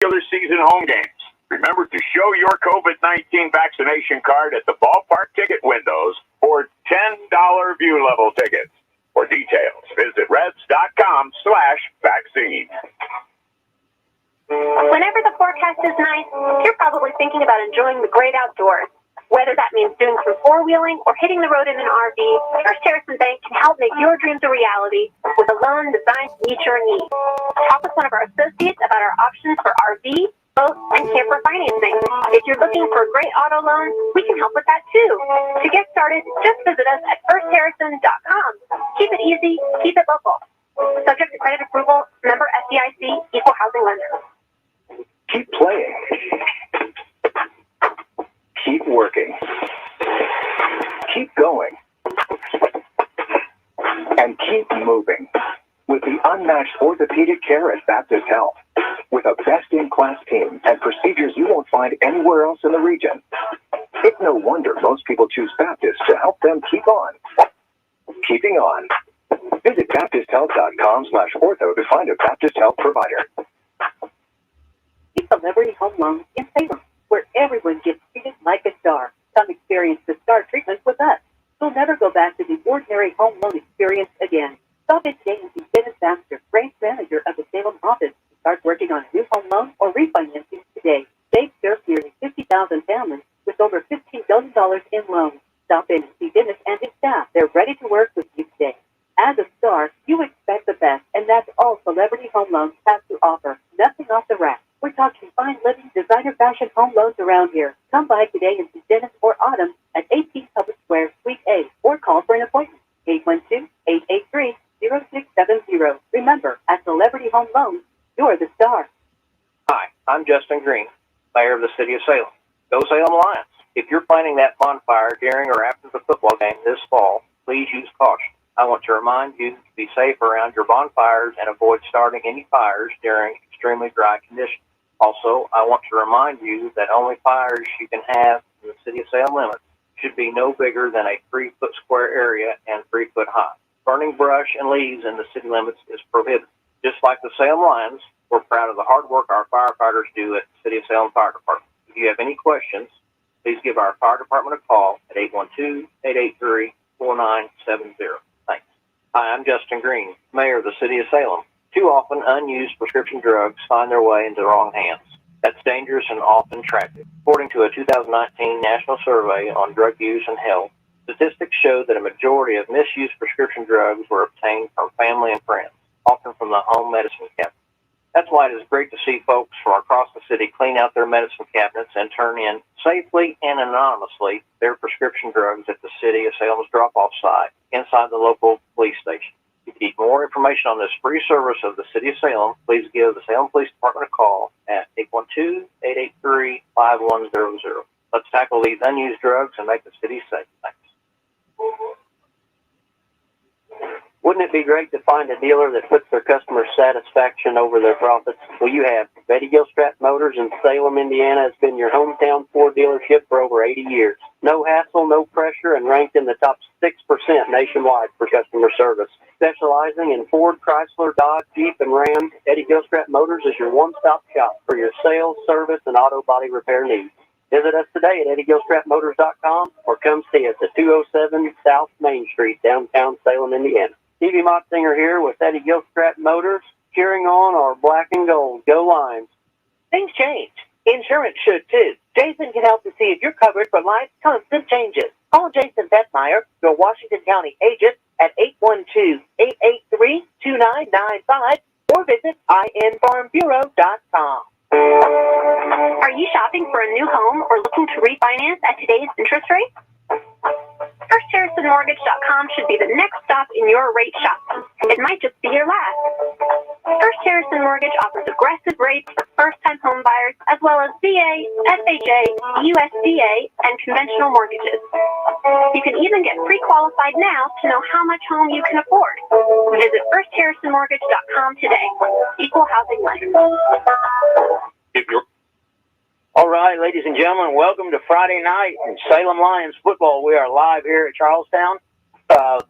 regular season home games. Remember to show your COVID-19 vaccination card at the ballpark ticket windows for $10 view level tickets. For details, visit reds.com/vaccine. Whenever the forecast is nice, you're probably thinking about enjoying the great outdoors. Whether that means doing some four-wheeling or hitting the road in an RV, First Harrison Bank can help make your dreams a reality with a loan designed to meet your needs. Talk with one of our associates about our options for RV, boat, and camper financing. If you're looking for a great auto loan, we can help with that too. To get started, just visit us at firstharrison.com. Keep it easy, keep it local. Subject to credit approval, member FDIC, equal housing lender. Keep playing. Keep working. Keep going. And keep moving. With the unmatched orthopedic care at Baptist Health. With a best-in-class team and procedures you won't find anywhere else in the region. It's no wonder most people choose Baptist to help them keep on. Keeping on. Visit BaptistHealth.com/ortho to find a Baptist Health provider. Celebrity Home Loans in Salem, where everyone gets treated like a star. Come experience the star treatment with us. You'll never go back to the ordinary home loan experience again. Stop in today and see Dennis Baxter, branch manager of the Salem office, to start working on a new home loan or refinancing today. They've served nearly 50,000 families with over $15 billion in loans. Stop in and see Dennis and his staff. They're ready to work with you today. As a star, you expect the best, and that's all Celebrity Home Loans has to offer. Nothing off the rack. We're talking fine living, designer fashion home loans around here. Come by today and see Dennis or Autumn at 18 Public Square, Suite A, or call for an appointment. 812-883-0670. Remember, at Celebrity Home Loans, you're the star. Hi, I'm Justin Green, Mayor of the City of Salem. Go Salem Lions. If you're planning that bonfire during or after the football game this fall, please use caution. I want to remind you to be safe around your bonfires and avoid starting any fires during extremely dry conditions. Also, I want to remind you that only fires you can have in the City of Salem limits should be no bigger than a 3-foot square area and 3 foot high. Burning brush and leaves in the city limits is prohibited. Just like the Salem Lions, we're proud of the hard work our firefighters do at the City of Salem Fire Department. If you have any questions, please give our fire department a call at 812-883-4970. Thanks. Hi, I'm Justin Green, Mayor of the City of Salem. Too often, unused prescription drugs find their way into the wrong hands. That's dangerous and often tragic. According to a 2019 national survey on drug use and health, statistics show that a majority of misused prescription drugs were obtained from family and friends, often from the home medicine cabinet. That's why it is great to see folks from across the city clean out their medicine cabinets and turn in safely and anonymously their prescription drugs at the City of Salem's drop-off site inside the local police station. If you need more information on this free service of the City of Salem, please give the Salem Police Department a call at 812-883-5100. Let's tackle these unused drugs and make the city safe. Thanks. Wouldn't it be great to find a dealer that puts their customer satisfaction over their profits? Well, you have. Betty Gilstrap Motors in Salem, Indiana has been your hometown Ford dealership for over 80 years. No hassle, no pressure, and ranked in the top 6% nationwide for customer service. Specializing in Ford, Chrysler, Dodge, Jeep, and Ram, Eddie Gilstrap Motors is your one-stop shop for your sales, service, and auto body repair needs. Visit us today at EddieGilstrapMotors.com or come see us at 207 South Main Street, downtown Salem, Indiana. Stevie Motsinger here with Eddie Gilstrap Motors, cheering on our black and gold. Go Lions. Things change. Insurance should too. Jason can help to see if you're covered for life's constant changes. Call Jason Bettmeyer, your Washington County agent, at 812-883-2995 or visit infarmbureau.com. Are you shopping for a new home or looking to refinance at today's interest rate? FirstHarrisonMortgage.com should be the next stop in your rate shopping. It might just be your last. First Harrison Mortgage offers aggressive rates for first-time home buyers, as well as VA, FHA, USDA, and conventional mortgages. You can even get pre-qualified now to know how much home you can afford. Visit FirstHarrisonMortgage.com today. Equal housing lender. All right, ladies and gentlemen, welcome to Friday night in Salem Lions football. We are live here at Charlestown.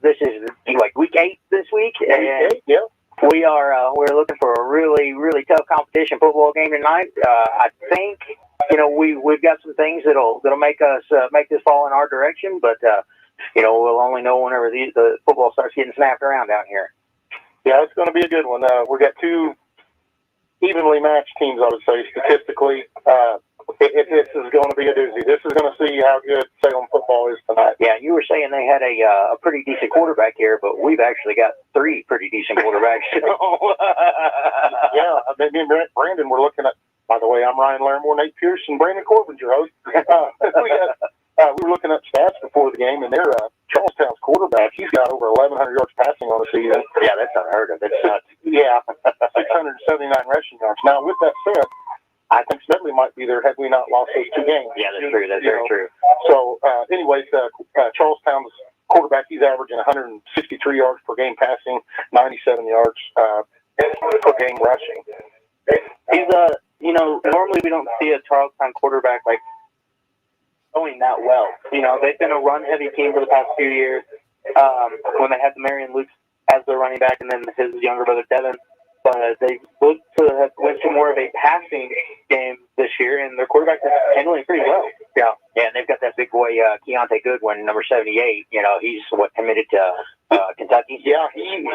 This is like week 8 this week. And, yeah. We're looking for a really, really tough competition football game tonight. I think we've got some things that'll make us make this fall in our direction, but we'll only know whenever the football starts getting snapped around down here. Yeah, it's going to be a good one. We got two evenly matched teams, I would say, statistically. This is going to be a doozy. This is going to see how good Salem football is tonight. Yeah, you were saying they had a pretty decent quarterback here, but we've actually got three pretty decent quarterbacks. Yeah, me and Brandon were looking at, by the way, I'm Ryan Larimore, Nate Pierce, and Brandon Corbin's your host. We were looking up stats before the game, and they're Charlestown's quarterback. He's got over 1,100 yards passing on the season. Yeah, that's unheard of. That's nuts. Yeah, 679 rushing yards. Now, with that said, I think Smedley might be there had we not lost those two games. Yeah, that's true. That's very true. So, anyways, Charlestown's quarterback, he's averaging 163 yards per game passing, 97 yards per game rushing. He's normally we don't see a Charlestown quarterback going that well. They've been a run-heavy team for the past few years. When they had Marion Luke as their running back, and then his younger brother Devin. But they look to have went to more of a passing game this year, and their quarterback is handling pretty well. Yeah, and they've got that big boy Keonte Goodwin, number 78. He's committed to Kentucky. Yeah, he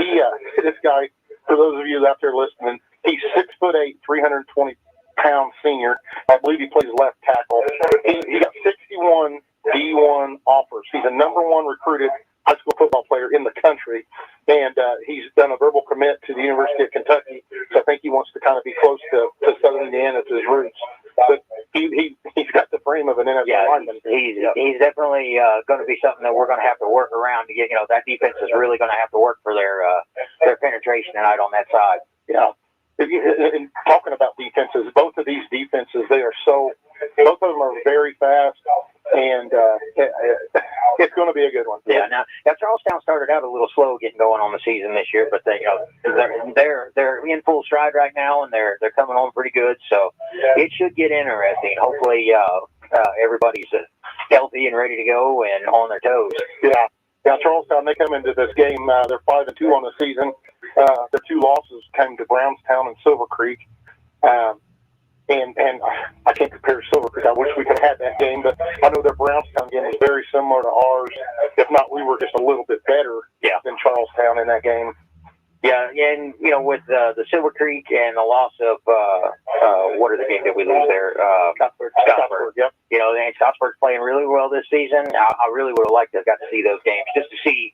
this guy. For those of you out there listening, he's 6'8", 320-pound senior. I believe he plays left tackle. He got 61 D1 offers. He's a number one recruited high school football player in the country, and he's done a verbal commit to the University of Kentucky. So I think he wants to kind of be close to Southern Indiana to his roots. But he's got the frame of an NFL lineman. He's definitely going to be something that we're going to have to work around to get. That defense is really going to have to work for their penetration tonight on that side. Yeah. And talking about defenses, both of these defenses, both of them are very fast, and it's going to be a good one. Yeah. Now Charlestown started out a little slow getting going on the season this year, but they're in full stride right now, and they're coming on pretty good. So it should get interesting. Hopefully, everybody's healthy and ready to go and on their toes. Yeah. Yeah, Charlestown, they come into this game, they're 5-2 on the season. Their two losses came to Brownstown and Silver Creek. And I can't compare to Silver Creek. I wish we could have had that game, but I know their Brownstown game was very similar to ours. If not, we were just a little bit better than Charlestown in that game. Yeah, and with the Silver Creek and the loss of what are the games that we lose there? Scottsburg. Yep. And Scottsburg's playing really well this season. I really would have liked to have got to see those games just to see.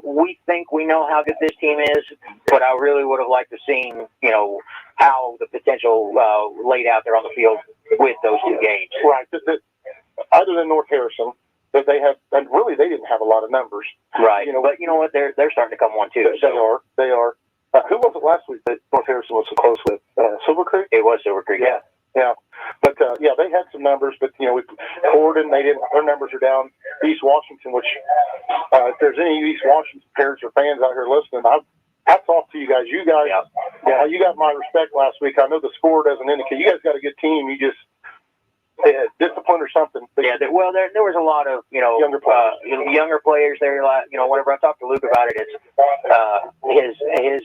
We think we know how good this team is, but I really would have liked to see how the potential laid out there on the field with those two games. Right. Other than North Harrison, that they have, and really they didn't have a lot of numbers. Right. But you know what? They're starting to come on too. So they are. Who was it last week that North Harrison was so close with? Silver Creek? It was Silver Creek. Yeah. Yeah. But they had some numbers, but Gordon, they didn't. Their numbers are down. East Washington, which if there's any East Washington parents or fans out here listening, hats off to you guys. You guys, you got my respect last week. I know the score doesn't indicate. You guys got a good team. You just discipline or something. Yeah. There was a lot of younger players there. Whenever I talked to Luke about it, it's his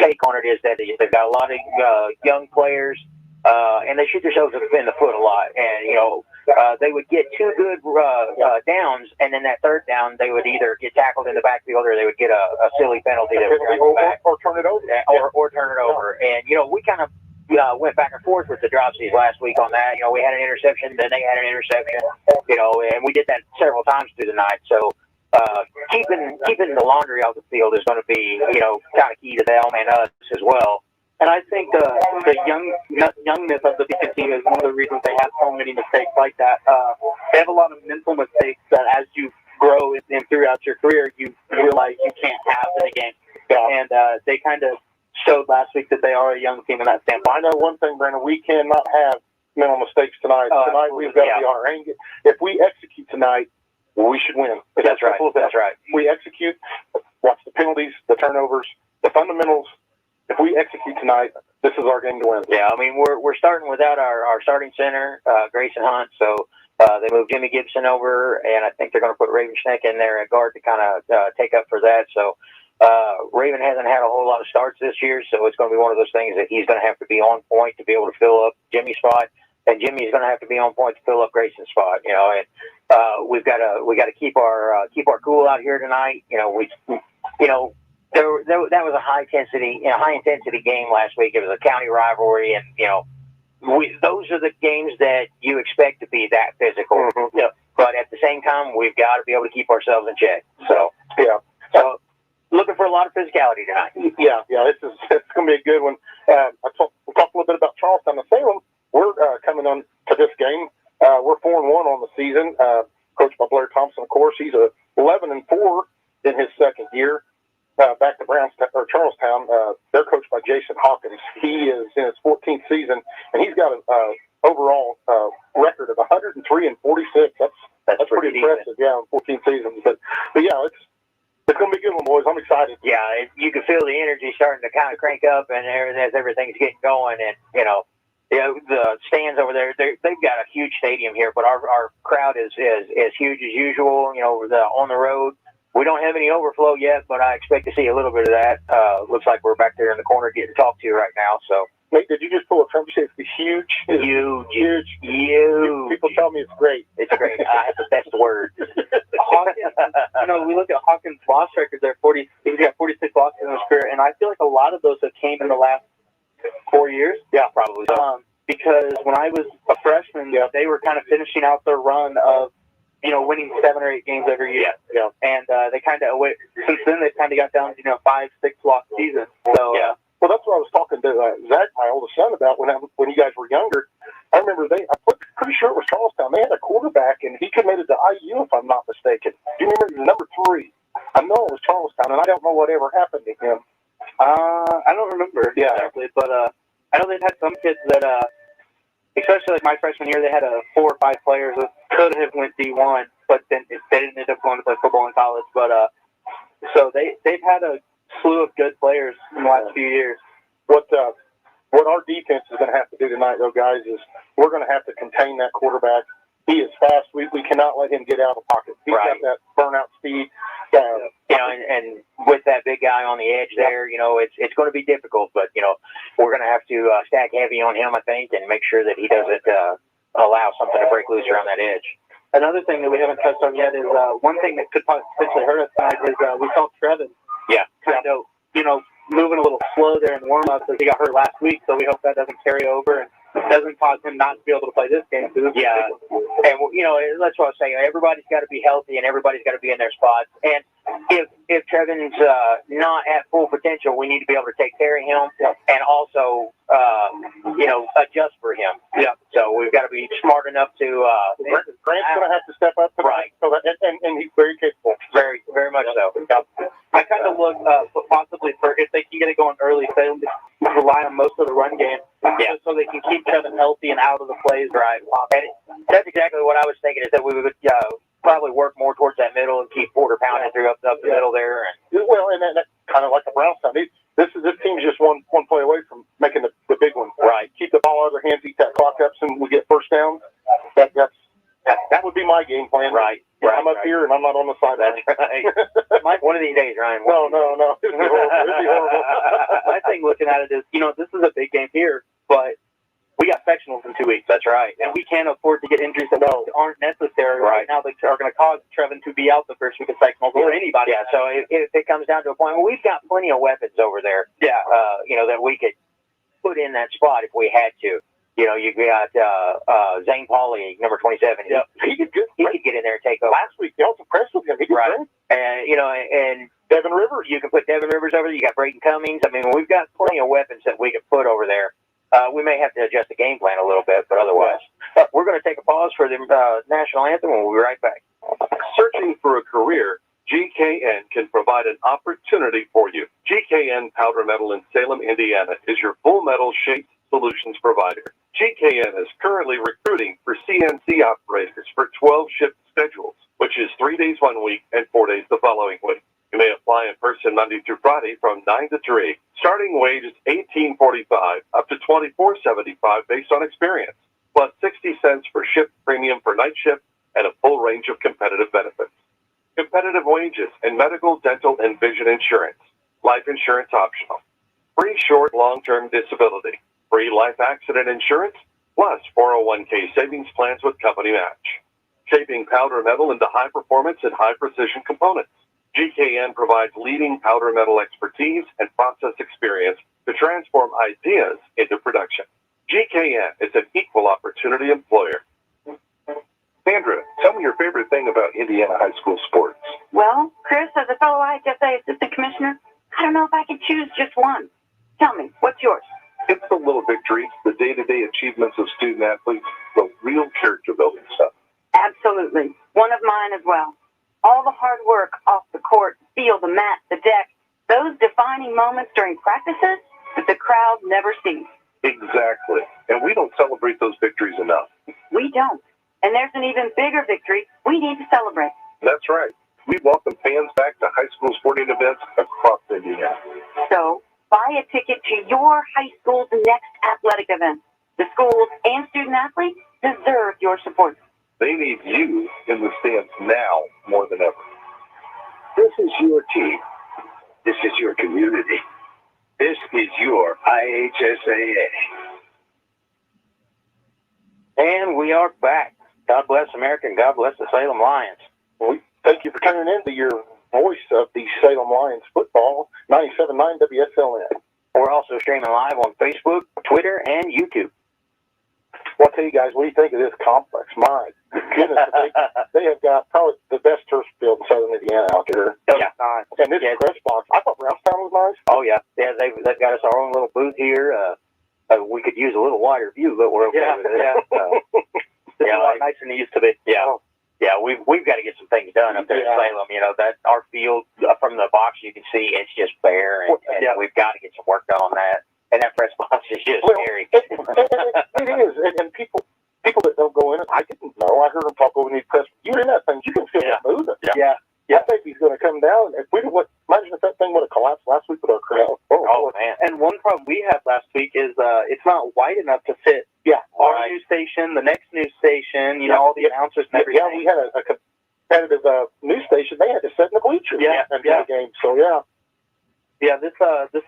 take on it is that they've got a lot of young players, and they shoot themselves in the foot a lot. And they would get two good downs, and then that third down they would either get tackled in the backfield or they would get a silly penalty that would bring them back, or turn it over, or turn it over. And we kind of went back and forth with the dropsies last week on that. We had an interception, then they had an interception. And we did that several times through the night. So. Keeping the laundry off the field is going to be, kind of key to them and us as well. And I think the youngness of the Beacon team is one of the reasons they have so many mistakes like that. They have a lot of mental mistakes that as you grow and throughout your career, you realize you can't have in a game. Yeah. And they kind of showed last week that they are a young team in that standpoint. I know one thing, Brandon, we cannot have mental mistakes tonight. Tonight we've got to be on our A. If we execute tonight, we should win. That's right. That's right. We execute, watch the penalties, the turnovers, the fundamentals. If we execute tonight, this is our game to win. Yeah, I mean, we're starting without our starting center, Grayson Hunt. So they moved Jimmy Gibson over, and I think they're going to put Raven Schneck in there at guard to kind of take up for that. So Raven hasn't had a whole lot of starts this year, so it's going to be one of those things that he's going to have to be on point to be able to fill up Jimmy's spot, and Jimmy's going to have to be on point to fill up Grayson's spot. And we've got to keep our cool out here tonight. That was a high intensity game last week. It was a county rivalry, and those are the games that you expect to be that physical. Mm-hmm. Yeah. But at the same time, we've got to be able to keep ourselves in check. So yeah. So looking for a lot of physicality tonight. Yeah. It's going to be a good one. We'll talk a little bit about Charlestown and Salem. We're coming on to this game. We're 4-1 on the season. Coached by Blair Thompson, of course. He's 11-4 in his second year. Back to Charlestown. They're coached by Jason Hawkins. He is in his 14th season, and he's got an overall record of 103-46. That's pretty impressive. Yeah, 14 seasons. But yeah, it's going to be a good one, boys. I'm excited. Yeah, you can feel the energy starting to kind of crank up, and as everything's getting going, and the stands over there, they've got a huge stadium here, but our crowd is huge as usual. On the road. We don't have any overflow yet, but I expect to see a little bit of that. Looks like we're back there in the corner getting talked to right now. So, Nate, did you just pull a Trump? You say it's huge? Huge. People tell me it's great. It's great. That's the word. Hawkins, we look at Hawkins' loss records. He's got 46 losses in his career, and I feel like a lot of those have came in the last 4 years. Yeah, probably. So. Because when I was a freshman, they were kind of finishing out their run of winning 7 or 8 games every year. Yeah. And they kind of, since then, they've kind of got down to, 5, 6 loss seasons. So, yeah. Well, that's what I was talking to Zach, my oldest son, about when you guys were younger. I remember I'm pretty sure it was Charlestown. They had a quarterback, and he committed to IU, if I'm not mistaken. Do you remember? He was number 3. I know it was Charlestown, and I don't know what ever happened to him. I don't remember exactly, but I know they've had some kids that, especially like my freshman year, they had 4 or 5 players that could have went D1, but then they didn't end up going to play football in college. But so they've had a slew of good players in the last few years. What our defense is going to have to do tonight, though, guys, is we're going to have to contain that quarterback. He is fast. We cannot let him get out of the pocket. He's got that burnout speed. And with that big guy on the edge there, it's going to be difficult. But we're going to have to stack heavy on him, I think, and make sure that he doesn't allow something to break loose around that edge. Another thing that we haven't touched on yet is one thing that could potentially hurt us tonight is we saw Trevin. Yeah. Kind of, moving a little slow there in warm-ups as he got hurt last week. So we hope that doesn't carry over and doesn't cause him not to be able to play this game. Yeah. And that's what I was saying. Everybody's got to be healthy and everybody's got to be in their spots. And if Trevin's not at full potential, we need to be able to take care of him and also adjust for him. Yeah. So we've got to be smart enough to. Grant's going to have to step up, right? So and he's very capable. Very, very much so. I kind of look possibly for if they can get it going early, they rely on most of the run game, so they can keep Trevin healthy and out of the plays. Right. And that's exactly what I was thinking. Is that we would probably work more towards that middle and keep Porter pounding through up the middle there. Well, and that's kind of like the Brownstown. This team's just one play away from making the big one. Right. Keep the ball out of their hands, eat that clock up, and we get first down. That would be my game plan. Right. I'm up here and I'm not on the sideline. That's right. One of these days, Ryan. No. It'd be horrible. My thing looking at it is, this is a big game here, but we got sectionals in 2 weeks. That's right. And we can't afford to get injuries that aren't necessary right now that are going to cause Trevin to be out the first week of sectionals or anybody. Yeah, so if it comes down to a point, we've got plenty of weapons over there. Yeah. That we could put in that spot if we had to. You got Zane Pauly, number 27. Yeah. He could get in there and take over. Last week, I was impressed with him. He did great. And Devin Rivers. You can put Devin Rivers over there. You got Braden Cummings. I mean, we've got plenty of weapons that we can put over there. We may have to adjust the game plan a little bit, but otherwise, we're going to take a pause for the national anthem, and we'll be right back. Searching for a career, GKN can provide an opportunity for you. GKN Powder Metal in Salem, Indiana is your full metal shape solutions provider. GKN is currently recruiting for CNC operators for 12 shift schedules, which is 3 days 1 week and 4 days the following week. You may apply in person Monday through Friday from 9 to 3. Starting wage is $18.45 up to $24.75 based on experience, plus 60 cents for shift premium for night shift and a full range of competitive benefits. competitive wages, and medical, dental, and vision insurance. Life insurance optional. Free short, long-term disability. Free life accident insurance, plus 401k savings plans with company match. Shaping powder metal into high performance and high precision components. GKN provides leading powder metal expertise and process experience to transform ideas into production. GKN is an equal opportunity employer. Sandra, tell me your favorite thing about Indiana high school sports. Well, Chris, as a fellow IHSA assistant commissioner, I don't know if I could choose just one. Tell me, what's yours? It's the little victories, the day-to-day achievements of student athletes, the real character-building stuff. Absolutely. One of mine as well. All the hard work off the court, the field, the mat, the deck, those defining moments during practices that the crowd never sees. Exactly. And we don't celebrate those victories enough. We don't. And there's an even bigger victory we need to celebrate. That's right. We welcome fans back to high school sporting events across Indiana. So, buy a ticket to your high school's next athletic event. The schools and student athletes deserve your support. They need you in the stands now more than ever. This is your team. This is your community. This is your IHSAA. And we are back. God bless America and God bless the Salem Lions. We thank you for tuning in to your voice of the Salem Lions football, 97.9 WSLM. We're also streaming live on Facebook, Twitter, and YouTube. Well, I'll tell you guys, what do you think of this complex? My goodness, they have got probably the best turf field in southern Indiana out there. Yeah. And this press box, I thought Brownstown was nice. Oh, yeah. Yeah, they've got us our own little booth here. We could use a little wider view, but we're okay with it. It's a lot nicer than it used to be. Yeah. Yeah, we've got to get some things done up there in Salem. You know, that our field from the box you can see it's just bare, and we've got to get some work done on that. And that press box is just scary. It is, and people that don't go in it, I didn't know. I heard them talk over the press. You're in that thing, you can feel it moving. Yeah. I think he's going to come down. If we imagine if that thing would have collapsed last week with our crowd. Oh man! And one problem we had last week is it's not wide enough to fit. Our news station, the next news station, you know, all the announcers and everything. Yeah, we had a competitive news station. They had to sit in the bleachers. And play games. So this.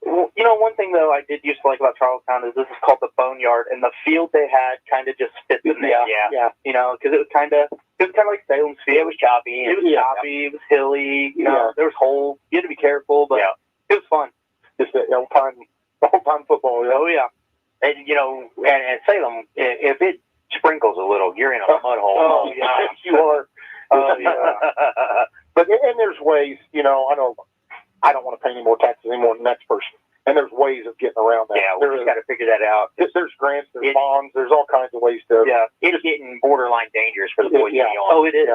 Well, you know, one thing though I did used to like about Charlestown is this is called the Boneyard, and the field they had kind of just fit in there. Yeah. You know, because it was kind of like Salem's field. It was choppy. It was hilly. You know, there was holes. You had to be careful, but it was fun. Just the old time football. Oh yeah. And you know, and Salem, if it sprinkles a little, you're in a mud hole. Oh yeah, you are. Oh yeah. But and there's ways. You know, I don't want to pay any more taxes anymore than the next person. And there's ways of getting around that. Yeah, we just got to figure that out. There's grants, there's bonds, there's all kinds of ways to. Yeah, it's getting borderline dangerous for the boys to be on. Oh, it is.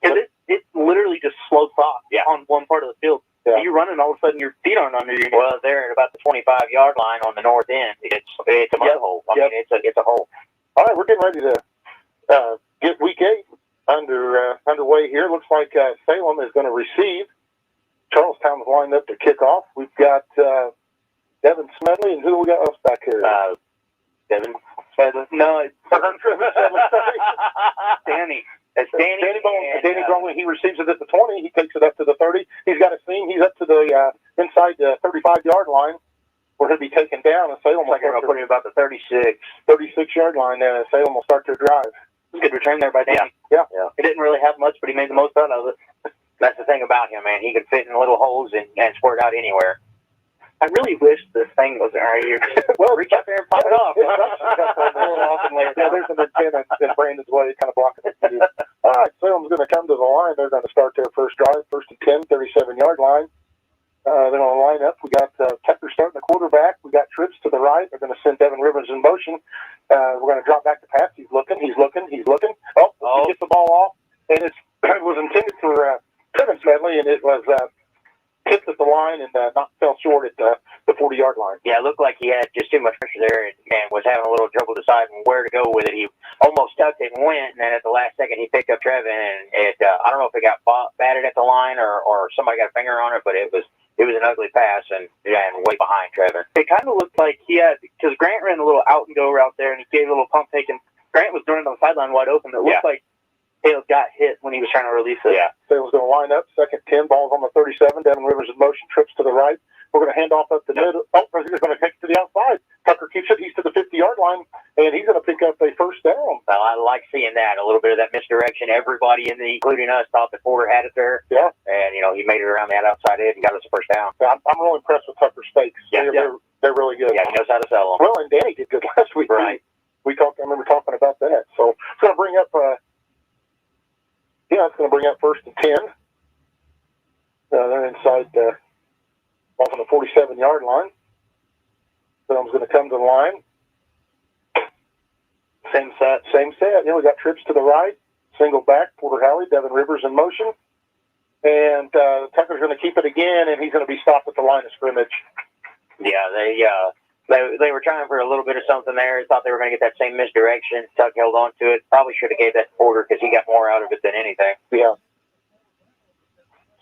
Because it literally just slopes off on one part of the field. Yeah. You run and all of a sudden your feet aren't under you. Well, they're at about the 25-yard line on the north end. It's a mud hole. I mean, it's a hole. All right, we're getting ready to get week 8 underway here. Looks like Salem is going to receive. Charlestown is lined up to kick off. We've got Devin Smedley, and who we got else back here? Devin Smedley? No, it's Danny. It's Danny. Danny Bromley, he receives it at the 20. He takes it up to the 30. He's got a seam. He's up to the inside the 35-yard line. We're going to be taken down, and Salem will put him about the 36-yard line. Salem will start their drive. Good return there by Danny. Yeah. He didn't really have much, but he made the most out of it. That's the thing about him, man. He can fit in little holes and squirt out anywhere. I really wish this thing wasn't right here. Well, reach out there and pop it off. There's an antenna in Brandon's way, kind of blocking it. All right, Salem's going to come to the line. They're going to start their first drive, first and 10, 37-yard line. They're going to line up. We got Tucker starting the quarterback. We got trips to the right. They're going to send Devin Rivers in motion. We're going to drop back to pass. He's looking. He gets the ball off, and it was intended for Devin Smedley, and it was tipped at the line and fell short at the 40-yard line. Yeah, it looked like he had just too much pressure there and was having a little trouble deciding where to go with it. He almost stuck it and went, and then at the last second he picked up Trevin, and I don't know if it got batted at the line or somebody got a finger on it, but it was an ugly pass and way behind Trevin. It kind of looked like he had, because Grant ran a little out and go route there, and he gave a little pump fake, and Grant was throwing on the sideline wide open. It looked like Hale got hit when he was trying to release it. Yeah. Salem's going to line up. Second 10, balls on the 37. Devin Rivers in motion, trips to the right. We're going to hand off up the middle. Oh, he's going to take it to the outside. Tucker keeps it. He's to the 50-yard line, and he's going to pick up a first down. Well, I like seeing that. A little bit of that misdirection. Everybody, including us, thought that Porter had it there. Yeah. And, he made it around that outside edge and got us a first down. I'm really impressed with Tucker's fakes. Yeah. They're really good. Yeah, he knows how to sell them. Well, and Danny did good last week. Right. I remember talking about that. So it's going to bring up, it's going to bring up first and 10. They're inside, off on the 47-yard line. Salem's going to come to the line. Same set. We got trips to the right. Single back. Porter Howley, Devin Rivers in motion. And Tucker's going to keep it again, and he's going to be stopped at the line of scrimmage. Yeah, they were trying for a little bit of something there. Thought they were going to get that same misdirection. Tuck held on to it. Probably should have gave that to Porter because he got more out of it than anything. Yeah.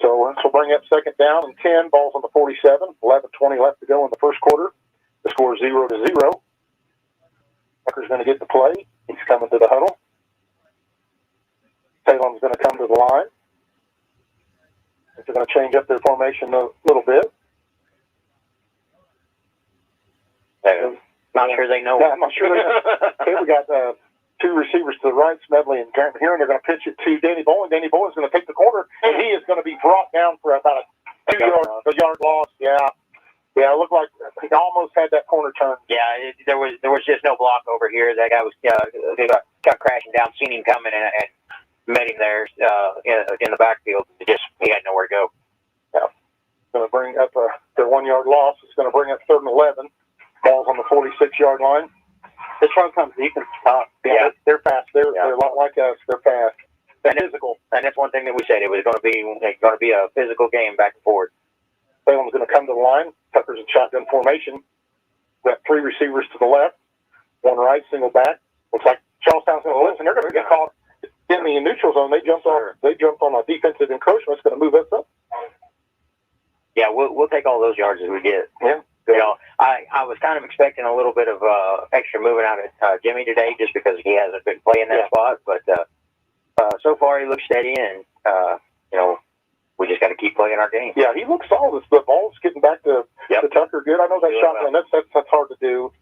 So this will bring up second down and 10. Balls on the 47. 11:20 left to go in the first quarter. The score is 0-0. Tucker's going to get the play. He's coming to the huddle. Salem's going to come to the line. They're going to change up their formation a little bit. Not sure they know. Yeah, I'm not sure they know. Okay, we got two receivers to the right, Smedley and Grant here, and they're going to pitch it to Danny Bowen. Danny Bowen's going to take the corner, and he is going to be brought down for about a yard loss. Yeah, it looked like he almost had that corner turn. Yeah, there was just no block over here. That guy was got crashing down, seen him coming, and met him there in the backfield. He had nowhere to go. Yeah, going to bring up their 1 yard loss. It's going to bring up 3rd and 11. Ball's on the 46-yard line. The Charlestown defense is tough. Yeah, they're fast. They're a lot like us. They're fast. They're physical. And that's one thing that we said. It was going to be a physical game back and forth. Salem's going to come to the line. Tucker's in shotgun formation. We've got three receivers to the left, one right, single back. Looks like Charlestown's going to listen. They're going to get caught in the neutral zone. They jumped on a defensive encroachment. It's going to move us up. Yeah, we'll take all those yards as we get. Yeah. I was kind of expecting a little bit of extra moving out of Jimmy today just because he hasn't been playing that spot. But so far he looks steady, and we just got to keep playing our game. Yeah, he looks solid. The ball's getting back to Tucker good. I know that shotgun. That's hard to do.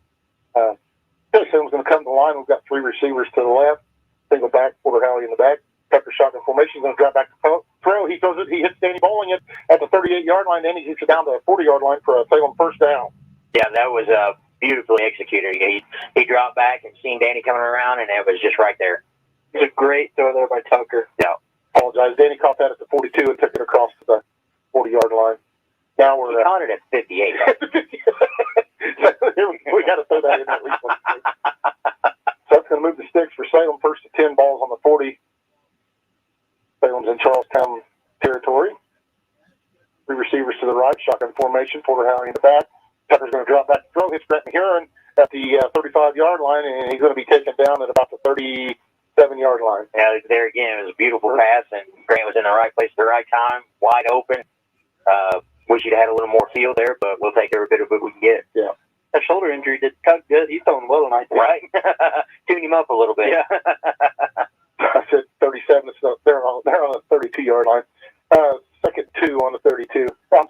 Salem's going to come to the line. We've got three receivers to the left, single back, Porter Howley in the back. Tucker shotgun formation. He's going to drop back to throw. He throws it. He hits Danny Bowling at the 38-yard line. Then he hits it down to the 40-yard line for a Salem first down. Yeah, that was beautifully executed. He dropped back and seen Danny coming around, and it was just right there. It was a great throw there by Tucker. Yeah. Apologize. Danny caught that at the 42 and took it across to the 40-yard line. Now we're he caught it at 58. We got to throw that in at least one. So that's going to move the sticks for Salem. First to 10, balls on the 40. Salem's in Charlestown territory. Three receivers to the right, shotgun formation, Porter Howley in the back. Tucker's going to drop back to throw, hits Grant Mahurin at the 35-yard line, and he's going to be taken down at about the 37-yard line. Yeah, there again, it was a beautiful pass, and Grant was in the right place at the right time, wide open. Wish he'd had a little more field there, but we'll take every bit of it we can get. Yeah. That shoulder injury did Tuck good. He's throwing well tonight. Right. Tune him up a little bit. Yeah. I said 37, so they're on the 32-yard line. Second 2 on the 32. I'm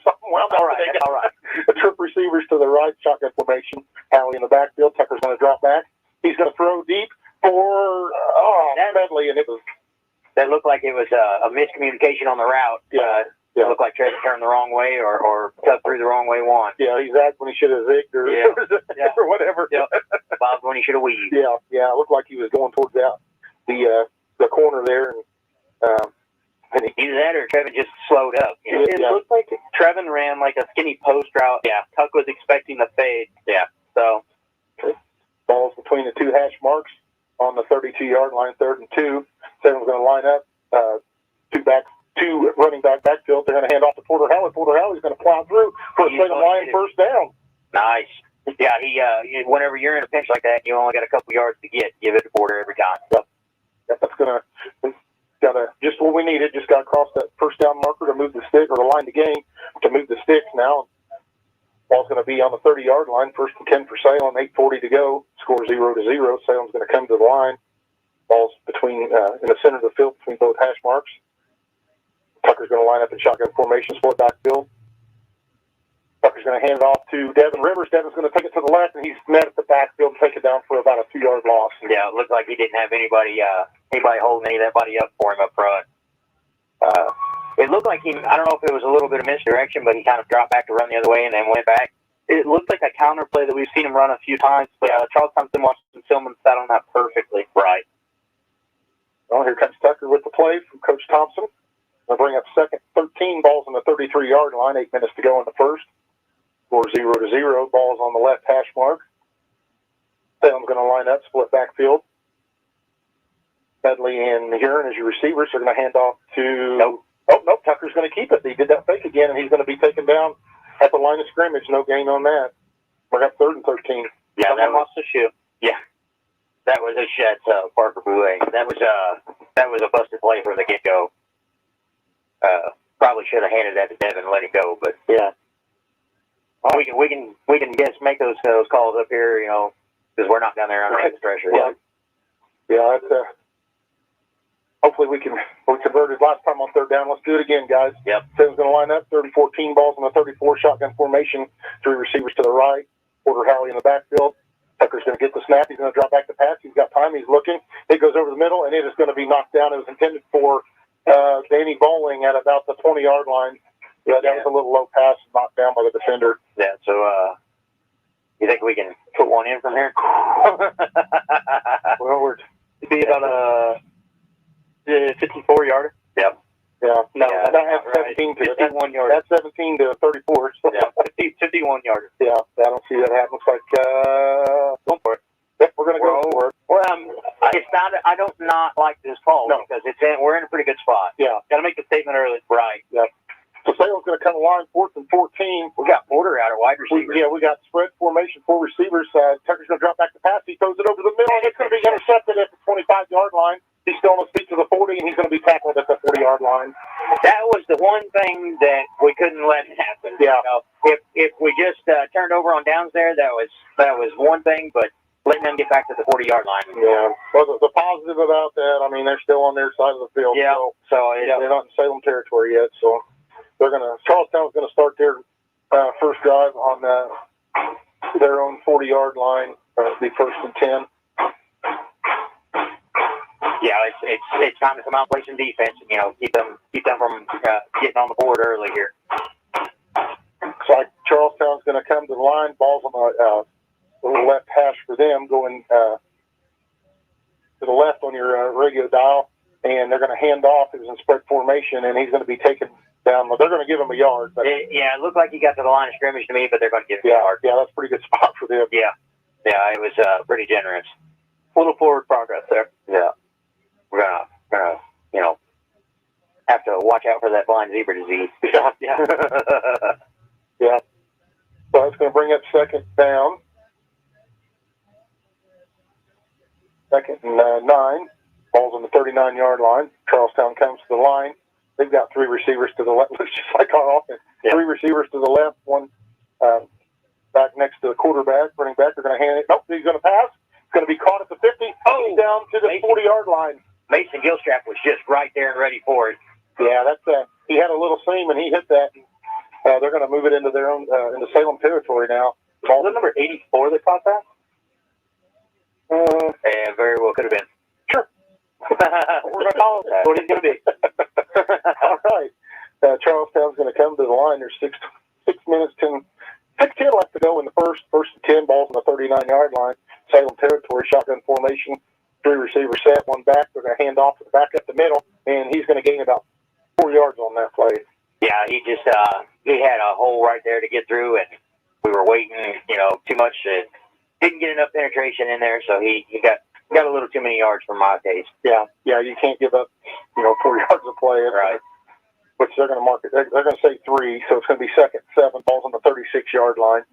all right. The trip receivers to the right, shotgun formation. Howley in the backfield. Tucker's going to drop back. He's going to throw deep for Medley, and it was. That looked like it was a miscommunication on the route. Yeah. It looked like Trevor turned the wrong way or cut through the wrong way one. Yeah, he zagged when he should have zigged or whatever. Yeah. Bobbed when he should have weaved. Yeah. It looked like he was going towards the corner there, and either that or Trevin just slowed up. It looked like Trevin ran like a skinny post route. Yeah. Tuck was expecting the fade. Yeah. So balls between the two hash marks on the 32-yard line, 3rd and 2. Salem's going to line up two running backfield. They're going to hand off to Porter Howley. Porter Howley's going to plow through for a Salem Lion first down. Nice. Yeah, whenever you're in a pinch like that, you only got a couple yards to get. Give it to Porter every time. Yep. That's just what we needed. Just got across that first down marker to move the stick, or to line the game to move the sticks now. Ball's going to be on the 30-yard line. 1st and 10 for Salem. 8:40 to go. Score 0-0. Salem's going to come to the line. Ball's between in the center of the field between both hash marks. Tucker's going to line up in shotgun formation, split backfield. Tucker's going to hand it off to Devin Rivers. Devin's going to take it to the left, and he's met at the backfield and take it down for about a 2-yard loss. Yeah, it looked like he didn't have anybody holding any of that body up for him up front. It looked like I don't know if it was a little bit of misdirection, but he kind of dropped back to run the other way and then went back. It looked like a counter play that we've seen him run a few times, but Charles Thompson watched some film and sat on that perfectly. Right. Well, here comes Tucker with the play from Coach Thompson. They'll bring up second 13, balls on the 33-yard line, 8 minutes to go in the first. Score 0-0, balls on the left hash mark. Salem's going to line up, split backfield. Medley and Huron as your receivers are going to hand off to... Nope. Oh, nope, Tucker's going to keep it. He did that fake again, and he's going to be taken down at the line of scrimmage. No gain on that. We're at 3rd and 13. Yeah, that lost the shoe. Yeah. That was a shot, Parker Boulet. That was a busted play from the get-go. Probably should have handed that to Devin and let him go, but yeah. We can guess make those calls up here, you know, because we're not down there on the pressure. Yeah. Yeah, that's hopefully we converted last time on 3rd down. Let's do it again, guys. Yep. Salem's going to line up 30-14, balls on the 34, shotgun formation, 3 receivers to the right, Porter Howley in the backfield. Tucker's going to get the snap. He's going to drop back to pass. He's got time. He's looking. It goes over the middle, and it is going to be knocked down. It was intended for Danny Bowling at about the 20-yard line. Yeah, that was a little low pass, knocked down by the defender. Yeah, so you think we can put one in from here? Well, It'd be about a 54-yarder. Yep. Yeah. No, that's right. 17 to 51 yards. That's 17 to 34. So. Yeah. 51 yarder. Yeah, I don't see that happen. Looks like going for it. Yep, we're going to go for it. Well, it's not. I don't not like this call because we're in a pretty good spot. Yeah. Got to make the statement early. Right. Yep. So Salem's going to come to line 4th and 14. We got Porter out at wide receiver. We got spread formation, 4 receivers. Tucker's going to drop back to pass. He throws it over the middle, and it's going to be intercepted at the 25-yard line. He's still on his feet to the 40, and he's going to be tackled at the 40-yard line. That was the one thing that we couldn't let happen. Yeah. You know, if we just turned over on downs there, that was one thing, but letting them get back to the 40-yard line. Yeah. Well, the positive about that, I mean, they're still on their side of the field. Yeah. So they're not in Salem territory yet, so Charlestown's going to start their first drive on their own 40-yard line. It'll be 1st and 10. Yeah, it's time to come out and play some defense. You know, keep them from getting on the board early here. So Charlestown's going to come to the line. Ball's on the little left hash for them, going to the left on your radio dial, and they're going to hand off. It was in spread formation, and he's going to be taken down. They're going to give him a yard. But it looked like he got to the line of scrimmage to me, but they're going to give him a yard. Yeah, that's a pretty good spot for them. Yeah, it was pretty generous. A little forward progress there. Yeah. We're gonna, you know, have to watch out for that blind zebra disease. Yeah. Yeah. So it's going to bring up 2nd down. 2nd and 9. Ball's on the 39-yard line. Charlestown comes to the line. They've got 3 receivers to the left. Looks just like our offense. Yeah. 3 receivers to the left. 1 back next to the quarterback. Running back. They're going to hand it. Nope. He's going to pass. It's going to be caught at the 50. Oh, he's down to the 40-yard line. Mason Gilstrap was just right there and ready for it. Yeah, that's he had a little seam and he hit that. They're going to move it into their own into Salem territory now. Was it number 84 that caught that? Yeah, very well could have been. Sure. We're going to call it that. What he's going to be. All right. Charlestown's going to come to the line. There's 6 minutes, 10 left to go in the first and 10, balls on the 39-yard line. Salem territory, shotgun formation. 3 receivers set, 1 back. They're going to hand off to the back up the middle, and he's going to gain about 4 yards on that play. Yeah, he just he had a hole right there to get through, and we were waiting, you know, too much. Didn't get enough penetration in there, so he got a little too many yards for my taste. Yeah, you can't give up, 4 yards of play. Right. Which they're going to mark it. They're going to say 3, so it's going to be 2nd, 7, balls on the 36-yard line.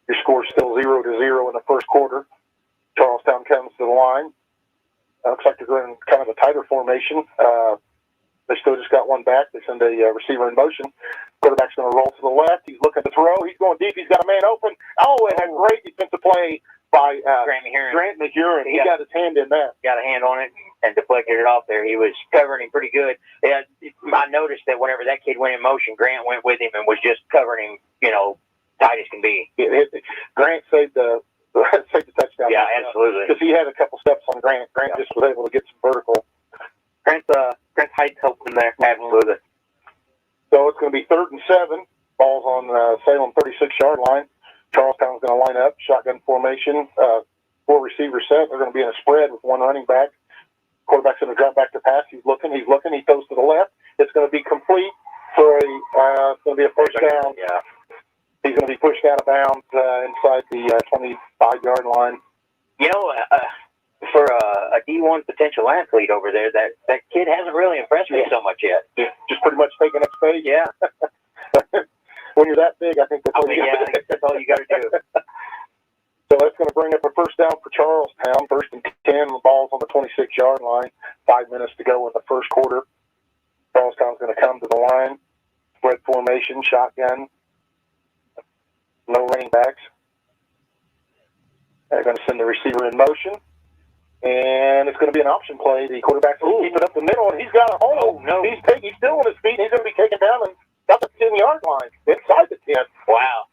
Your score's still 0-0 in the first quarter. Charlestown comes to the line. Looks like they're going kind of a tighter formation. They still just got 1 back. They send a receiver in motion. Quarterback's going to roll to the left. He's looking to throw. He's going deep. He's got a man open. Oh, and a great defensive play by Grant Mahurin. He got his hand in that. Got a hand on it. and deflected it off there. He was covering him pretty good. Yeah, I noticed that whenever that kid went in motion, Grant went with him and was just covering him, tight as can be. Grant saved the touchdown. Yeah, absolutely. Because he had a couple steps on Grant. Grant just was able to get some vertical. Grant's height helped him there. Absolutely. So it's going to be 3rd and 7. Ball's on Salem 36-yard line. Charlestown's going to line up, shotgun formation, 4 receivers set. They're going to be in a spread with 1 running back. Quarterback's going to drop back to pass. He's looking. He throws to the left. It's going to be complete for it's going to be a first down. Yeah. He's going to be pushed out of bounds inside the 25-yard line. For a D1 potential athlete over there, that kid hasn't really impressed me so much yet. Just pretty much taking up space. Yeah. When you're that big, I think that's all you got to do. That's all you got to do. So that's going to bring up a first down for Charlestown. 1st and 10. The ball's on the 26-yard line. 5 minutes to go in the first quarter. Charlestown's going to come to the line. Spread formation, shotgun. No running backs. They're going to send the receiver in motion. And it's going to be an option play. The quarterback's going to keep it up the middle, and he's got a hole. Oh, no. He's still on his feet, and he's going to be taken down and got the 10-yard line inside the 10. Wow.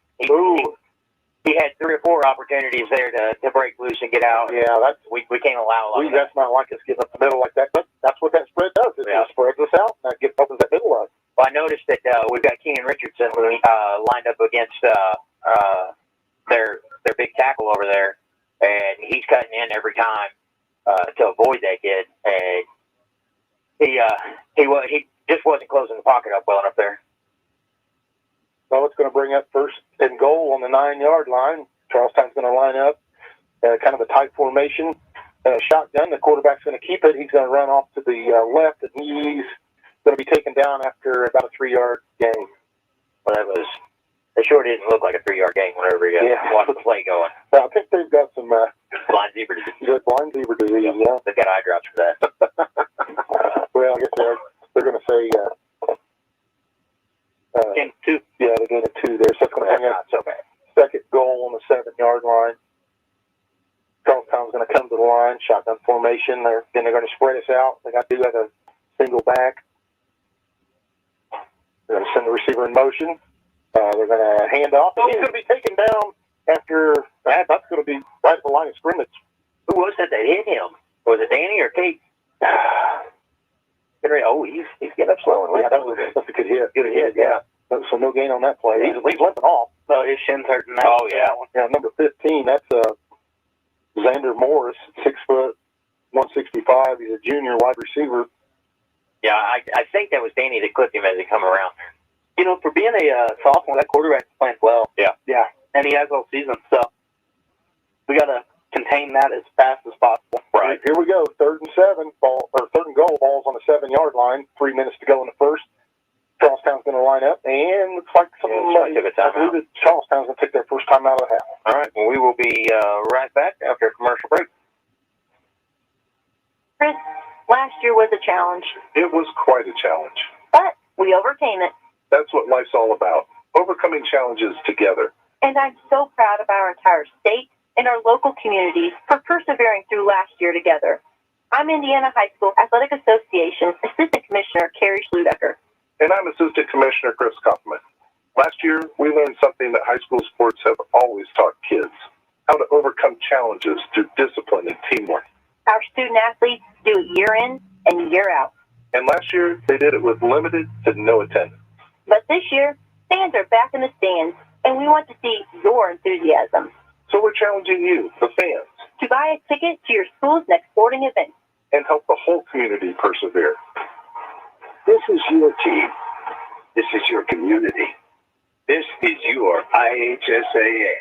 He had 3 or 4 opportunities there to break loose and get out. Yeah, we can't allow a lot of that. That's not like us getting up the middle like that, but that's what that spread does. It spreads us out, and that opens that middle up. Well, I noticed that we've got Keenan Richardson lined up against their big tackle over there, and he's cutting in every time to avoid that kid. And he just wasn't closing the pocket up well enough there. So it's going to bring up 1st and goal on the 9-yard line. Charlestown's going to line up, kind of a tight formation. Shotgun. The quarterback's going to keep it. He's going to run off to the left, and he's going to be taken down after about a 3-yard gain. Well, it sure didn't look like a 3-yard gain whenever you watched the play going. Well, I think they've got some blind zebra disease. Good blind zebra disease, yeah. They've got eye drops for that. Well, I guess they're going to say Game 2. Yeah, they're getting 2 there. So it's going to bring up so bad. 2nd goal on the 7-yard line. Charlestown's going to come to the line, shotgun formation. Then they're going to spread us out. They got to do like a single back. They're going to send the receiver in motion. They're going to hand off. He's going to be taken down after that. That's going to be right at the line of scrimmage. Who was that hit him? Was it Danny or Kate? Oh, he's getting up slow. Yeah, that's a good hit. Good hit, yeah. So no gain on that play. He's limping off. No, his shin's hurting now. Oh, yeah. Yeah, number 15, that's Xander Morris, 6 foot, 165. He's a junior wide receiver. Yeah, I think that was Danny that clipped him as he come around. For being a sophomore, that quarterback's playing well. Yeah. Yeah. And he has all season, so we got to contain that as fast as possible. Right. Here we go. 3rd and 7, 3rd and goal. Ball's on the 7-yard line. 3 minutes to go in the first. Charlestown's going to line up, and looks like took a timeout. Charlestown's going to take their first time out of the half. All right. Well, we will be right back after a commercial break. Chris, last year was a challenge, It was quite a challenge. but we overcame it. That's what life's all about. Overcoming challenges together. And I'm so proud of our entire state and our local communities for persevering through last year together. I'm Indiana High School Athletic Association Assistant Commissioner Carrie Schludecker. And I'm Assistant Commissioner Chris Kaufman. Last year, we learned something that high school sports have always taught kids: how to overcome challenges through discipline and teamwork. Our student athletes do it year in and year out. And last year, they did it with limited to no attendance. But this year, fans are back in the stands, and we want to see your enthusiasm. So we're challenging you, the fans, To buy a ticket to your school's next sporting event. and help the whole community persevere. This is your team. This is your community. This is your IHSAA.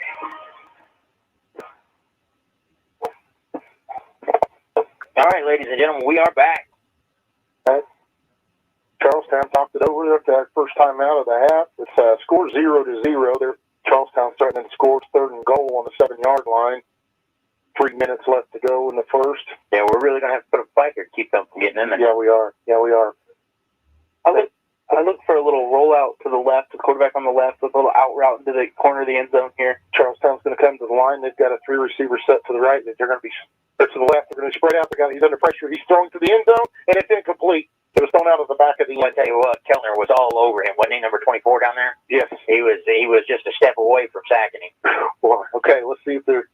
All right, ladies and gentlemen, we are back. Charlestown talked it over after that first time out of the half. It's score 0-0. Charlestown starting to score. 3rd and goal on the 7-yard line. 3 minutes left to go in the first. Yeah, we're really going to have to put a fight here to keep them from getting in there. Yeah, we are. I look for a little rollout to the left, the quarterback on the left, with a little out route into the corner of the end zone here. Charlestown's going to come to the line. They've got a 3 receiver set to the right. They're going to be to the left. They're going to spread out. They got He's under pressure. He's throwing to the end zone, and it's incomplete. It was thrown out of the back of the end. I tell you what, Kellner was all over him, wasn't he? Number 24 down there. Yes, he was just a step away from sacking him. Boy, okay, let's see if they're.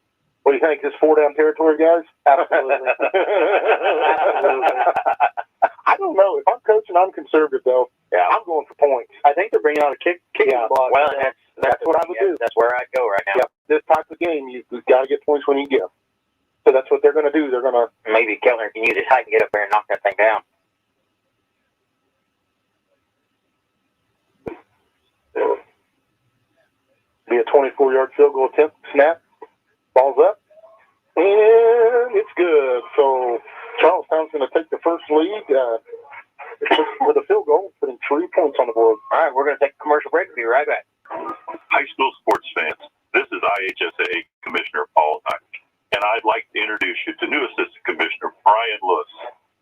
What do you think? This 4-down territory, guys? Absolutely. I don't know. If I'm coaching, I'm conservative though. Yeah, I'm going for points. I think they're bringing out a kicking block. Well, that's what I would do. That's where I'd go right now. Yeah, this type of game, you've got to get points when you get them. So that's what they're going to do. They're going to maybe Kellner can use his height and get up there and knock that thing down. Be a 24-yard field goal attempt. Snap. Ball's up. And it's good. So Charlestown's going to take the first lead with a field goal, putting 3 points on the board. All right, we're going to take a commercial break. We'll be right back. High school sports fans, this is IHSA Commissioner Paul Knight, and I'd like to introduce you to new Assistant Commissioner Brian Lewis.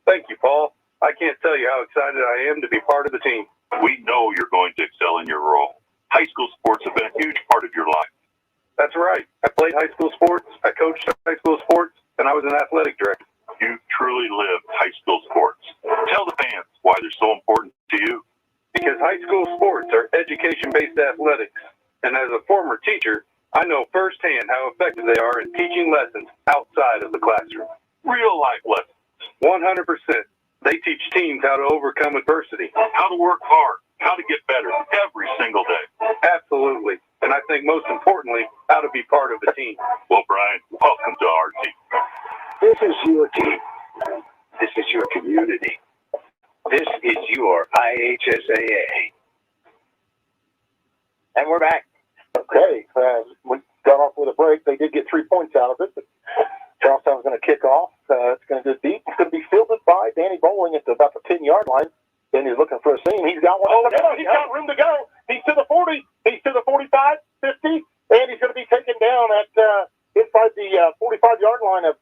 Thank you, Paul. I can't tell you how excited I am to be part of the team. We know you're going to excel in your role. High school sports have been a huge part of your life. That's right. I played high school sports, I coached high school sports, and I was an athletic director. You truly lived high school sports. Tell the fans why they're so important to you. Because high school sports are education-based athletics, and as a former teacher, I know firsthand how effective they are in teaching lessons outside of the classroom. Real-life lessons. 100%. They teach teams how to overcome adversity. How to work hard. How to get better every single day. Absolutely. And I think most importantly, how to be part of the team. Well, Brian, welcome to our team. This is your team. This is your community. This is your IHSAA. And we're back. Okay, we got off with a break. They did get 3 points out of it, but Charlestown's going to kick off. It's going to go deep. It's going to be fielded by Danny Bowling at about the 10-yard line. Then he's looking for a seam. He's got one. Oh, no, he's got room to go. He's to the 40. He's to the 45, 50, and he's going to be taken down at inside the 45-yard line of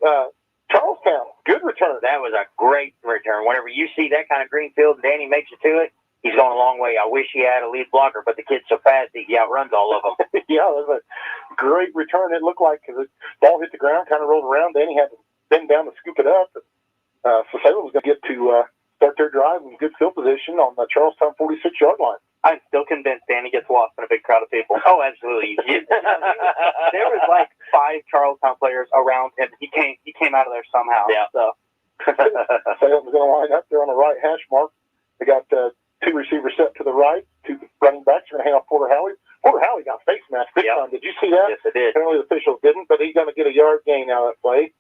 Charlestown. Good return. That was a great return. Whenever you see that kind of green field and Danny makes it to it, he's going a long way. I wish he had a lead blocker, but the kid's so fast he outruns all of them. Yeah, it was a great return. It looked like the ball hit the ground, kind of rolled around. Danny had to bend down to scoop it up. So Salem was going to get to start their drive in good field position on the Charlestown 46-yard line. I'm still convinced Danny gets lost in a big crowd of people. Oh, absolutely. There was like 5 Charlestown players around him. He came out of there somehow. Yeah. So Salem's going to line up there on the right hash mark. They got 2 receivers set to the right. 2 running backs are going to hang off Porter Howie. Porter Howie got face masked big time. Did you see that? Yes, I did. Apparently the officials didn't, but he's going to get a yard gain out of that play.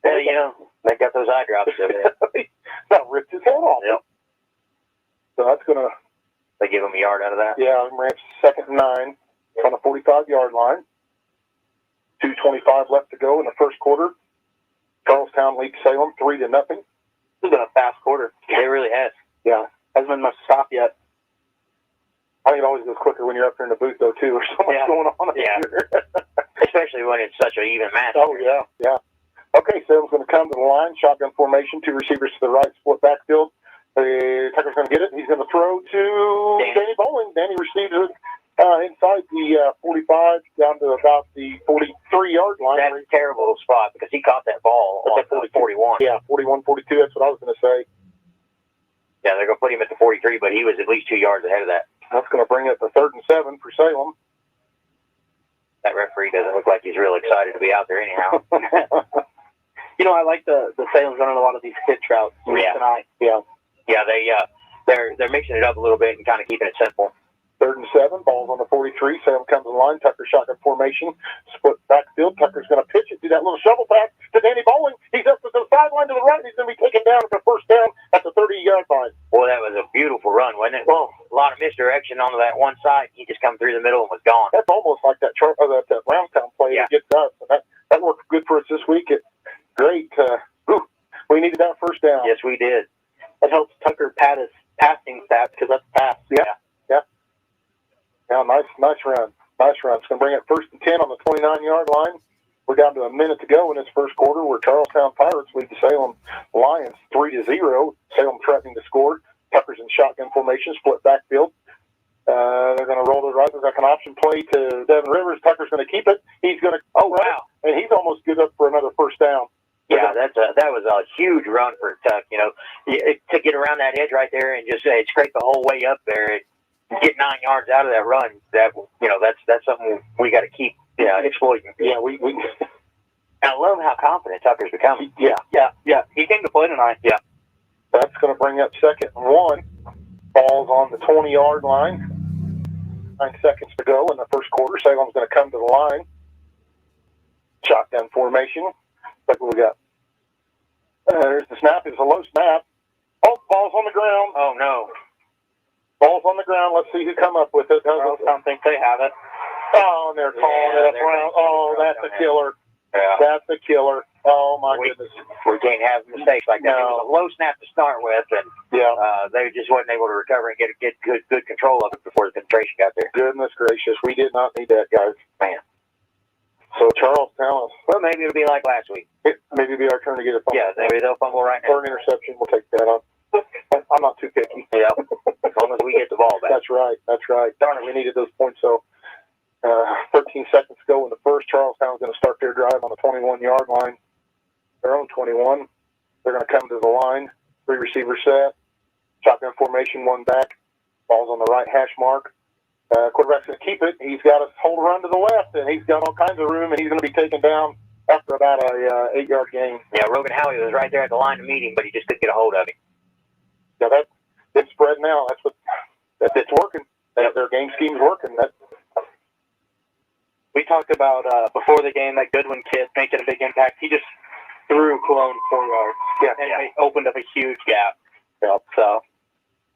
Well, you know, they got those eye drops over there. That ripped his head off. Yep. So that's going to... They give him a yard out of that? Yeah, Rams 2nd and 9 on the 45-yard line. 2:25 left to go in the first quarter. Charlestown leads Salem 3-0. this has been a fast quarter. It really has. Yeah. Hasn't been much stop yet. I think it always goes quicker when you're up there in the booth, though, too. There's so much going on up Yeah. here. Especially when it's such an even match. Oh, yeah, yeah. Okay, Salem's going to come to the line. Shotgun formation, 2 receivers to the right, split backfield. Tucker's going to get it. He's going to throw to Danny Bowling. Danny receives it inside the 45 down to about the 43-yard line. That's a terrible spot because he caught that ball on 41. Yeah, 41, 42. That's what I was going to say. Yeah, they're going to put him at the 43, but he was at least 2 yards ahead of that. That's going to bring it to 3rd and 7 for Salem. That referee doesn't look like he's real excited to be out there anyhow. You know, I like the Salem's running a lot of these hitch routes tonight. Yeah. Yeah, they're mixing it up a little bit and kind of keeping it simple. 3rd and 7, ball's on the 43. Salem comes to the line. Tucker shotgun formation, split backfield. Tucker's going to pitch it, do that little shovel pass to Danny Bowling. He's up to the sideline to the right. He's going to be taken down for 1st down at the 30-yard line. Boy, that was a beautiful run, wasn't it? Well, a lot of misdirection onto that one side. He just come through the middle and was gone. That's almost like that Brownstown play that gets us. And that worked good for us this week. Great. We needed that 1st down. Yes, we did. That helps Tucker pad his passing stats because that's pass. Yeah. Yeah, nice run. Nice run. It's going to bring it 1st and 10 on the 29-yard line. We're down to a minute to go in this first quarter where Charlestown Pirates lead the Salem Lions 3-0. Salem threatening to score. Tucker's in shotgun formation, split backfield. They're going to roll to the right. There's like an option play to Devin Rivers. Tucker's going to keep it. He's going to wow. And he's almost good up for another 1st down. Yeah, that was a huge run for Tuck. You know, to get around that edge right there and just scrape the whole way up there and get 9 yards out of that run. That's something we got to keep exploiting. Yeah, we. I love how confident Tucker's becoming. Yeah. He came to play tonight. Yeah. That's going to bring up 2nd and 1. Ball's on the 20-yard line. 9 seconds to go in the first quarter. Salem's going to come to the line. Shotgun formation. Look what we got. There's the snap. It's a low snap. Oh, ball's on the ground. Oh, no. Ball's on the ground. Let's see who come up with it. Charlestown thinks they have it. Oh, and they're calling it up around. Oh, that's a killer. Yeah. That's a killer. Oh, my goodness. We can't have mistakes like that. No. It was a low snap to start with, and they just wasn't able to recover and get good control of it before the penetration got there. Goodness gracious. We did not need that, guys. Man. So Charlestown. Well, maybe it'll be like last week. Maybe it'll be our turn to get a fumble. Yeah, maybe they'll fumble right now. Or an interception. We'll take that on. I'm not too picky. Yeah, as long as we get the ball back. That's right. Darn it, we needed those points. So 13 seconds to go in the first. Charlestown's going to start their drive on the 21-yard line. Their own 21. They're going to come to the line. 3 receivers set. Shotgun formation, 1 back. Ball's on the right hash mark. Quarterback's going to keep it. He's got a hold run to the left, and he's got all kinds of room, and he's going to be taken down after about a 8-yard gain. Yeah, Rogan Howie was right there at the line to meet him, but he just couldn't get a hold of him. Yeah, it's spreading out. It's working. Their game scheme's working. We talked about before the game that Goodwin kid making a big impact. He just threw Cologne 4 yards. And they opened up a huge gap. Yeah. So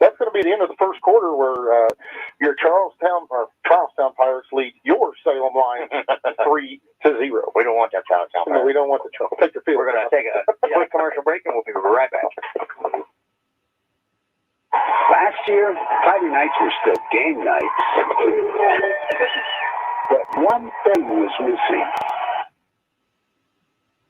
that's going to be the end of the first quarter, where your Charlestown Pirates lead your Salem Lions 3-0. We don't want that Charlestown Pirates. No, we don't want the trouble. Take your field. We're going to take a quick commercial break, and we'll be right back. Last year, Friday nights were still game nights. But one thing was missing.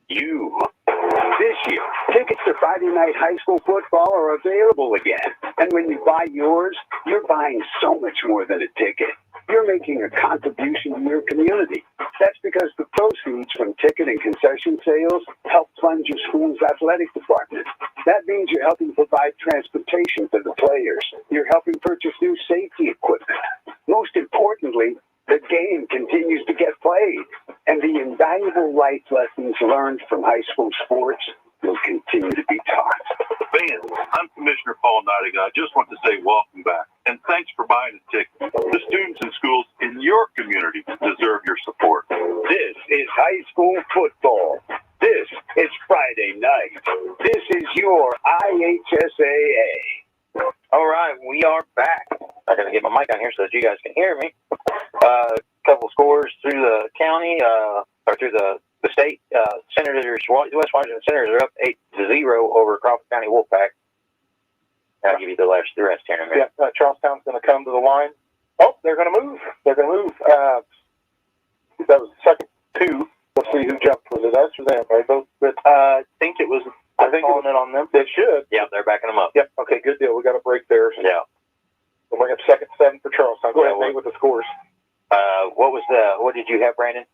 You. This year, tickets to Friday night high school football are available again. And when you buy yours, you're buying so much more than a ticket. You're making a contribution to your community. That's because the proceeds from ticket and concession sales help fund your school's athletic department. That means you're helping provide transportation for the players. You're helping purchase new safety equipment. Most importantly, the game continues to get played, and the invaluable life lessons learned from high school sports will continue to be taught. Fans, I'm Commissioner Paul Nottingham. I just want to say welcome back, and thanks for buying a ticket. The students and schools in your community deserve your support. This is high school football. This is Friday night. This is your IHSAA. All right, we are back. I got to get my mic on here so that you guys can hear me. A couple scores through the county, or through the state. Senators, West Washington Senators are up 8-0 over Crawford County Wolfpack. I'll give you the rest here in a minute. Yeah, Charlestown's going to come to the line. Oh, they're going to move. That was the second 2. Let's see who jumped. Was it us or them? Right, both. I think it was. I think calling it on them. They should. Yeah, they're backing them up. Yep. Okay, good deal. We got a break there. Yeah. We'll bring up 2nd 7 for Charlestown. Go ahead, Nate, with the scores. What did you have, Brandon?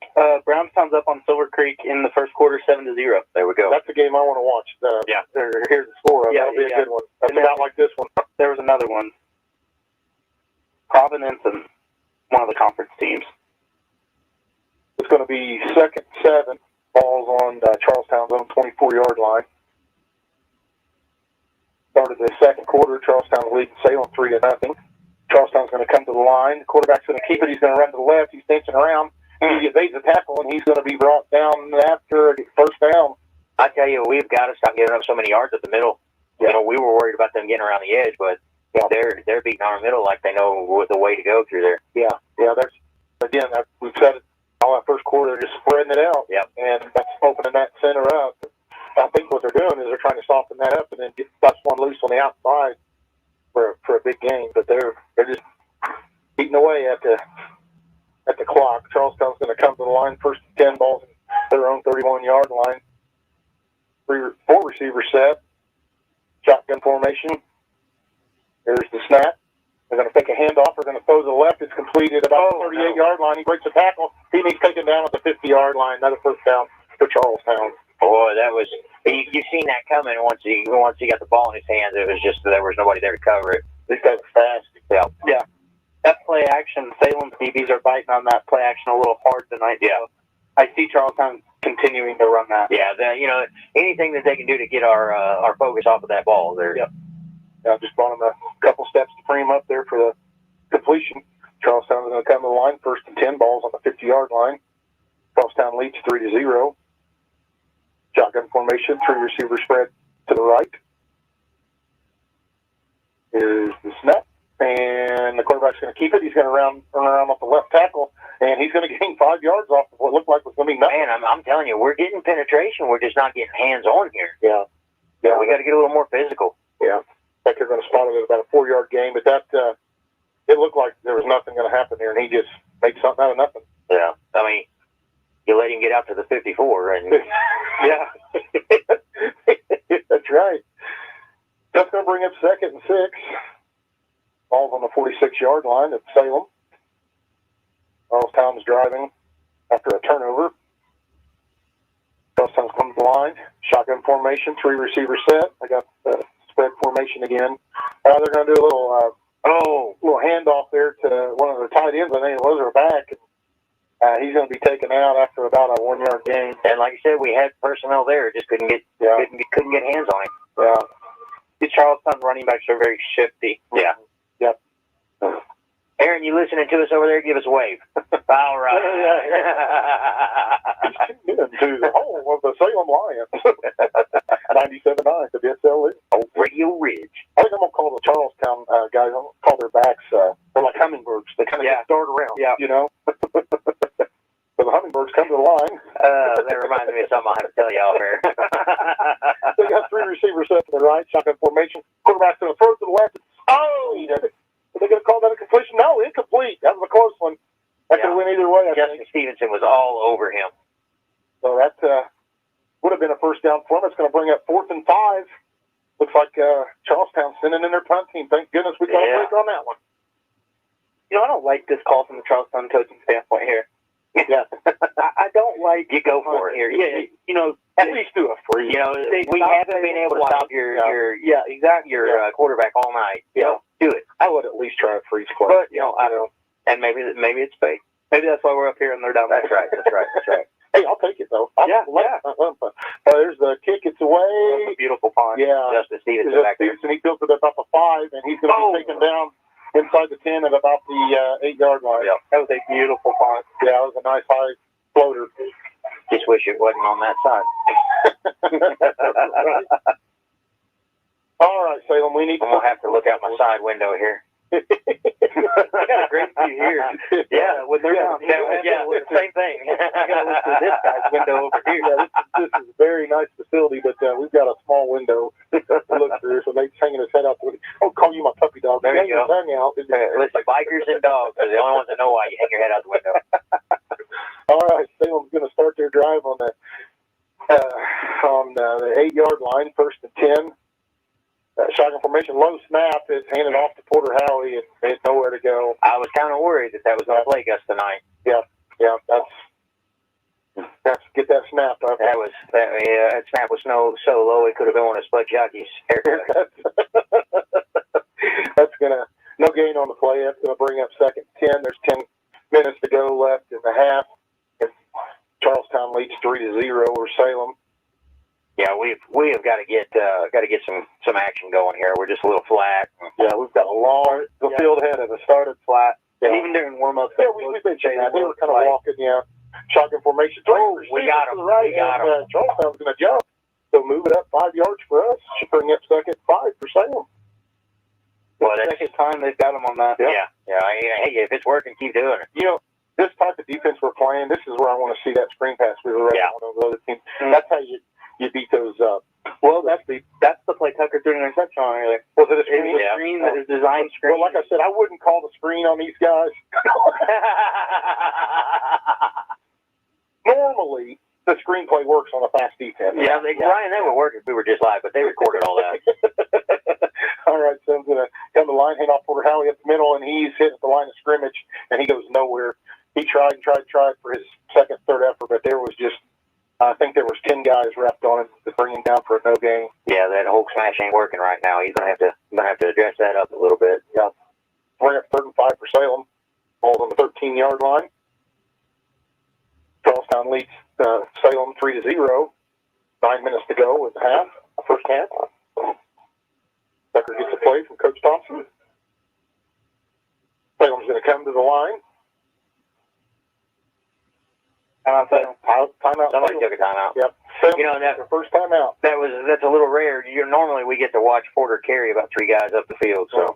Brownstown's up on Silver Creek in the first quarter, 7-0. There we go. That's the game I want to watch. Here's the score. That'll be a good one. That's about like this one. There was another one. Providence and one of the conference teams. It's going to be 2nd 7. Ball's on Charlestown's own 24-yard line. Started the second quarter. Charlestown leading Salem 3-0. Charlestown's going to come to the line. The quarterback's going to keep it. He's going to run to the left. He's dancing around. He evades the tackle, and he's going to be brought down after first down. I tell you, we've got to stop giving up so many yards at the middle. Yeah. You know, we were worried about them getting around the edge, but they're beating our middle like they know the way to go through there. Yeah. That's again. We've said it all that first quarter, just spreading it out. Yeah. And that's opening that center up. I think what they're doing is they're trying to soften that up and then get one loose on the outside for a big game. But they're just eating away at the clock. Charlestown's going to come to the line. First 10 balls in their own 31-yard line. 4 receivers set. Shotgun formation. There's the snap. They're going to take a handoff. They're going to throw to the left. It's completed about the 38-yard line. He breaks the tackle. He's taken down at the 50-yard line. Another first down for Charlestown. Boy, that was you seen that coming once he got the ball in his hands. It was just there was nobody there to cover it. This guy's fast. Yeah. Yeah. That play action, Salem's DBs are biting on that play action a little hard tonight. Yeah. So I see Charlestown continuing to run that. Yeah, anything that they can do to get our focus off of that ball there. Yep. I just brought him a couple steps to free him up there for the completion. Charlestown is going to come to the line, 1st and 10, balls on the 50-yard line. Charlestown leads 3-0. Shotgun formation, 3 receiver spread to the right. Here's the snap, and the quarterback's going to keep it. He's going to run around off the left tackle, and he's going to gain 5 yards off of what looked like was going to be nothing. Man, I'm telling you, we're getting penetration. We're just not getting hands on here. Yeah. We got to get a little more physical. Yeah. I think they're going to spot it at about a 4-yard gain, but that it looked like there was nothing going to happen there, and he just made something out of nothing. Yeah. I mean, you let him get out to the 54, and yeah. That's right. That's going to bring up 2nd and 6. Ball's on the 46-yard line at Salem. Charlestown's driving after a turnover. Charlestown's coming to the line. Shotgun formation, 3 receiver set. I got spread formation again. They're going to do a little handoff there to one of the tight ends. I think it was our back. He's going to be taken out after about a 1-yard gain. And like I said, we had personnel there, just couldn't get hands on him. Yeah. The Charlestown running backs are very shifty. Yeah. Yep. Aaron, you listening to us over there? Give us a wave. All right. He's tuned into the home of the Salem Lions. 97.9 WSLM. Radio Ridge. I think I'm going to call the Charlestown guys, I'm going to call their backs, they're like hummingbirds. They kind of dart around, you know? So the hummingbirds come to the line. That reminds me of something I have to tell you out here. They got 3 receivers set to the right, shotgun formation. Quarterback's going to throw it to the left. Oh! Are they going to call that a completion? No, incomplete. That was a close one. That could have went either way, I Justin think. Stevenson was all over him. So that would have been a first down for him. It's going to bring up 4th and 5. Looks like Charlestown sending in their punt team. Thank goodness we got a break on that one. You know, I don't like this call from the Charlestown coaching standpoint here. Yeah. I don't like you go for it here. Yeah, you know, at least do it for you. You know, we haven't been able to stop your quarterback all night. You know, do it. I would at least try a freeze play. But you know, I don't. And maybe it's fake. Maybe that's why we're up here and they're down there. That's right. Hey, I'll take it though. There's the kick. It's away. That's a beautiful punt. Yeah. Justin Stevenson back there. He built it about the 5, and he's going to be taken down inside the 10 at about the 8-yard line. Yeah. That was a beautiful punt. Yeah, that was a nice high floater. Just wish it wasn't on that side. All right, Salem, we need. I'm gonna have to look out my side window here. I got a great view here. Yeah, when they're down. Same thing. I got to look through this guy's window over here. Yeah, this is a very nice facility, but we've got a small window to look through, so Nate's hanging his head out. I'll call you my puppy dog. There you go. Listen, bikers and dogs are the only ones that know why you hang your head out the window. All right, Salem's going to start their drive on the 8-yard line, 1st and 10. Shotgun formation, low snap is handed off to Porter Howie, and it's nowhere to go. I was kind of worried that was going to plague us tonight. Yeah, that's get that snap. That snap was so low it could have been one of Spud Jockey's haircuts. That's no gain on the play. That's gonna bring up 2nd and 10. There's 10 minutes to go left in the half. And Charlestown leads 3-0 over Salem. Yeah, we have got to get some action going here. We're just a little flat. Yeah, we've got a long field ahead of us. Started flat. Yeah. Even during warm-ups. Yeah, we've been changing that. They were kind of walking, Shotgun formation. We got him. Right, Charlestown's going to jump. So move it up 5 yards for us. Should bring up 2nd and 5 for Salem. Well, that's the 2nd time they've got him on that. Yeah. Hey, if it's working, keep doing it. You know, this type of defense we're playing, this is where I want to see that screen pass we were running on those other teams. Mm-hmm. That's how you beat those up. Well, that's the play Tucker threw an interception on earlier. Was it a screen? It was a screen that is designed screen. Well, like I said, I wouldn't call the screen on these guys. Normally, the screenplay works on a fast defense. Yeah, Ryan, they were working. We were just live, but they recorded all that. All right, so I'm going to come to the line, hand off Porter Howie up the middle, and he's hit at the line of scrimmage, and he goes nowhere. He tried for his 2nd, 3rd effort, but there was just I think there was 10 guys wrapped on it to bring him down for a no gain. Yeah, that Hulk smash ain't working right now. He's gonna have to address that up a little bit. Yeah. Bring up 3rd and 5 for Salem. Ball's on the 13-yard line. Charlestown leads Salem 3-0. 9 minutes to go with the half, first half. Tucker gets a play from Coach Thompson. Salem's going to come to the line. Timeout. Somebody took a timeout. Yep. You know, that's their first timeout. That's a little rare. Normally we get to watch Porter carry about 3 guys up the field. So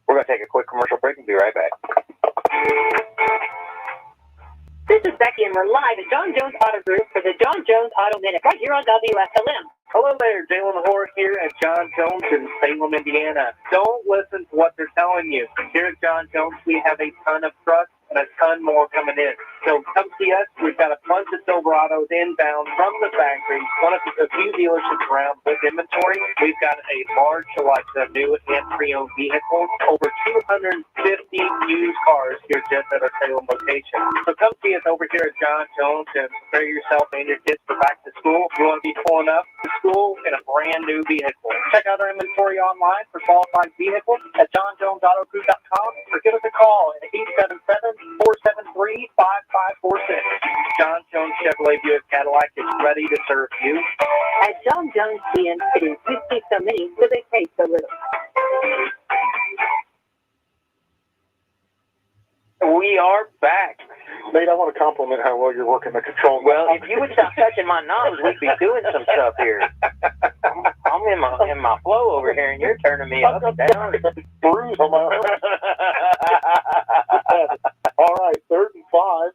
we're going to take a quick commercial break and be right back. This is Becky, and we're live at John Jones Auto Group for the John Jones Auto Minute, right here on WSLM. Hello there, Jalen Hoare here at John Jones in Salem, Indiana. Don't listen to what they're telling you. Here at John Jones, we have a ton of trucks and a ton more coming in. So come see us. We've got a bunch of Silverados inbound from the factory. One of the few dealerships around with inventory. We've got a large selection of new and pre-owned vehicles. Over 250 used cars here just at our Salem location. So come see us over here at John Jones and prepare yourself and your kids for back to school. You want to be pulling up to school in a brand new vehicle. Check out our inventory online for qualified vehicles at johnjonesautogroup.com or give us a call at 877-473-5546. John Jones Chevrolet Buick Cadillac is ready to serve you. At John Jones GMC, we see so many, so they pay so little. We are back. Nate, I want to compliment how well you're working the control. Well, if you would stop touching my nose, we'd be doing some stuff here. I'm in my flow over here, and you're turning me up and down. Bruise on my All right, 3rd and 5.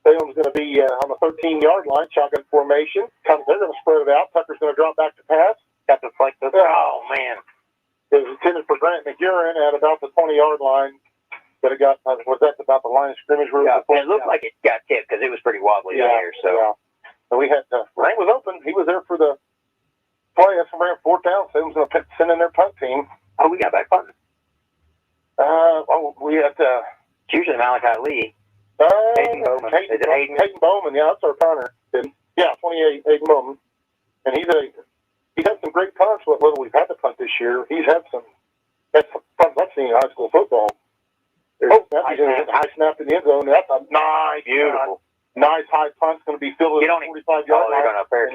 Salem's going to be on the 13-yard line, shotgun formation. They're going to spread it out. Tucker's going to drop back to pass. Got to flex this. Oh, man. It was intended for Grant McGurran at about the 20-yard line. But it got, was that about the line of scrimmage? Yeah, it looked like it got tipped because it was pretty wobbly there. So. Yeah. So we had, Ryan was open. He was there for the play. That's around 4th down. Salem's going to send in their punt team. Oh, we got back punting. We had, it's usually Malachi Lee. Hayden Bowman. Is it Hayden? Hayden Bowman, yeah, that's our punter. Yeah, 28, Hayden Bowman. And he's had some great punts, what little we've had to punt this year. He's had some punts I've seen in high school football. High snap in the end zone. That's a nice, beautiful, nice high punt. It's going to be filled at 45 yards. They're going to fair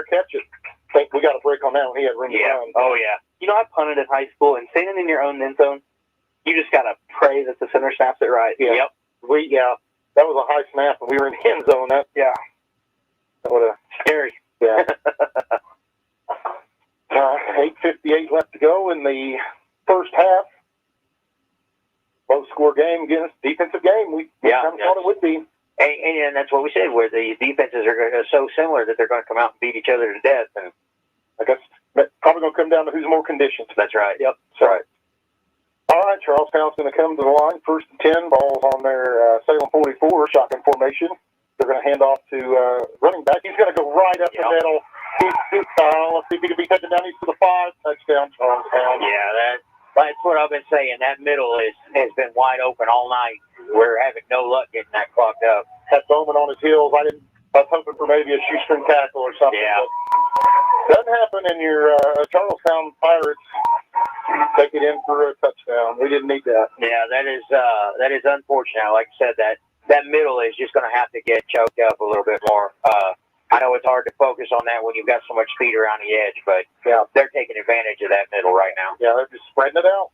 catch it. I think we got a break on that one. He had room to run. Oh, yeah. You know, I punted in high school, and standing in your own end zone, you just got to pray that the center snaps it right. Yeah. Yep. That was a high snap, and we were in the end zone. That would have scary. Yeah. 8:58 left to go in the first half. Low score game against defensive game. We kind of thought it would be. And that's what we said, where the defenses are so similar that they're going to come out and beat each other to death. And I guess that's probably going to come down to who's more conditioned. That's right. Yep. That's right. All right, Charlestown's going to come to the line. 1st and 10, balls on their Salem 44, shotgun formation. They're going to hand off to running back. He's going to go right up the middle. Let's see if he can be taken down. He's to the 5. Touchdown, Charlestown. Yeah, that's what I've been saying. That middle has been wide open all night. We're having no luck getting that clocked up. That Bowman on his heels. I was hoping for maybe a shoestring tackle or something. Yeah. Doesn't happen, and your Charlestown Pirates take it in for a touchdown. We didn't need that. Yeah, that is unfortunate. Like I said, that middle is just going to have to get choked up a little bit more. I know it's hard to focus on that when you've got so much speed around the edge, but they're taking advantage of that middle right now. Yeah, they're just spreading it out.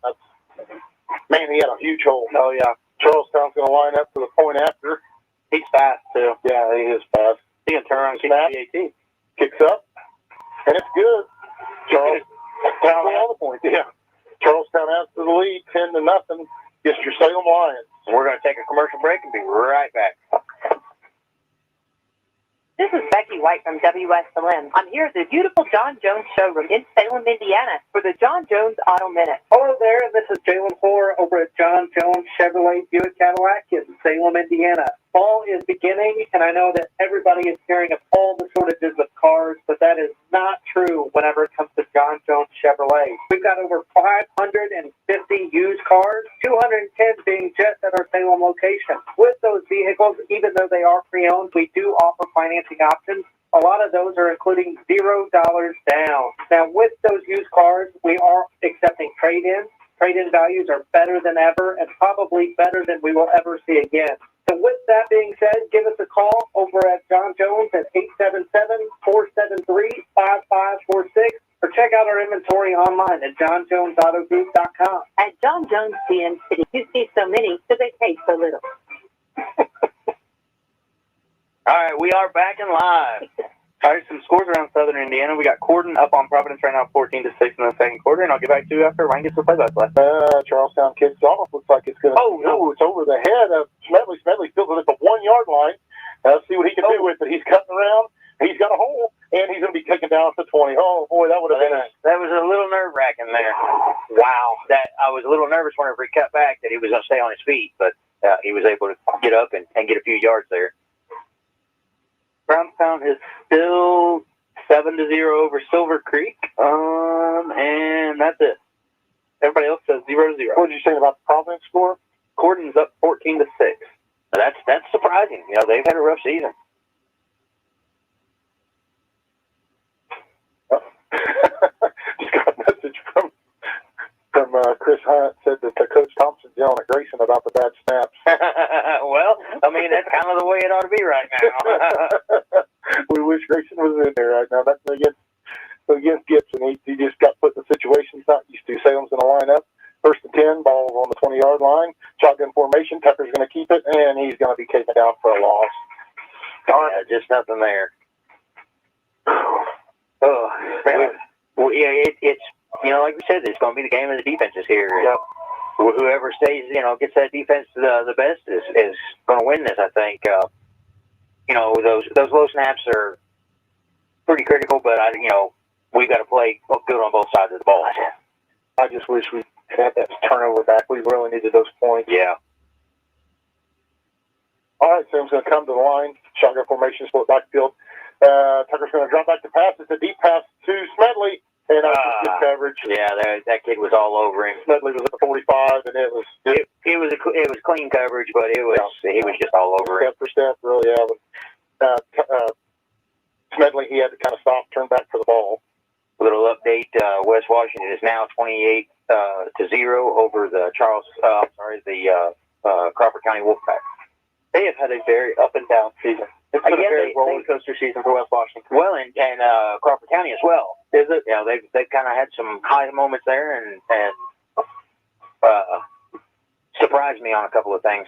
Man, he had a huge hole. Oh, yeah. Charlestown's going to line up for the point after. He's fast, too. Yeah, he is fast. He can turn around and kick the 18. Kicks up, and it's good. Charlestown all the points. Yeah. Charlestown adds to the lead, 10-0. Against your Salem Lions. We're going to take a commercial break and be right back. This is Becky White from WSLM. I'm here at the beautiful John Jones showroom in Salem, Indiana for the John Jones Auto Minute. Hello there, this is Jalen Hoare over at John Jones Chevrolet Buick Cadillac in Salem, Indiana. Fall is beginning, and I know that everybody is hearing of all the shortages of cars, but that is not true whenever it comes to John Jones Chevrolet. We've got over 550 used cars, 210 being just at our Salem location. With those vehicles, even though they are pre-owned, we do offer financing options. A lot of those are including $0 down. Now, with those used cars, we are accepting trade-ins. Trade-in values are better than ever and probably better than we will ever see again. So with that being said, give us a call over at John Jones at 877-473-5546 or check out our inventory online at johnjonesautogroup.com. At John Jones GMC, you see so many, so they pay so little. All right, we are back and live. All right, some scores around Southern Indiana. We got Corden up on Providence right now, 14-6 in the second quarter, and I'll get back to you after Ryan gets the play-by-play. Charlestown kicks off. Looks like it's going to. Oh, no, it's over the head of Smedley. Smedley feels it at the 1 yard line. Let's see what he can do with it. He's cutting around. He's got a hole, and he's going to be taken down at the 20. Oh, boy, that would have been That was a little nerve-wracking there. Wow. I was a little nervous whenever he cut back that he was going to stay on his feet, but he was able to get up and get a few yards there. Brownstown is still 7-0 over Silver Creek, and that's it. Everybody else says 0-0. What did you say about the Providence score? Corden's up 14-6. That's surprising. You know, they've had a rough season. Just got a message from Chris Hunt, said that Coach Thompson's yelling at Grayson about the bad snaps. Well, I mean, that's kind of the way it ought to be right now. We wish Grayson was in there right now. That's against Gibson. He just got put in a situation he's not used to. Salem's going to line up. 1st and 10, ball on the 20-yard line. Shotgun formation. Tucker's going to keep it, and he's going to be taken down for a loss. Yeah, just nothing there. Oh, well, yeah, it's, you know, like we said, it's going to be the game of the defenses here. Yep. Whoever stays, you know, gets that defense the best is going to win this, I think. You know, those low snaps are pretty critical, but, we've got to play good on both sides of the ball. I just wish we had that turnover back. We really needed those points. Yeah. All right, Sam's going to come to the line. Shotgun formation, split backfield. Tucker's going to drop back to pass. It's a deep pass to Smedley. And good coverage. Yeah, that kid was all over him. Smedley was at the 45, and it was clean coverage, but he was just all over him. Step for step, really. Yeah. Smedley, he had to kind of stop, turn back for the ball. A little update: West Washington is now 28-0 over the Crawford County Wolfpack. They have had a very up and down season. It's been a very roller coaster season for West Washington. Well, and Crawford County as well. Is it? You know, they've kind of had some high moments there and surprised me on a couple of things.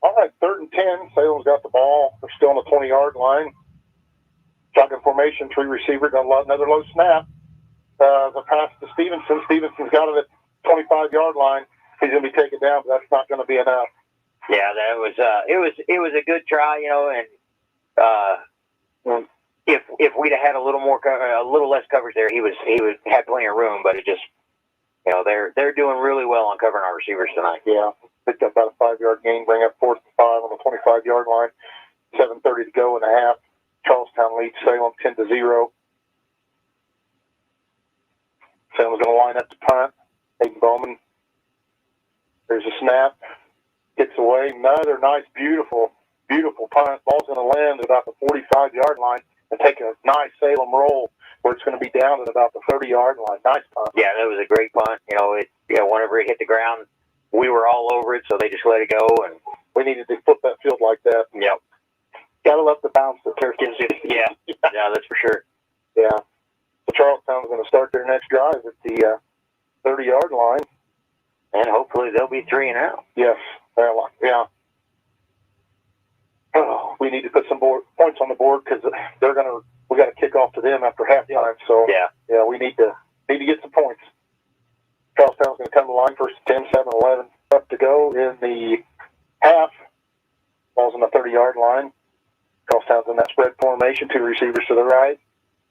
All right, 3rd and 10. Salem's got the ball. They're still on the 20-yard line. Shotgun formation, 3 receivers. Another low snap. The pass to Stevenson. Stevenson's got it at 25-yard line. He's going to be taken down, but that's not going to be enough. Yeah, that was it was a good try, you know, and if we'd have had a little less coverage there, he would have plenty of room, but it just, you know, they're doing really well on covering our receivers tonight. Yeah, picked up about a 5-yard gain, bring up 4th and 5 on the 25-yard line. 7:30 to go in the half. Charlestown leads Salem 10-0. Salem's going to line up to punt. Hayden Bowman. There's a snap. Gets away. Another nice, beautiful punt. Ball's going to land at about the 45-yard line and take a nice Salem roll where it's going to be down at about the 30-yard line. Nice punt. Yeah, that was a great punt. You know, whenever it hit the ground, we were all over it, so they just let it go, and we needed to flip that field like that. Yep. Gotta love the bounce that Turk gives you. Yeah, that's for sure. Yeah. So Charlestown's going to start their next drive at the 30-yard line. And hopefully they'll be 3-0. Yes. Yeah. Oh, we need to put some points on the board because we got to kick off to them after halftime. So yeah, we need to get some points. Charlestown's going to come to the line, 1st and 10, 7-11 up to go in the half. Ball's on the 30-yard line. Charlestown's in that spread formation, 2 receivers to the right.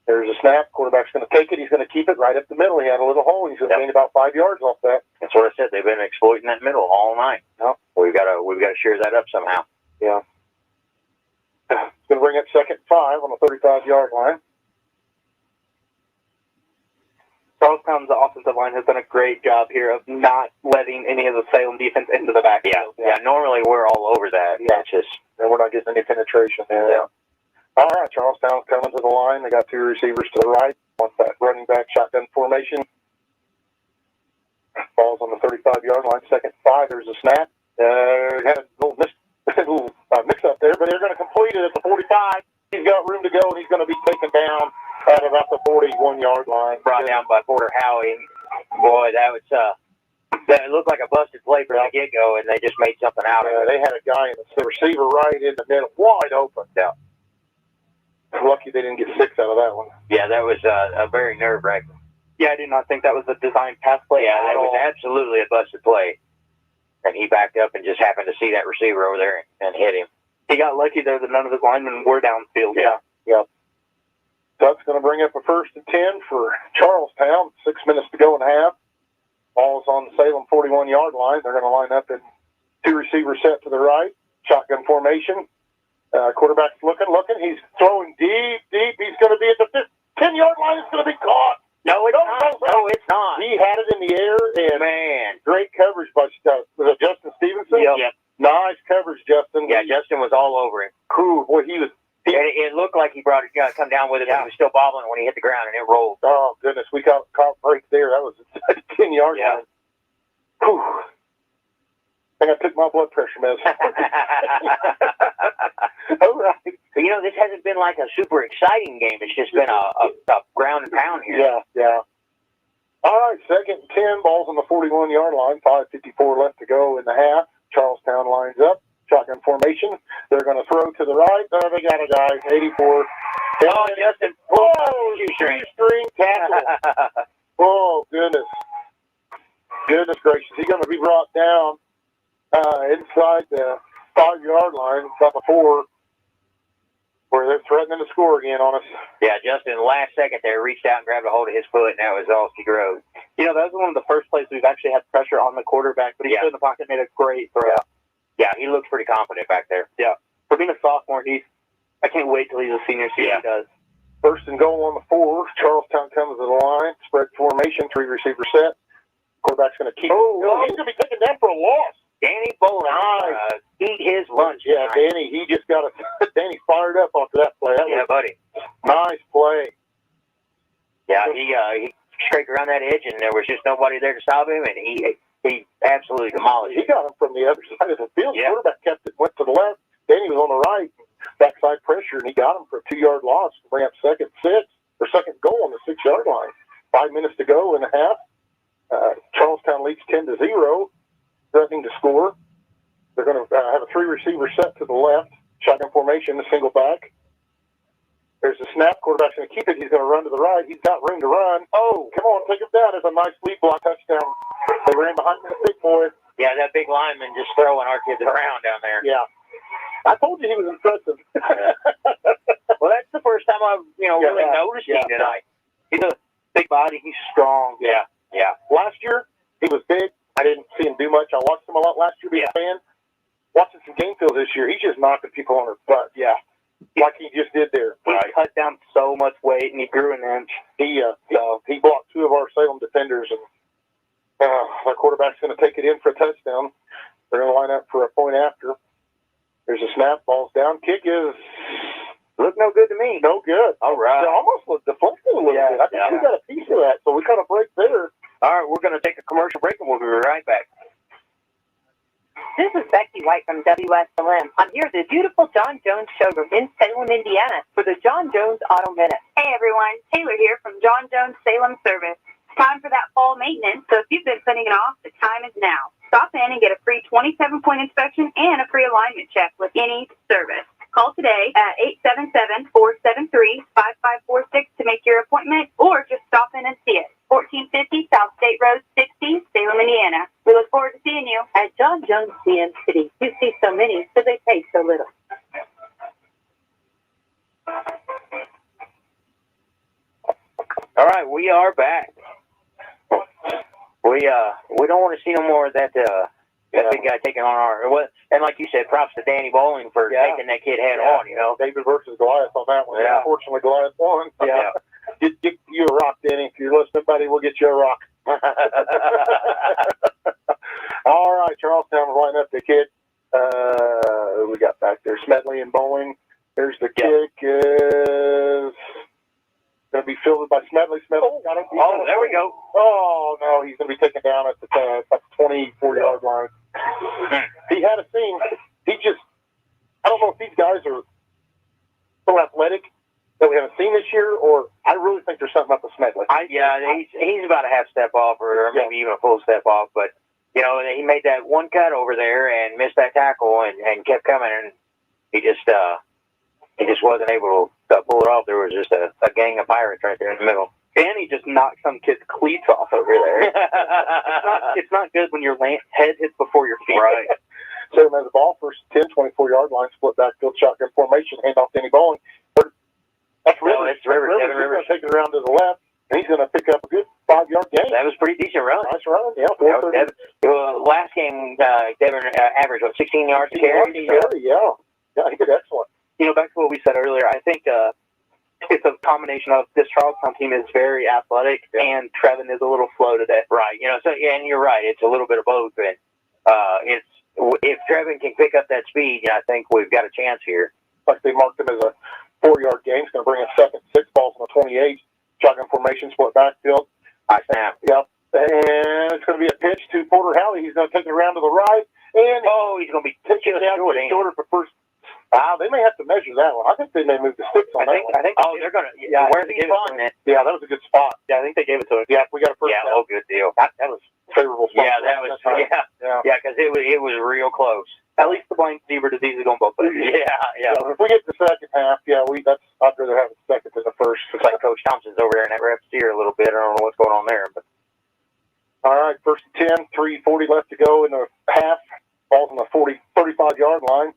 There's a snap. Quarterback's going to take it. He's going to keep it right up the middle. He had a little hole. He's going to gain about 5 yards off that. That's what I said. They've been exploiting that middle all night. Yep. We've got to share that up somehow. Yeah. It's going to bring up 2nd and 5 on the 35-yard line. Charlestown's offensive line has done a great job here of not letting any of the Salem defense into the backfield. Yeah. Normally we're all over that. Yeah. It's just, and we're not getting any penetration there. Yeah. All right, Charlestown's coming to the line. They got two receivers to the right. Wants that running back shotgun formation. Ball's on the 35-yard line. Second 5. There's a snap. Had a little mix-up there, but they're going to complete it at the 45. He's got room to go, and he's going to be taken down at about the 41-yard line. Brought down by Porter Howie. Boy, that was that looked like a busted play from the get-go, and they just made something out of it. They had a guy in the receiver right in the middle, wide open. Yeah. Lucky they didn't get 6 out of that one. Yeah, that was a very nerve-wracking. Yeah, I do not think that was a designed pass play. Yeah, that was absolutely a busted play. And he backed up and just happened to see that receiver over there and hit him. He got lucky there that none of his linemen were downfield. Yeah. So that's going to bring up a 1st and 10 for Charlestown. 6 minutes to go in half. Ball's on the Salem 41-yard line. They're going to line up in 2 receivers set to the right. Shotgun formation. Quarterback's looking. He's throwing deep. He's going to be at the 10-yard line. It's going to be caught. No, it's not. No, it's not. He had it in the air, and man, great coverage by was it Justin Stevenson? Yep. Nice coverage, Justin. Yeah, Justin was all over him. Cool. Boy, It looked like he brought it, come down with it, but he was still bobbling when he hit the ground, and it rolled. Oh, goodness. We caught break there. That was a 10-yard line. Whew. I think I took my blood pressure medicine. All right. You know, this hasn't been like a super exciting game. It's just been a ground and pound here. Yeah. All right, 2nd and 10. Ball's on the 41-yard line. 5:54 left to go in the half. Charlestown lines up. Shotgun formation. They're going to throw to the right. Oh, they got a guy. 84. Oh, Justin. Whoa, shoestring tackle. Oh, goodness. Goodness gracious. He's going to be brought down inside the 5-yard line, about the 4, where they're threatening to score again on us. Yeah, Justin, last second there, reached out and grabbed a hold of his foot, and that was all she wrote. You know, that was one of the first plays we've actually had pressure on the quarterback, but he stood in the pocket and made a great throw. Yeah, he looks pretty confident back there. Yeah. For being a sophomore, I can't wait till he's a senior, see what he does. 1st and goal on the 4. Charlestown comes to the line. Spread formation, 3 receiver set. Quarterback's going to keep. Oh, he's going to be taken down for a loss. Danny Bolin, eat his lunch. Yeah, Danny, he just got Danny fired up after that play. Buddy. Nice play. Yeah, he scraped around that edge, and there was just nobody there to stop him, and he absolutely demolished him. He got him from the other side of the field. Yeah. The quarterback kept it, went to the left. Danny was on the right, backside pressure, and he got him for a 2-yard loss to bring up 2nd goal on the 6-yard line. 5 minutes to go in the half. Charlestown leads 10-0. Threatening to score. They're going to have a 3 receiver set to the left. Shotgun formation, the single back. There's a snap. Quarterback's going to keep it. He's going to run to the right. He's got room to run. Oh, come on, take him down. It's a nice lead block touchdown. They ran behind the big boy. Yeah, that big lineman just throwing our kids around down there. Yeah. I told you he was impressive. Well, that's the first time I've really noticed him tonight. He's a big body. He's strong. Yeah. Last year, he was big. I didn't see him do much. I watched him a lot last year being a fan. Watching some game film this year, he's just knocking people on their butt. Yeah. Like he just did there. He cut down so much weight, and he grew an inch. He blocked 2 of our Salem defenders, and our quarterback's going to take it in for a touchdown. They're going to line up for a point after. There's a snap. Ball's down. Kick is... Look no good to me. No good. All right. It almost looked deflected a little bit. I think we got a piece of that, so we got a break there. All right, we're going to take a commercial break, and we'll be right back. This is Becky White from WSLM. I'm here at the beautiful John Jones showroom in Salem, Indiana for the John Jones Auto Minute. Hey everyone, Taylor here from John Jones Salem Service. It's time for that fall maintenance, so if you've been putting it off, the time is now. Stop in and get a free 27-point inspection and a free alignment check with any service. Call today at 877-473-5546 to make your appointment, or just stop in and see it. 1450 South State Road 60, Salem, Indiana. We look forward to seeing you. At John Jones CM City, you see so many, so they pay so little. All right, we are back. We don't want to see no more of that big guy taking on our. And like you said, props to Danny Bowling for taking that kid head on. David versus Goliath on that one. Yeah. Unfortunately, Goliath won. Yeah. Get you a rock, Danny. If you're listening, buddy, we'll get you a rock. All right, Charlestown will line up the kid. We got back there Smedley and Bowling. There's the kick. Oh, there we go. Oh, no, he's going to be taken down at the 24-yard line. He had a seam. I don't know if these guys are so athletic that we haven't seen this year, or I really think there's something up with Smedley. He's about a half step off, or maybe even a full step off, but, you know, he made that one cut over there and missed that tackle and kept coming, and he just wasn't able to pull it off. There was just a gang of pirates right there in the middle. And he just knocked some kid's cleats off over there. It's not good when your head hits before your feet. Right. So as the ball first 10, 24-yard line, split backfield, shotgun formation, hand off to Danny Bowling. That's Rivers. It's Rivers. He's going to take it around to the left, and he's going to pick up a good 5-yard gain. That was a pretty decent run. Nice run, yeah. Last game, Devin averaged, 16 yards to carry? Yeah, he did excellent. You know, back to what we said earlier, I think it's a combination of this Charlestown team is very athletic, and Trevin is a little slow today. Right. You know, so and you're right. It's a little bit of both. And if Trevin can pick up that speed, I think we've got a chance here. Like they marked him as a 4-yard gain. It's going to bring a second 6 balls on the 28. Shotgun formation, split backfield. I snap. Yep. And it's going to be a pitch to Porter Howley. He's going to take it around to the right. And he's going to be pitching it down shorter for first. Wow, they may have to measure that one. I think they may move the sticks on that one. I think. Oh, they're going to. Yeah, where's he spotting it? Yeah, that was a good spot. Yeah, I think they gave it to him. Yeah, we got a first. Yeah, good deal. That was favorable spot. Yeah, that was. Yeah, because it was real close. At least the blind zebra disease is going both ways. Yeah. If we get the second half, I'd rather have the second than the first. Looks like Coach Thompson's over there in that rep steer a little bit. I don't know what's going on there, but. All right, first and 10, 3:40 left to go in the half. Ball's on the 35-yard line.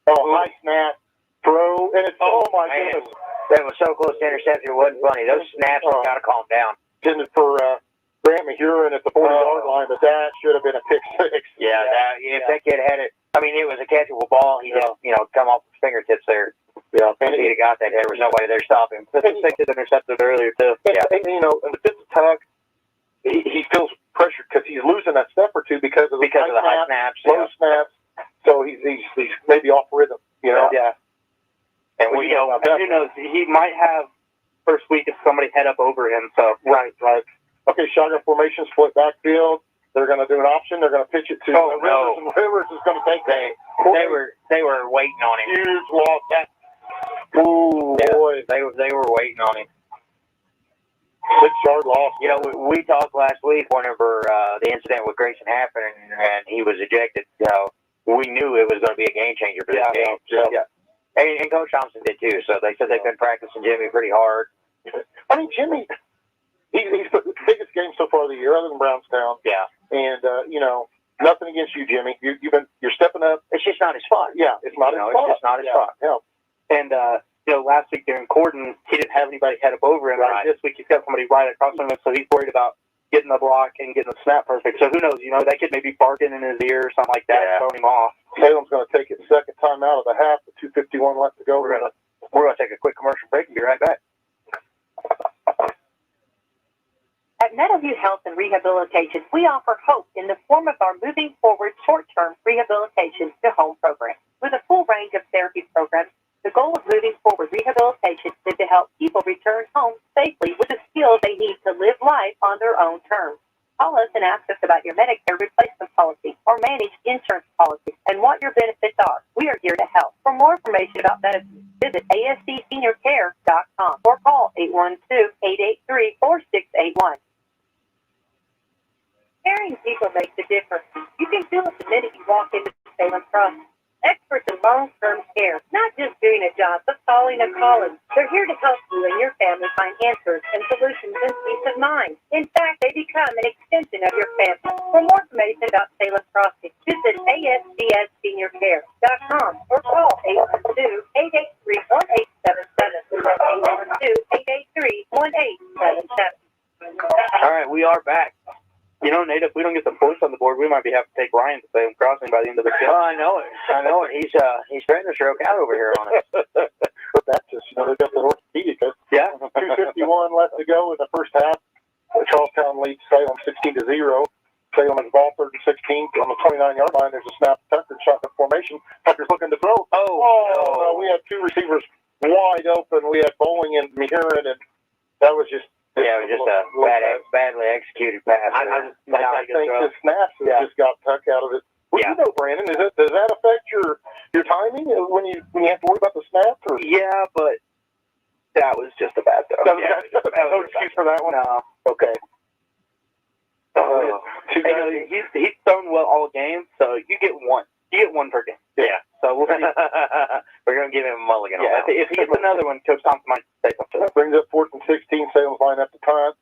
Oh, nice snap. Throw, and it's, my goodness. That was so close to interception, it wasn't funny. Those snaps have got to calm down. Intended for Grant Mahurin at the 40-yard line, but that should have been a pick 6. Yeah, if that kid had it, I mean, it was a catchable ball. He just, come off his fingertips there. Yeah, and he'd have got that. There was nobody there to stop him. The 6 had intercepted earlier, too. And the defensive tug, he feels pressure because he's losing that step or two because of the high snaps, low snaps. So he's maybe off rhythm, Yeah. And who knows? He might have first week if somebody head up over him. So right. Okay, shotgun formation, split backfield. They're going to do an option. They're going to pitch it to Rivers, and Rivers is going to take that. They were waiting on him. Huge loss. Boy, they were waiting on him. 6-yard loss. You know, we talked last week whenever the incident with Grayson happened and he was ejected. We knew it was going to be a game changer for this game. Yeah. And Coach Thompson did too. So they said they've been practicing Jimmy pretty hard. I mean, Jimmy, he's the biggest game so far of the year, other than Brownstown. Yeah. And nothing against you, Jimmy. You're stepping up. It's just not his spot. Yeah, it's not his spot. It's just not his spot. Yeah. And last week during Corden, he didn't have anybody head up over him. Right. This week he's got somebody right across from him, so he's worried about getting the block and getting the snap perfect. So who knows? That kid may be barking in his ear or something like that, throwing him off. Salem's going to take it second time out of the half. With 2:51 left to go. We're going to take a quick commercial break and be right back. At Meadowview Health and Rehabilitation, we offer hope in the form of our Moving Forward short-term rehabilitation to home program. With a full range of therapy programs, the goal of Moving Forward Rehabilitation is to help people return home safely with the skills they need to live life on their own terms. Call us and ask us about your Medicare replacement policy or managed insurance policy and what your benefits are. We are here to help. For more information about benefits, visit ascseniorcare.com or call 812-883-4681. Caring people makes a difference. You can feel it the minute you walk into Salem Crossing. Experts in long-term care, not just doing a job, but calling a calling. They're here to help you and your family find answers and solutions and peace of mind. In fact, they become an extension of your family. For more information about Salem Crossing, visit ascseniorcare.com or call 812-883-1877. 812-883-1877. All right, we are back. Nate, if we don't get the points on the board, we might have to take Ryan to Salem Crossing by the end of the game. Oh, I know it. He's threatening to stroke out over here on us. But that's just, they've got the orthopedic. Yeah. 2:51 left to go in the first half. Charlestown leads Salem 16-0. Salem has the ball 3rd and 16 on the 29-yard line. There's a snap to Tucker, shotgun formation. Tucker's looking to throw. Oh. We had two receivers wide open. We had Bowling and Mahurin, and that was just Yeah, it was just a badly executed pass. I think the snaps just got tucked out of it. Well, you know, Brandon, does that affect your timing when you have to worry about the snaps? Or? Yeah, but that was just a bad throw. No excuse for that one? No. Okay. He's thrown well all game, so you get one. You get one per game. Yeah. So we'll see. We're going to give him a mulligan. Yeah, if he gets another one, Coach Thompson might say something. That brings up 4th and 16. Salem's line up to punt.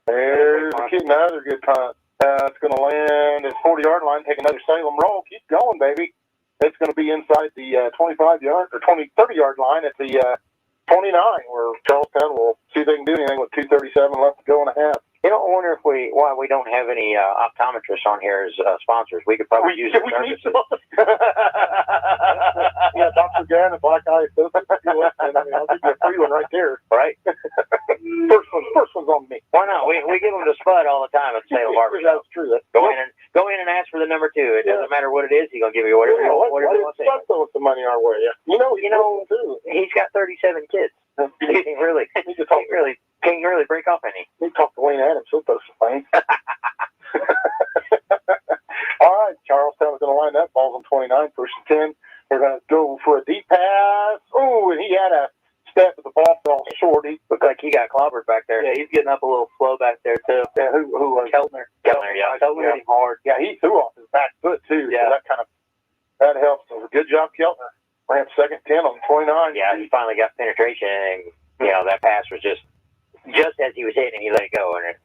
There's another good punt. It's going to land at 40-yard line. Take another Salem roll. Keep going, baby. It's going to be inside the 25-yard or 30-yard line at the 29, where Charlestown will see if they can do anything with 2:37 left to go and a half. You know, I wonder why we don't have any optometrists on here as sponsors. We could probably use their services. Yeah, Dr. Gann and Black Eye Associates. I'll give you a free one right there. Right? First one's on me. Why not? We give them to Spud all the time at the Salem Barber. That's true. Go in and ask for the number 2. It doesn't matter what it is. He's gonna give you whatever you want. Spud throw some money our way. Yeah. You know, too. He's got 37 kids. He can't really break off any. We talk to Wayne Adams. He'll throw some things. All right, Charlestown's going to line up. Ball's on 29, 1st and 10. They're going to go for a deep pass. Oh, and he had a step, but the ball fell short. He looked like he got clobbered back there. Yeah, he's getting up a little slow back there too. Yeah, who Keltner. Yeah. Keltner hit him hard. Yeah, he threw off his back foot too. Yeah, so that helps. So good job, Keltner. Ran 2nd 10 on 29. Yeah, he finally got penetration, and that pass was just as he was hitting, he let it go, and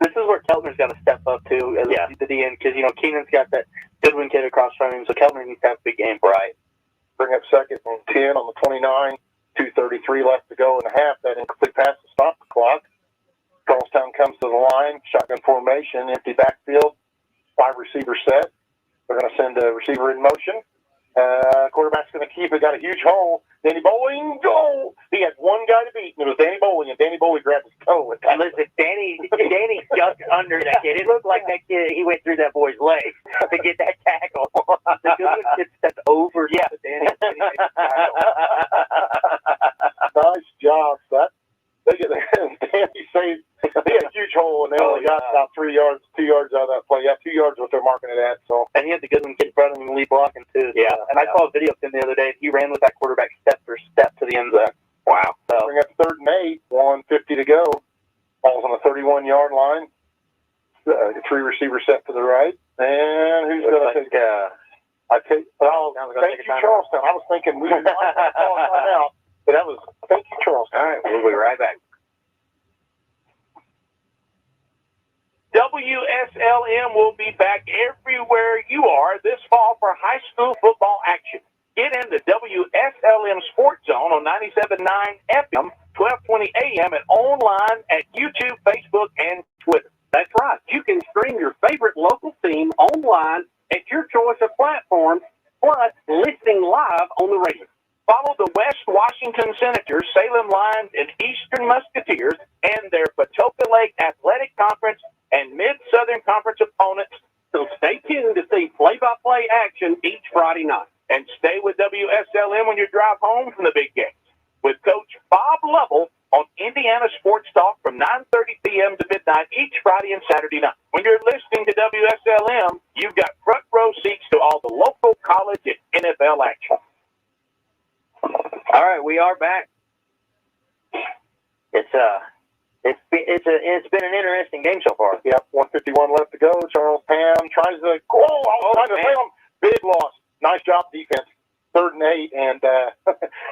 this is where Keltner's got to step up too at the end, because Keenan's got that Goodwin kid across from him, so Keltner needs to have a big game. Right. Bring up 2nd and 10 on the 29. 2:33 left to go and a half. That incomplete pass to stop the clock. Charlestown comes to the line. Shotgun formation. Empty backfield. 5-receiver set. They're going to send a receiver in motion. Quarterback's going to keep it. Got a huge hole. Danny Bowling, goal! He had one guy to beat, and it was Danny Bowling, and Danny Bowling grabbed his toe. And listen, Danny jumped under that kid. It looked like that kid, he went through that boy's legs to get that tackle. The Goodwin kid stepped over Danny. Nice job, son. Danny saved. He had a huge hole, and they only got about 2 yards out of that play. Yeah, 2 yards what they're marking it at. So, and he had the Goodwin kid in front of him and lead blocking too. Yeah, and I saw a video of him the other day. He ran with that quarterback step for step to the end zone. Wow. So, bring up 3rd and 8, 1:50 to go. Ball's on the 31-yard line. 3-receiver set to the right, and who's going to take? Thank you, Charlestown. I was thinking we didn't call it out, but that was thank you, Charlestown. All right, we'll be right back. WSLM will be back everywhere you are this fall for high school football action. Get in the WSLM Sports Zone on 97.9 FM, 12:20 a.m. and online at YouTube, Facebook, and Twitter. That's right. You can stream your favorite local team online at your choice of platforms, plus listening live on the radio. Follow the West Washington Senators, Salem Lions, and Eastern Musketeers and their Patoka Lake Athletic Conference and Mid-Southern Conference opponents. So stay tuned to see play-by-play action each Friday night. And stay with WSLM when you drive home from the big games with Coach Bob Lovell on Indiana Sports Talk from 9:30 p.m. to midnight each Friday and Saturday night. When you're listening to WSLM, you've got front row seats to all the local college and NFL action. All right, we are back. It's been an interesting game so far. Yep, 1:51 left to go. Charlestown tries to Salem. Big loss. Nice job defense. 3rd and 8, and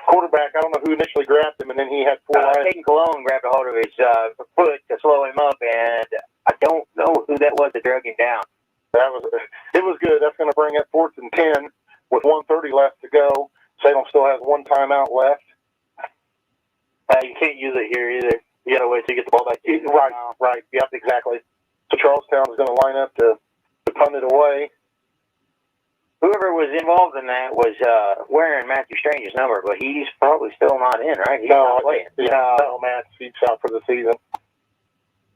quarterback, I don't know who initially grabbed him, and then he had 4 lines. Hayden Cologne grabbed a hold of his foot to slow him up, and I don't know who that was that drug him down. It was good. That's going to bring up 4th and 10 with 1:30 left to go. Salem still has 1 timeout left. You can't use it here either. You got to wait till you get the ball back. Right. Yep, exactly. So Charlestown is going to line up to punt it away. Whoever was involved in that was wearing Matthew Strange's number, but he's probably still not in, right? He's not playing. No, Matt, he's out for the season.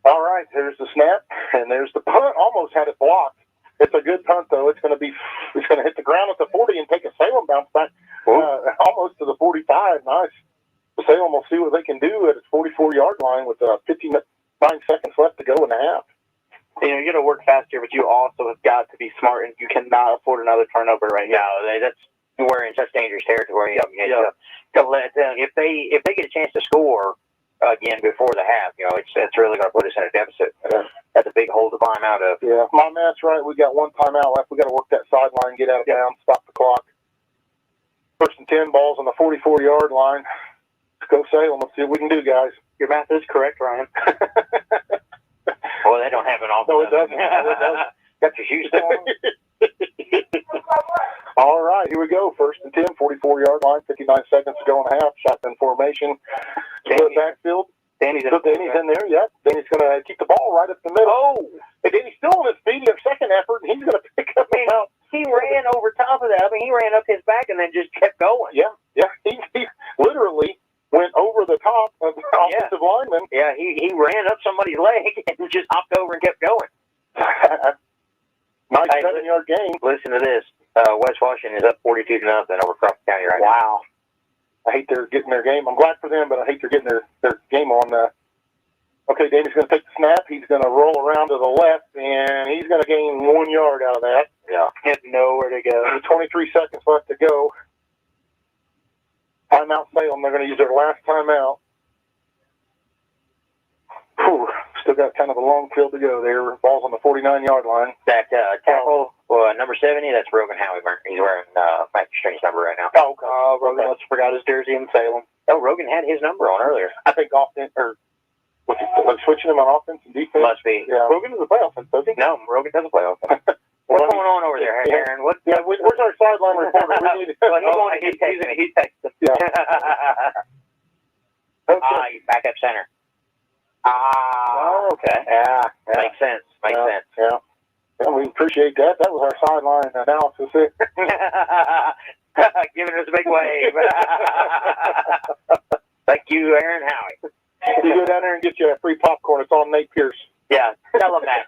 All right, there's the snap, and there's the punt. Almost had it blocked. It's a good punt, though. It's going to hit the ground at the 40 and take a Salem bounce back almost to the 45. Nice. Salem will see what they can do at its 44-yard line with 59 seconds left to go in the half. You know, you got to work faster, but you also have got to be smart, and you cannot afford another turnover right now. No, we're in such dangerous territory. If they get a chance to score again before the half, you know, it's really going to put us in a deficit. That's a big hole to climb out of. Yeah, my man's right. We got one timeout left. We got to work that sideline, get out of bounds, stop the clock. First and 10, balls on the 44-yard line. Let's go Salem. Let's see what we can do, guys. Your math is correct, Ryan. Well, they don't have an offense. No, it doesn't. No, it doesn't. Got your shoes still on? All right, here we go. First and 10, 44-yard line, 59 seconds to go in the half. Shotgun formation. Split backfield. Danny's in there, yeah. Danny's going to keep the ball right up the middle. Oh! And Danny's still on his feet. He has second effort, and he's going to pick up the ball. He ran over top of that. I mean, he ran up his back and then just kept going. Yeah. He literally went over the top of the offensive lineman. Yeah, he ran up somebody's leg and just hopped over and kept going. Nice 7-yard gain. Listen to this. West Washington is up 42-0 over Crawford County right now. Wow. I hate they're getting their game. I'm glad for them, but I hate they're getting their game on. Okay, Danny's going to take the snap. He's going to roll around to the left, and he's going to gain 1 yard out of that. Yeah. He has nowhere to go. 23 seconds left to go. Timeout Salem. They're going to use their last timeout. Whew. Still got kind of a long field to go there. Ball's on the 49-yard line. That tackle, number 70, that's Rogan Howie. He's wearing Mike Strange's number right now. Oh, okay. Rogan must have forgot his jersey in Salem. Oh, Rogan had his number on earlier. I think offense, or switching him on offense and defense. Must be. Yeah. Rogan doesn't play offense, does he? No, Rogan doesn't play offense. What's going on over there, Aaron? Where's our sideline reporter? We need he texted. Yeah. Okay. He's back up center. Okay. Yeah. Makes sense. Makes sense. Yeah. Well, we appreciate that. That was our sideline analysis. Giving us a big wave. Thank you, Aaron Howie. You go down there and get you a free popcorn. It's on Nate Pierce. Yeah, tell him that.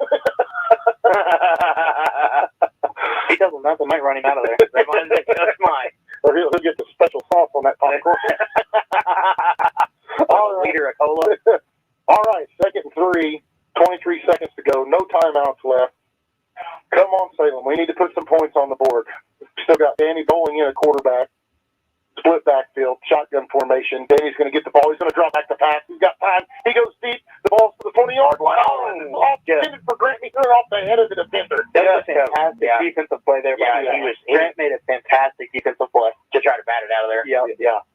He tells him that, they might run him out of there. That's mine. Or he'll get the special sauce on that popcorn. All right. Liter of cola. All right, 2nd and 3, 23 seconds to go. No timeouts left. Come on, Salem. We need to put some points on the board. Still got Danny Bowling in at quarterback. Split backfield, shotgun formation. Danny's going to get the ball. He's going to drop back to pass. He's got time. He goes deep. The ball's to the 20-yard line. Intended for Grant. He threw it off the head of the defender. That was a fantastic defensive play there. Grant made a fantastic defensive play to try to bat it out of there. Yeah.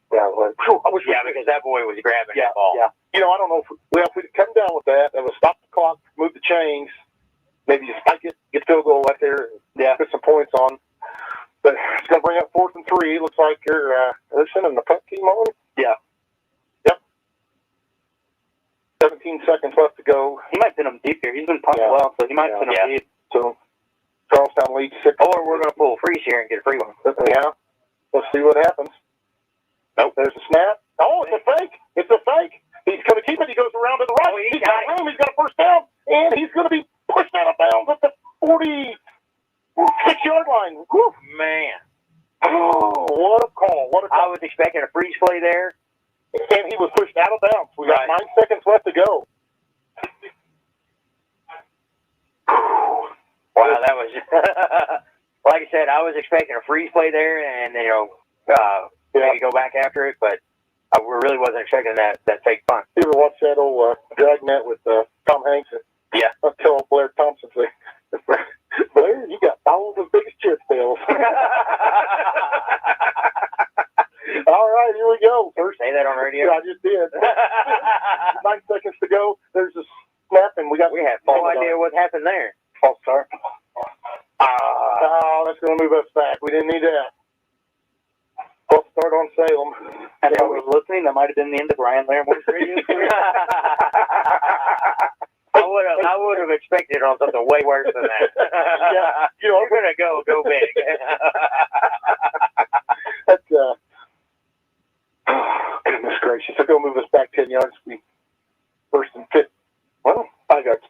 Because that boy was grabbing that ball. Yeah. You know, I don't know if we come down with that, it would stop the clock, move the chains, maybe you spike it, get field goal right there, and put some points on. But it's going to bring up 4th and 3. Looks like they're sending the punt team on. Yeah. Yep. 17 seconds left to go. He might send them deep here. He's been punting well, so he might send them deep. So Charlestown leads 6. Or we're going to pull a freeze here and get a free one. Yeah. Let's see what happens. Nope. There's a snap. Oh, it's a fake. It's a fake. He's going to keep it. He goes around to the right. He's got room. He's got a first down. And he's going to be pushed out of bounds at the 46-yard line. Whew. Man. Oh, what a call. I was expecting a freeze play there. And he was pushed out of bounds. We got 9 seconds left to go. Wow, that was... like I said, I was expecting a freeze play there and, maybe go back after it, but I really wasn't expecting that fake punt. You ever watch that old Dragnet with Tom Hanks? Yeah. I'll tell Blair Thompson, Blair, you got all the biggest chip tails. All right, here we go. First, say that on radio? Yeah, I just did. 9 seconds to go. There's a snap, and we have no idea what happened there. False start. That's going to move us back. We didn't need that. False start on Salem. And I was listening. That might have been the end of Ryan Larimer's radio career. I would have expected on something way worse than that. Yeah, you're going to go big. That's goodness gracious. They're going to move us back 10 yards. We 1st and 5. Well, 5 yards.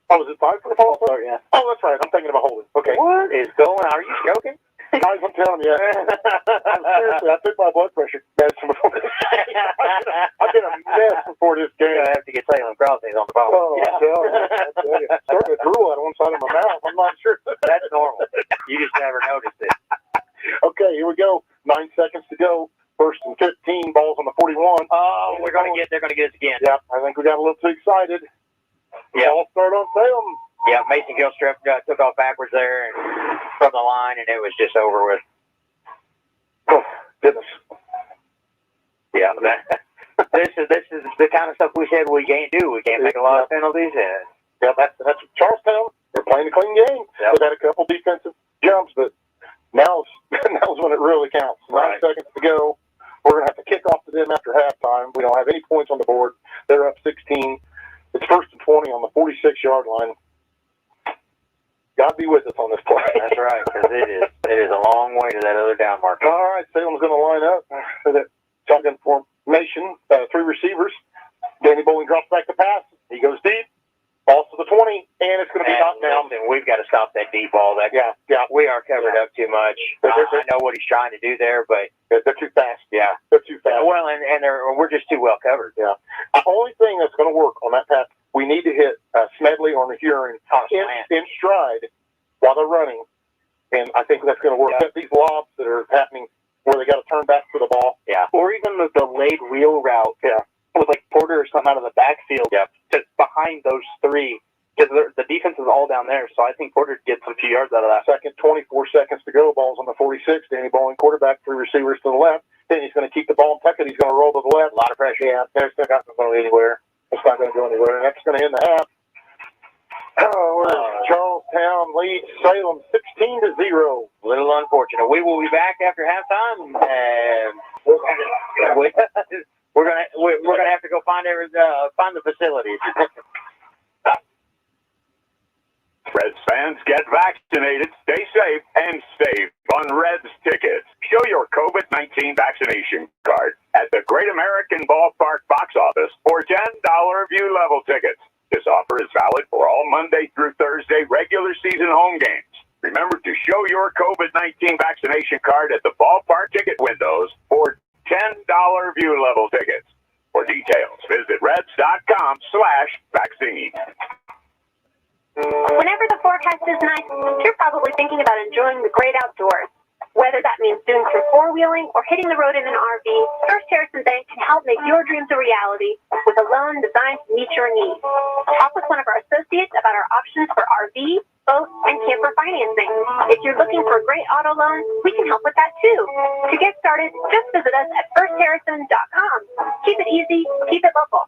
Oh, was it 5 for the false start? Yeah. Oh, that's right. I'm thinking of a holding. Okay. What is going on? Are you joking? Guys, I'm telling you. Seriously, I took my blood pressure medicine before. tell you. Starting to drool out on one side of my mouth. I'm not sure. That's normal. You just never noticed it. Okay, here we go. 9 seconds to go. First and 15. Balls on the 41. Oh, they're going to get us again. Yeah, I think we got a little too excited. Yeah. Ball start on Salem. Yeah, Mason Gilstrap took off backwards there and from the line, and it was just over with. Oh, goodness. Yeah, this is the kind of stuff we said we can't do. We can't make a lot of penalties. And yeah, that's Charlestown. They're playing a clean game. Yep. They've had a couple defensive jumps, but now's when it really counts. 9 seconds to go. We're going to have to kick off to them after halftime. We don't have any points on the board. They're up 16. It's first and 20 on the 46-yard line. Got to be with us on this play. That's right, because it is a long way to that other down marker. All right, Salem's going to line up for that shotgun formation. 3 receivers. Danny Bowling drops back to pass. He goes deep. Ball to the 20, and it's going to be knocked down. Listen, we've got to stop that deep ball. Yeah. We are covered up too much. I know what he's trying to do there, but they're too fast. Yeah, they're too fast. Well, and we're just too well covered. Yeah. The only thing that's going to work on that pass, we need to hit Smedley or Mahurin in stride while they're running, and I think that's going to work. Yeah. These lobs that are happening where they got to turn back for the ball. Yeah. Or even the delayed wheel route. Yeah. With like Porter or something out of the backfield. Yep. To behind those 3. Because the defense is all down there, so I think Porter gets a few yards out of that. Second, 24 seconds to go. Ball's on the 46. Danny Bowling, quarterback, 3 receivers to the left. Then he's going to keep the ball in tuck it. He's going to roll to the left. A lot of pressure. Yeah, there's not going anywhere. It's not going to go anywhere. That's going to end the half. Charlestown leads Salem 16-0. Little unfortunate. We will be back after halftime, and we're gonna have to go find the facilities. Reds fans, get vaccinated, stay safe, and save on Reds tickets. Show your COVID-19 vaccination card at the Great American Ballpark box office for $10 view level tickets. This offer is valid for all Monday through Thursday regular season home games. Remember to show your COVID-19 vaccination card at the ballpark ticket windows for $10 view level tickets. For details, visit reds.com/vaccine. Whenever the forecast is nice, you're probably thinking about enjoying the great outdoors. Whether that means doing some four-wheeling or hitting the road in an RV, First Harrison Bank can help make your dreams a reality with a loan designed to meet your needs. Talk with one of our associates about our options for RV, boat, and camper financing. If you're looking for a great auto loan, we can help with that too. To get started, just visit us at firstharrison.com. Keep it easy, keep it local.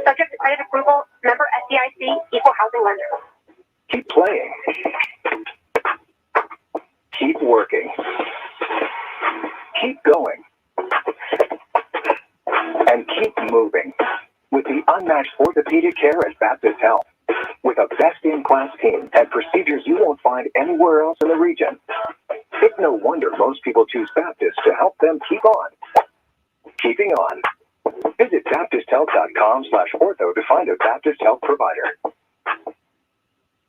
Subject to credit approval, member FDIC, equal housing lender. Keep playing. Keep working. Keep going. And keep moving. With the unmatched orthopedic care at Baptist Health. With a best-in-class team and procedures you won't find anywhere else in the region. It's no wonder most people choose Baptist to help them keep on. Keeping on. Visit BaptistHealth.com/ortho to find a Baptist Health provider.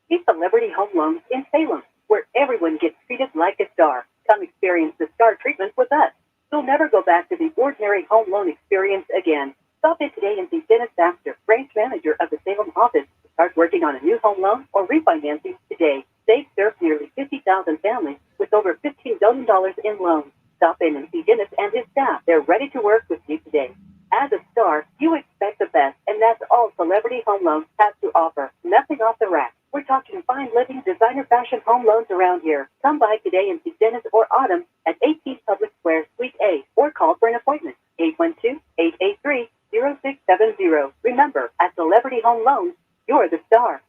He's the Liberty Home Loans in Salem, where everyone gets treated like a star. Come experience the star treatment with us. You'll never go back to the ordinary home loan experience again. Stop in today and see Dennis Baxter, branch manager of the Salem office. Start working on a new home loan or refinancing today. They serve nearly 50,000 families with over $15 billion in loans. Stop in and see Dennis and his staff. They're ready to work with you today. As a star, you expect the best, and that's all Celebrity Home Loans has to offer. Nothing off the rack. We're talking fine living, designer fashion home loans around here. Come by today and see Dennis or Autumn at 18 Public Square, Suite A, or call for an appointment. 812-883-0670. Remember, at Celebrity Home Loans, you're the star.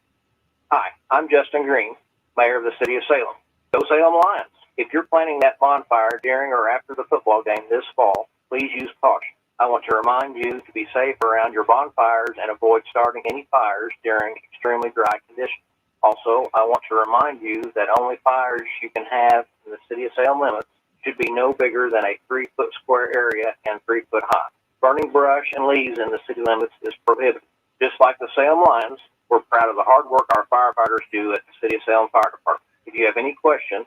Hi, I'm Justin Green, Mayor of the City of Salem. Go Salem Lions. If you're planning that bonfire during or after the football game this fall, please use caution. I want to remind you to be safe around your bonfires and avoid starting any fires during extremely dry conditions. Also, I want to remind you that only fires you can have in the City of Salem limits should be no bigger than a 3-foot square area and 3 foot high. Burning brush and leaves in the city limits is prohibited. Just like the Salem Lions, we're proud of the hard work our firefighters do at the City of Salem Fire Department. If you have any questions,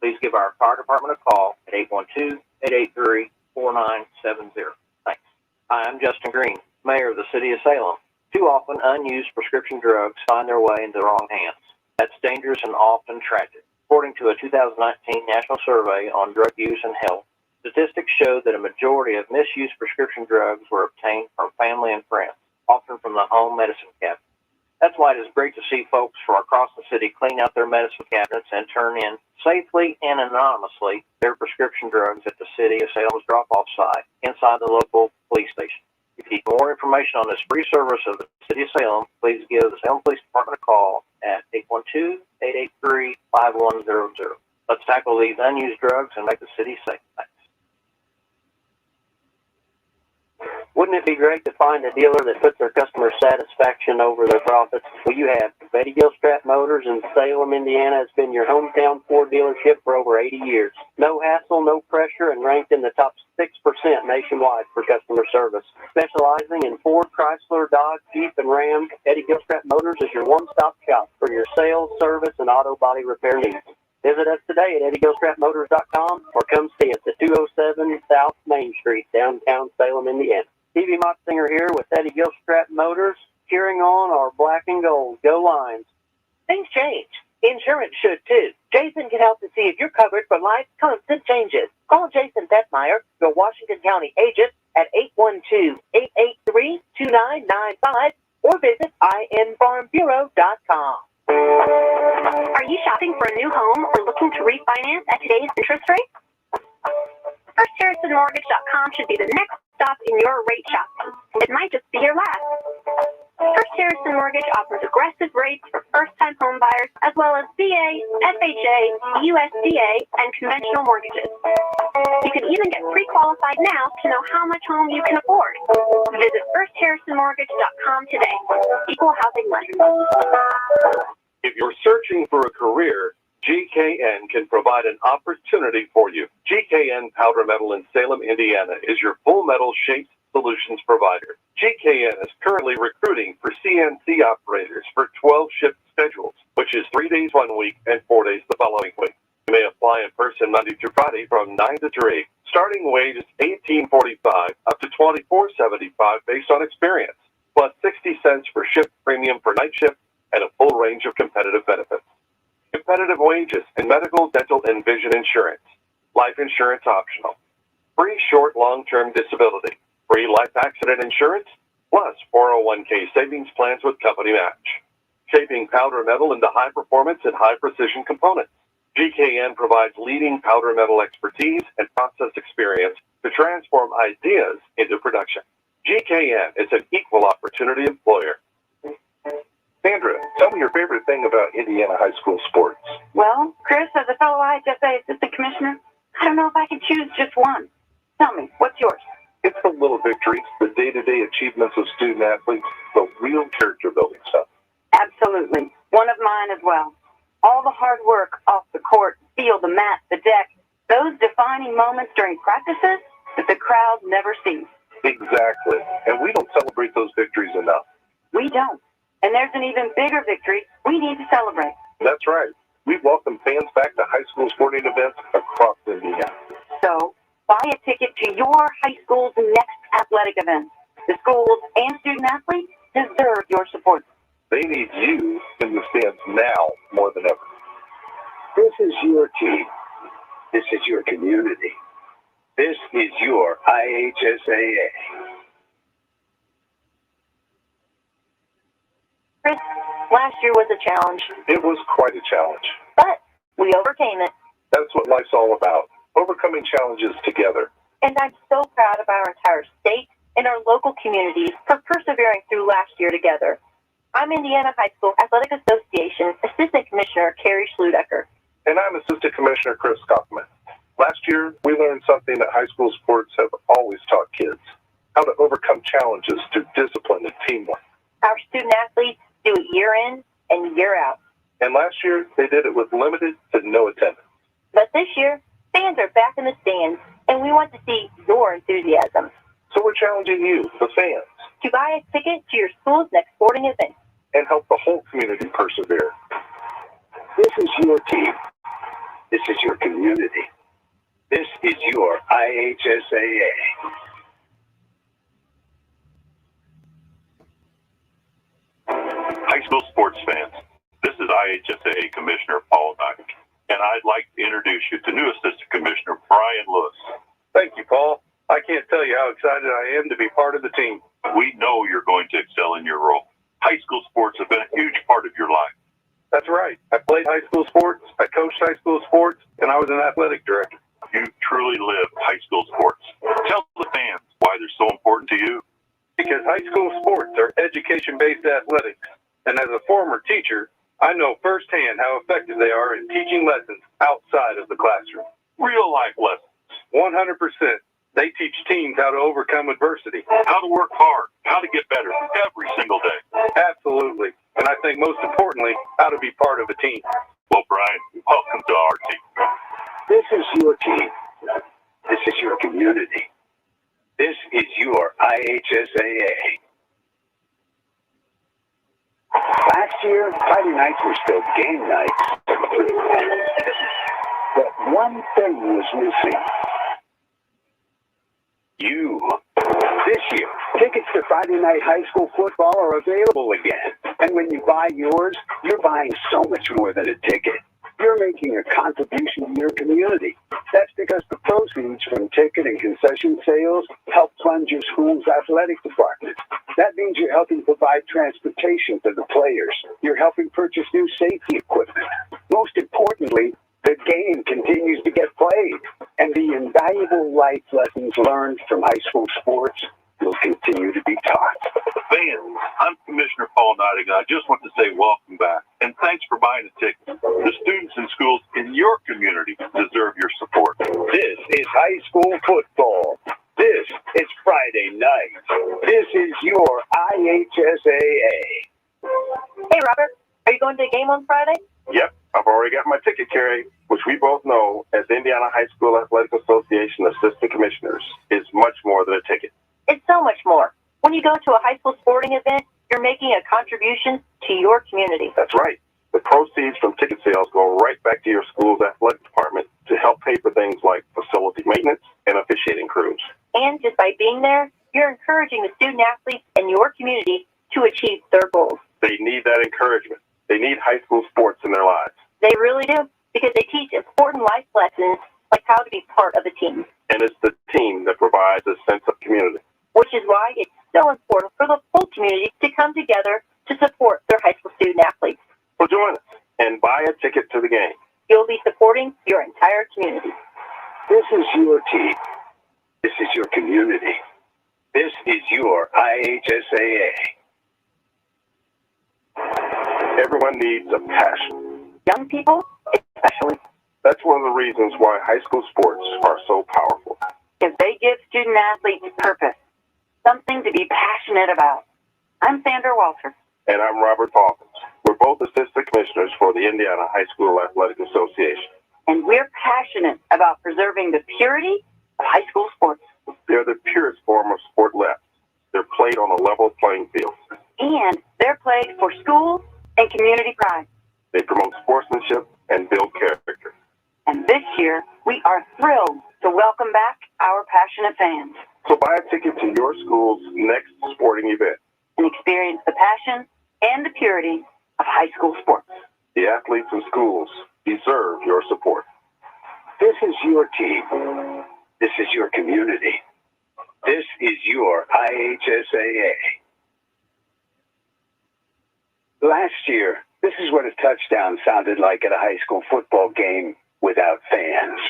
please give our fire department a call at 812-883-4970. Thanks. Hi, I'm Justin Green, Mayor of the City of Salem. Too often, unused prescription drugs find their way into the wrong hands. That's dangerous and often tragic. According to a 2019 national survey on drug use and health, statistics show that a majority of misused prescription drugs were obtained from family and friends, often from the home medicine cabinet. That's why it is great to see folks from across the city clean out their medicine cabinets and turn in safely and anonymously their prescription drugs at the City of Salem's drop-off site inside the local police station. If you need more information on this free service of the City of Salem, please give the Salem Police Department a call at 812-883-5100. Let's tackle these unused drugs and make the city safe. Thanks. Wouldn't it be great to find a dealer that puts their customer satisfaction over their profits? Well, you have. Betty Gilstrap Motors in Salem, Indiana has been your hometown Ford dealership for over 80 years. No hassle, no pressure, and ranked in the top 6% nationwide for customer service. Specializing in Ford, Chrysler, Dodge, Jeep, and Ram, Betty Gilstrap Motors is your one-stop shop for your sales, service, and auto body repair needs. Visit us today at EddieGilstrapMotors.com or come see us at 207 South Main Street, downtown Salem, Indiana. TV Motsinger here with Eddie Gilstrap Motors, cheering on our black and gold. Go Lions. Things change. Insurance should too. Jason can help to see if you're covered for life's constant changes. Call Jason Detmeyer, your Washington County agent, at 812-883-2995 or visit infarmbureau.com. Are you shopping for a new home or looking to refinance at today's interest rate? FirstHarrisonMortgage.com should be the next stop in your rate shopping. It might just be your last. First Harrison Mortgage offers aggressive rates for first-time home buyers, as well as VA, FHA, USDA, and conventional mortgages. You can even get pre-qualified now to know how much home you can afford. Visit FirstHarrisonMortgage.com today. Equal housing lender. If you're searching for a career, GKN can provide an opportunity for you. GKN Powder Metal in Salem, Indiana is your full metal shaped solutions provider. GKN is currently recruiting for CNC operators for 12-shift schedules, which is 3 days 1 week and 4 days the following week. You may apply in person Monday through Friday from 9 to 3. Starting wage is $18.45 up to $24.75 based on experience, plus 60 cents for shift premium for night shift and a full range of competitive benefits. Competitive wages and medical, dental, and vision insurance. Life insurance optional. Free short, long-term disability. Free life accident insurance, plus 401k savings plans with company match. Shaping powder metal into high performance and high precision components. GKN provides leading powder metal expertise and process experience to transform ideas into production. GKN is an equal opportunity employer. Sandra, tell me your favorite thing about Indiana high school sports. Well, Chris, as a fellow IHSA assistant commissioner, I don't know if I can choose just one. Tell me, what's yours? It's the little victories, the day-to-day achievements of student athletes, the real character-building stuff. Absolutely. One of mine as well. All the hard work off the court, field, the mat, the deck, those defining moments during practices that the crowd never sees. Exactly. And we don't celebrate those victories enough. We don't. And there's an even bigger victory we need to celebrate. That's right. We welcome fans back to high school sporting events across Indiana. So, buy a ticket to your high school's next athletic event. The schools and student athletes deserve your support. They need you in the stands now more than ever. This is your team. This is your community. This is your IHSAA. Chris, last year was a challenge, It was quite a challenge. but we overcame it. That's what life's all about, overcoming challenges together. And I'm so proud of our entire state and our local communities for persevering through last year together. I'm Indiana High School Athletic Association Assistant Commissioner Carrie Schludecker. And I'm Assistant Commissioner Chris Kaufman. Last year, we learned something that high school sports have always taught kids, how to overcome challenges through discipline and teamwork. Our student athletes do it year in and year out. And last year, they did it with limited to no attendance. But this year, fans are back in the stands, and we want to see your enthusiasm. So we're challenging you, the fans, To buy a ticket to your school's next sporting event. and help the whole community persevere. This is your team. This is your community. This is your IHSAA. school sports fans, this is IHSAA Commissioner Paul Knight, and I'd like to introduce you to new Assistant Commissioner Brian Lewis. Thank you, Paul. I can't tell you how excited I am to be part of the team. We know you're going to excel in your role. High school sports have been a huge part of your life. That's right. I played high school sports, I coached high school sports, and I was an athletic director. You truly live high school sports. Tell the fans why they're so important to you. Because high school sports are education-based athletics, and as a former teacher, I know firsthand how effective they are in teaching lessons outside of the classroom. Real life lessons. 100%. They teach teams how to overcome adversity, how to work hard, how to get better every single day. Absolutely. And I think most importantly, how to be part of a team. Well, Brian, welcome to our team. This is your team. This is your community. This is your IHSAA. Last year, Friday nights were still game nights. But one thing was missing. You. This year, tickets to Friday night high school football are available again. And when you buy yours, you're buying so much more than a ticket. You're making a contribution to your community. That's because the proceeds from ticket and concession sales help fund your school's athletic department. That means you're helping provide transportation to the players. You're helping purchase new safety equipment. Most importantly, the game continues to get played, and the invaluable life lessons learned from high school sports will continue to be taught. Fans, I'm Commissioner Paul Knight, and I just want to say welcome back, and thanks for buying a ticket. The students and schools in your community deserve your support. This is high school football. This is Friday night. This is your IHSAA. Hey, Robert, are you going to the game on Friday? Yep, I've already got my ticket, Carrie, which we both know as Indiana High School Athletic Association Assistant Commissioners is much more than a ticket. It's so much more. When you go to a high school sporting event, you're making a contribution to your community. That's right. The proceeds from ticket sales go right back to your school's athletic department to help pay for things like facility maintenance and officiating crews. And just by being there, you're encouraging the student athletes in your community to achieve their goals. They need that encouragement. They need high school sports in their lives. They really do, because they teach important life lessons like how to be part of a team. And it's the team that provides a sense of community. Which is why it's so important for the whole community to come together to support their high school student athletes. So join us and buy a ticket to the game. You'll be supporting your entire community. This is your team. This is your community. This is your IHSAA. Everyone needs a passion. Young people, especially. That's one of the reasons why high school sports are so powerful. Because they give student athletes purpose, something to be passionate about. I'm Sandra Walter. And I'm Robert Hawkins. We're both assistant commissioners for the Indiana High School Athletic Association. And we're passionate about preserving the purity of high school sports. They're the purest form of sport left. They're played on a level playing field. And they're played for schools and community pride. They promote sportsmanship and build character. And this year, we are thrilled to welcome back our passionate fans. So buy a ticket to your school's next sporting event. And experience the passion and the purity of high school sports. The athletes and schools deserve your support. This is your team. This is your community. This is your IHSAA. Last year, this is what a touchdown sounded like at a high school football game without fans.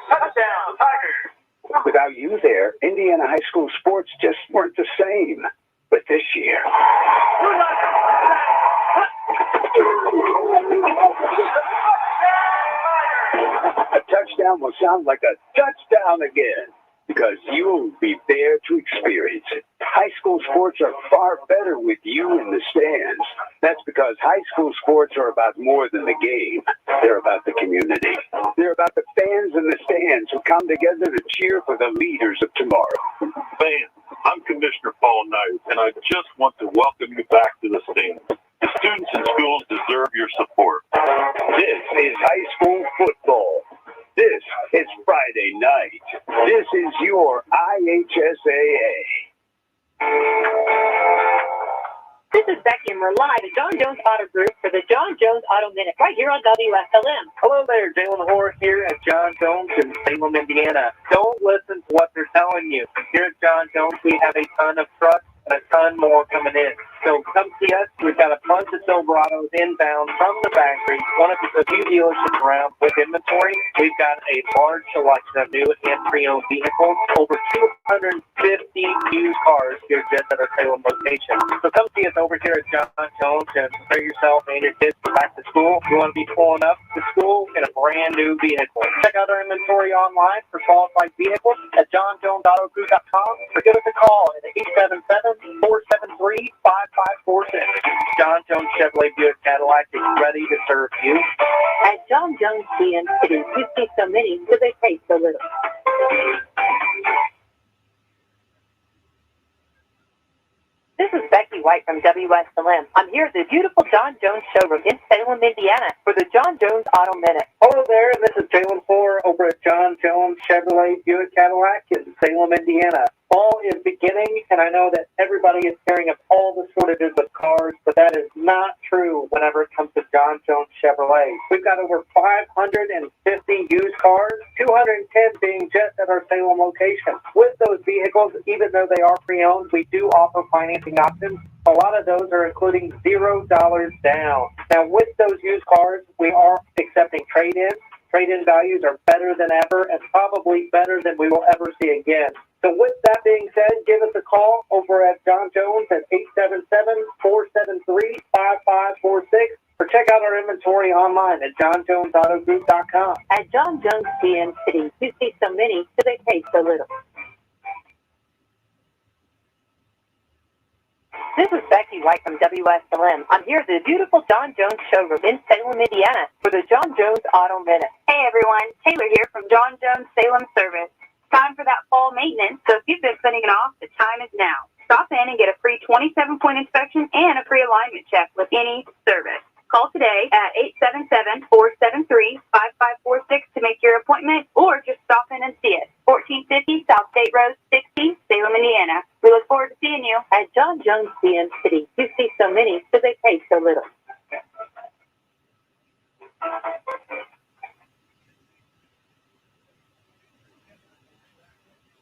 Touchdown, Tigers! Without you there, Indiana high school sports just weren't the same. But this year... a touchdown will sound like a touchdown again, because you'll be there to experience it. High school sports are far better with you in the stands. That's because high school sports are about more than the game. They're about the community. They're about the fans in the stands who come together to cheer for the leaders of tomorrow. Fans, I'm Commissioner Paul Knight, and I just want to welcome you back to the stands. The students and schools deserve your support. This is high school football. This is Friday night. This is your IHSAA. This is Becky, and we're live at John Jones Auto Group for the John Jones Auto Minute right here on WSLM. Hello there, Jalen Hoare here at John Jones in Salem, Indiana. Don't listen to what they're telling you. Here at John Jones, we have a ton of trucks and a ton more coming in. So come see us. We've got a bunch of Silverados inbound from the factory, one of the few dealerships around with inventory. We've got a large selection of new and pre-owned vehicles, over 250 used cars here just at our Salem location. So come see us over here at John Jones and prepare yourself and your kids for back to school. You want to be pulling up to school in a brand new vehicle. Check out our inventory online for qualified vehicles at johnjonesautogroup.com or give us a call at 877-473-5546. John Jones Chevrolet Buick Cadillac is ready to serve you. At John Jones CNC, you see so many, so they pay so little. This is Becky White from WSLM. I'm here at the beautiful John Jones showroom in Salem, Indiana for the John Jones Auto Minute. Hello there, this is Jalen Hoare over at John Jones Chevrolet Buick Cadillac in Salem, Indiana. Fall is beginning, and I know that everybody is hearing of all the shortages of cars, but that is not true whenever it comes to John Jones Chevrolet. We've got over 550 used cars, 210 being just at our Salem location. With those vehicles, even though they are pre-owned, we do offer financing options. A lot of those are including $0 down. Now, with those used cars, we are accepting trade-ins. Trade-in values are better than ever and probably better than we will ever see again. So with that being said, give us a call over at John Jones at 877-473-5546 or check out our inventory online at johnjonesautogroup.com. At John Jones CNC, you see so many, so they pay so little. This is Becky White from WSLM. I'm here at the beautiful John Jones showroom in Salem, Indiana for the John Jones Auto Minute. Hey everyone, Taylor here from John Jones Salem Service. Time for that fall maintenance, so if you've been putting it off, the time is now. Stop in and get a free 27-point inspection and a free alignment check with any service. Call today at 877-473-5546 to make your appointment, or just stop in and see it. 1450 South State Road 60, Salem, Indiana. We look forward to seeing you. At John Jones CNC, you see so many, so they pay so little.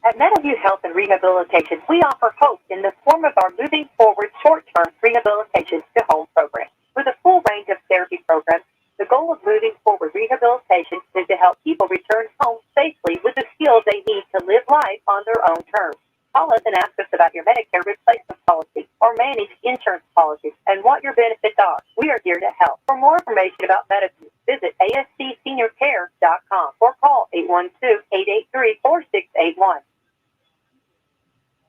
At Meadowview Health and Rehabilitation, we offer hope in the form of our Moving Forward short-term rehabilitation to home program. With a full range of therapy programs, the goal of Moving Forward Rehabilitation is to help people return home safely with the skills they need to live life on their own terms. Call us and ask us about your Medicare replacement policy or managed insurance policies and what your benefits are. We are here to help. For more information about Meadowview, visit ascseniorcare.com or call 812-883-4681.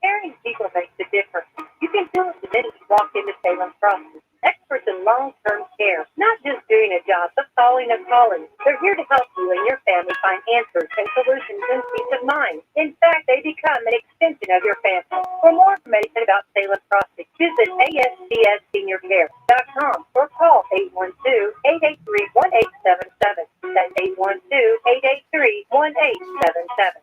Caring people makes a difference. You can feel it the minute you walk into Salem Crossing. Experts in long-term care, not just doing a job, but calling a calling. They're here to help you and your family find answers and solutions and peace of mind. In fact, they become an extension of your family. For more information about Salem Crossing, visit ascseniorcare.com or call 812-883-1877. That's 812-883-1877.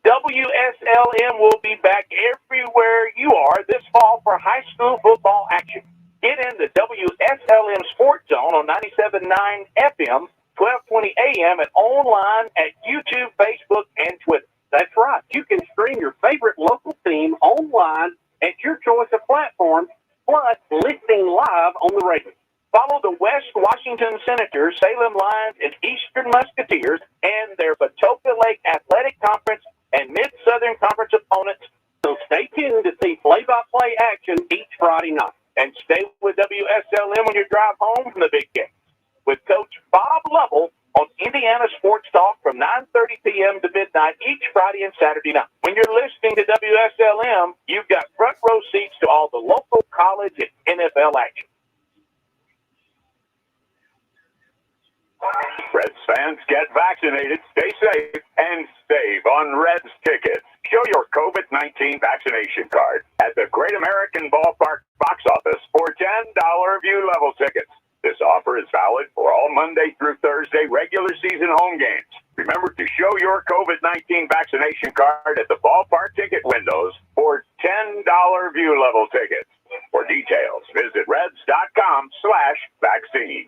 WSLM will be back everywhere you are this fall for high school football action. Get in the WSLM Sports Zone on 97.9 FM, 12:20 a.m. and online at YouTube, Facebook, and Twitter. That's right. You can stream your favorite local team online at your choice of platforms, plus listening live on the radio. Follow the West Washington Senators, Salem Lions, and Eastern Musketeers and their Patoka Lake Athletic Conference and Mid-Southern Conference opponents. So stay tuned to see play-by-play action each Friday night. And stay with WSLM when you drive home from the big game with Coach Bob Lovell on Indiana Sports Talk from 9:30 p.m. to midnight each Friday and Saturday night. When you're listening to WSLM, you've got front row seats to all the local college and NFL action. Reds fans, get vaccinated, stay safe, and save on Reds tickets. Show your COVID-19 vaccination card at the Great American Ballpark box office for $10 view level tickets. This offer is valid for all Monday through Thursday regular season home games. Remember to show your COVID-19 vaccination card at the ballpark ticket windows for $10 view level tickets. For details, visit reds.com/vaccine.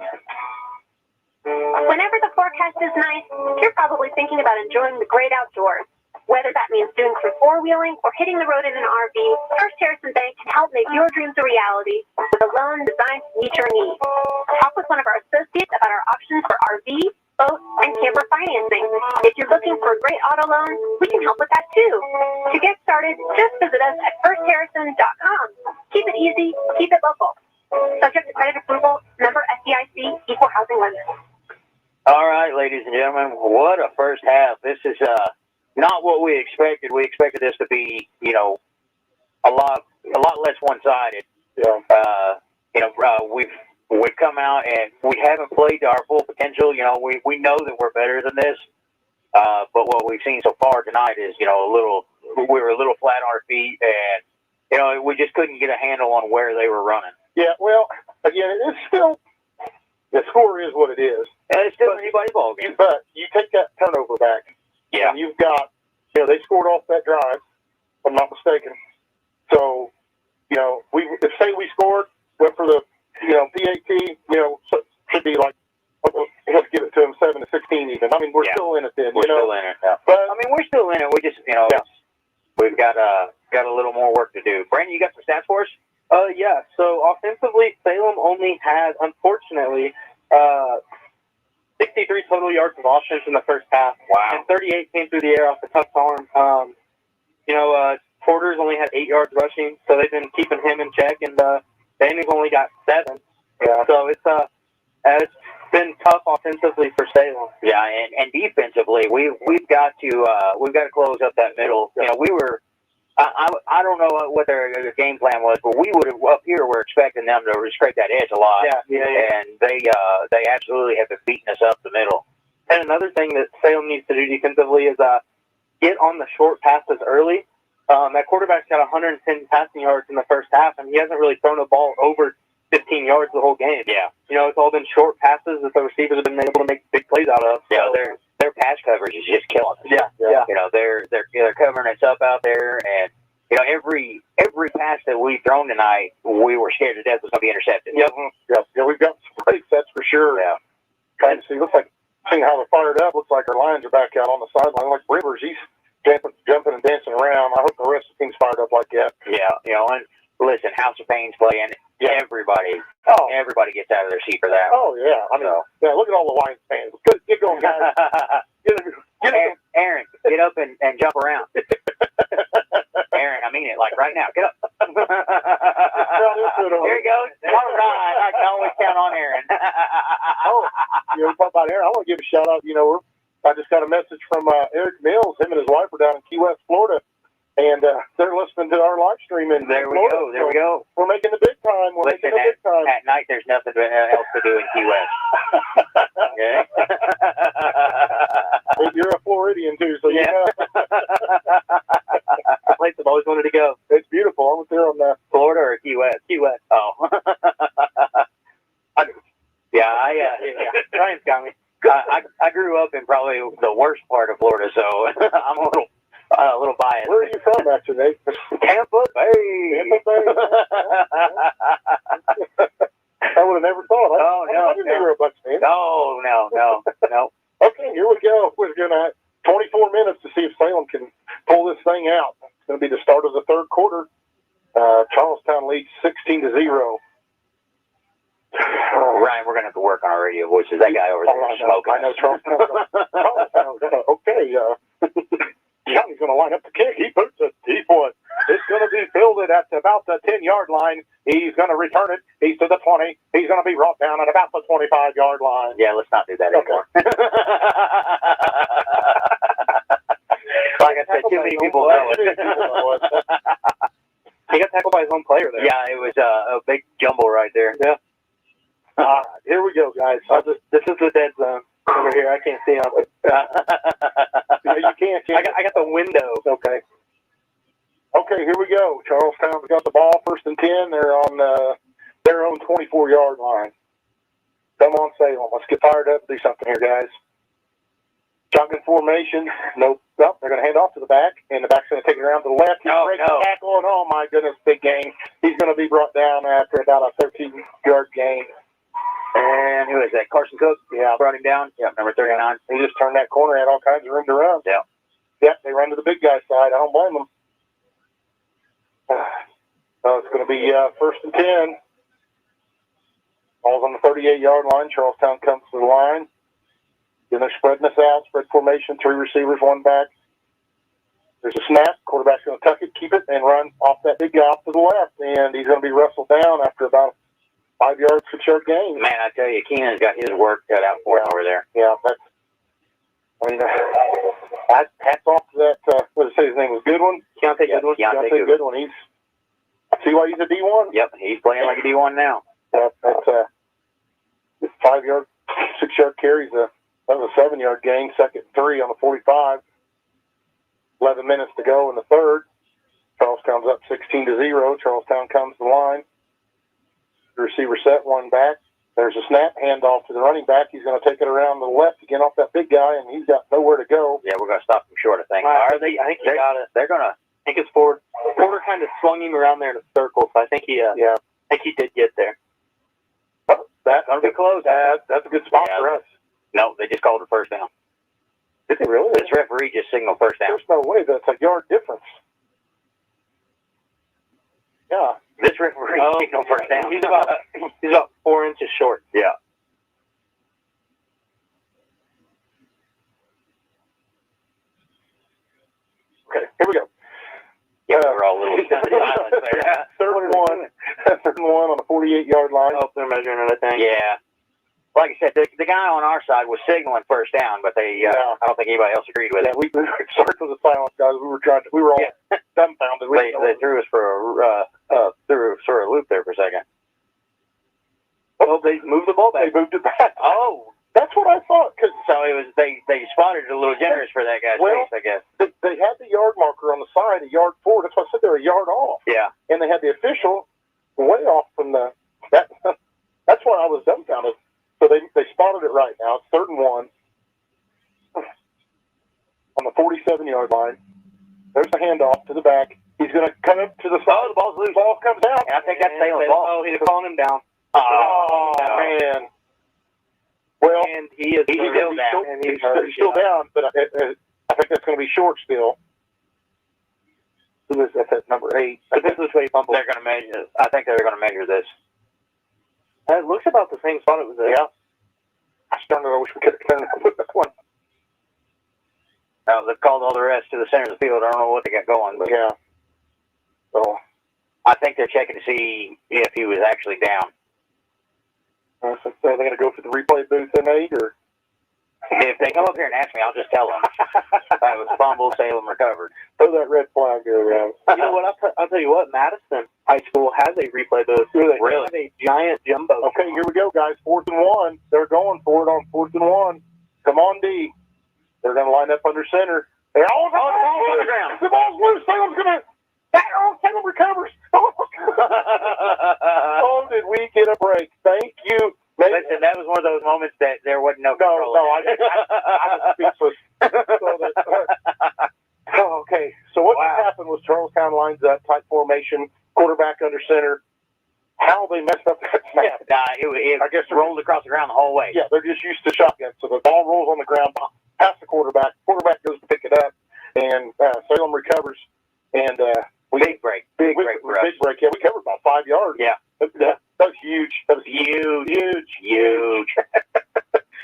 Whenever the forecast is nice, you're probably thinking about enjoying the great outdoors. Whether that means doing some four-wheeling or hitting the road in an RV, First Harrison Bank can help make your dreams a reality with a loan designed to meet your needs. Talk with one of our associates about our options for RV, boat, and camper financing. If you're looking for a great auto loan, we can help with that too. To get started, just visit us at firstharrison.com. Keep it easy, keep it local. Subject to credit approval, member FDIC, equal housing lender. All right, ladies and gentlemen, what a first half. This is not what we expected. We expected this to be, a lot less one-sided. Yeah. We've come out and we haven't played to our full potential. We know that we're better than this. But what we've seen so far tonight is, we were a little flat on our feet, and we just couldn't get a handle on where they were running. Yeah. Well, again, it's still the score is what it is. And it's still anybody's ball game. But you take that turnover back. Yeah. And you've got, they scored off that drive, if I'm not mistaken. So, say we scored, went for the, PAT, should be like, we have to give it to them 7-16 even. I mean, we're still in it then, We're still in it. Yeah. But, we're still in it. We just, we've got a little more work to do. Brandon, you got some stats for us? Yeah. So offensively, Salem only had, unfortunately, 63 total yards of offense in the first half. Wow. And 38 came through the air off the tough arm. Porter's only had 8 yards rushing, so they've been keeping him in check, and Daniel's only got 7. Yeah. So it's been tough offensively for Salem. Yeah, and defensively, we've got to close up that middle. We were. I don't know what their game plan was, but we would have up here. We're expecting them to scrape that edge a lot. Yeah. And they absolutely have been beating us up the middle. And another thing that Salem needs to do defensively is get on the short passes early. That quarterback's got 110 passing yards in the first half, and he hasn't really thrown a ball over 15 yards the whole game. Yeah. It's all been short passes that the receivers have been able to make big plays out of. Yeah, their pass coverage is just killing us. Yeah. They're covering us up out there, and every pass that we've thrown tonight, we were scared to death was going to be intercepted. Yep. Yeah, we've got some breaks, that's for sure. Yeah. Trying to see, looks like, seeing how they're fired up, looks like our Lions are back out on the sideline. Like Rivers, he's jumping and dancing around. I hope the rest of the team's fired up like that. Yeah, and listen, House of Pain's playing. Yeah. Everybody gets out of their seat for that. Oh, yeah. I mean, look at all the Lions fans. Get going, guys. Aaron, get up and jump around. Aaron, I mean it, like right now. Get up. There he goes. All right. I can always count on Aaron. Talk about Aaron. I want to give a shout out. I just got a message from Eric Mills. Him and his wife are down in Key West, Florida. And they're listening to our live stream in There we Florida. go. There we go. We're making the big time. At night, there's nothing else to do in Key West. Okay. You're a Floridian too, so yeah. A place I've always wanted to go. It's beautiful. I was there on Florida or Key West? Key West. Oh. Ryan's got me. I grew up in probably the worst part of Florida, so I'm a little biased. Where are you from, actually? Tampa Bay. I would have never thought. I didn't know you were a Bucs fan. No. Okay, here we go. We're going to 24 minutes to see if Salem can pull this thing out. It's going to be the start of the third quarter. Charlestown leads 16-0. Ryan, we're going to have to work on our radio voices. That guy over there is smoking. I know Charlestown. Okay. Johnny's going to line up the kick. He puts a deep one. It's going to be fielded at about the 10-yard line. He's going to return it. He's to the 20. He's going to be brought down at about the 25-yard line. Yeah, let's not do that anymore. Like I said, too many people know it. He got tackled by his own player there. Yeah, it was a big jumble right there. Yeah. Here we go, guys. This is the dead zone over here. I can't see him. You can't. I got the window. Okay, here we go. Charlestown's got the ball, 1st and 10. They're on their own 24-yard line. Come on, Salem. Let's get fired up and do something here, guys. Shotgun formation. No, well, they're going to hand off to the back, and the back's going to take it around to the left. He breaks the tackle, and oh my goodness, big gain. He's going to be brought down after about a 13-yard gain. And who is that? Carson Cook? Yeah. Brought him down? Yeah, number 39. He just turned that corner, had all kinds of room to run. Yeah. Yep, they run to the big guy's side. I don't blame them. It's going to be first and 10. Ball's on the 38-yard line. Charlestown comes to the line. Then they're spreading this out, spread formation, 3 receivers, 1 back. There's a snap. Quarterback's going to tuck it, keep it, and run off that big guy off to the left. And he's going to be wrestled down after about 5-yard, 6-yard gain. Man, I tell you, Keenan's got his work cut out for him over there. Yeah, hats off to that, what did I say his name was, Goodwin? Keonte Goodwin. Keonte Goodwin. See why he's a D1? Yep, he's playing like a D1 now. That's 5-yard, 6-yard carries. That was a 7-yard gain, 2nd and 3 on the 45. 11 minutes to go in the third. Charlestown's up 16-0. Charlestown comes to the line. The receiver set, 1 back. There's a snap, handoff to the running back. He's going to take it around to the left again off that big guy, and he's got nowhere to go. Yeah, we're going to stop him short, I think. I think he got it. They're going to. I think it's forward. Porter kind of swung him around there in a circle, so I think he did get there. That's going to be close. That's a good spot for us. No, they just called it first down. Did they really? This referee just signaled first down. There's no way. That's a yard difference. Yeah. This referee signaled first down. He's about 4 inches short. Yeah. Okay, here we go. Yeah, we're all a little silent there. Third and 1. Third and 1 on the 48-yard line. Oh, they're measuring it, I think. Yeah. Like I said, the guy on our side was signaling first down, but I don't think anybody else agreed with it. We sorry for the silence, guys. We were all dumbfounded. They threw us for a loop there for a second. Oh, they moved the ball back. They moved it back. Oh, that's what I thought. So it was they spotted it a little generous for that guy's face, I guess. They had the yard marker on the side, a yard forward. That's why I said they're a yard off. Yeah. And they had the official way off from the. That's why I was dumbfounded. So they spotted it right now. It's 3rd and 1 on the 47-yard line. There's the handoff to the back. He's going to come up to the side. Oh, the ball's loose. Ball comes out. And I think that's Salem's ball. Oh, he's calling him down. Oh, man. Well, and he's still down. He's still down, but I think that's going to be short still. Who is that? That's number 8. This is which way he fumbled. They're going to measure. I think they're going to measure this. It looks about the same spot it was at. Yeah. I wish we could have turned with this one. They've called all the rest to the center of the field. I don't know what they got going, but yeah. So I think they're checking to see if he was actually down. So they're going to go for the replay booth then, Nate, or if they come up here and ask me, I'll just tell them that was fumble, Salem recovered. Throw that red flag there around. You know what? I'll tell you what. Madison High School has a replay booth. Really? They have a giant jumbo. Okay, here we go, guys. 4th and 1. They're going for it on 4th and 1. Come on, D. They're going to line up under center. They're all the ball's on the ground. The ball's loose. Salem's going to. Salem recovers. Oh, did we get a break? Thank you. Listen, that was one of those moments that there wasn't no control. No, I was speechless. Okay, so what happened was Charlestown lines up, tight formation, quarterback under center. How they messed up that snap? I guess it rolled across the ground the whole way. Yeah, they're just used to shotgun. So the ball rolls on the ground past the quarterback. Quarterback goes to pick it up, and Salem recovers. And big break for us. Big break. Yeah, we covered about 5 yards. Yeah. That was huge. That was huge. Here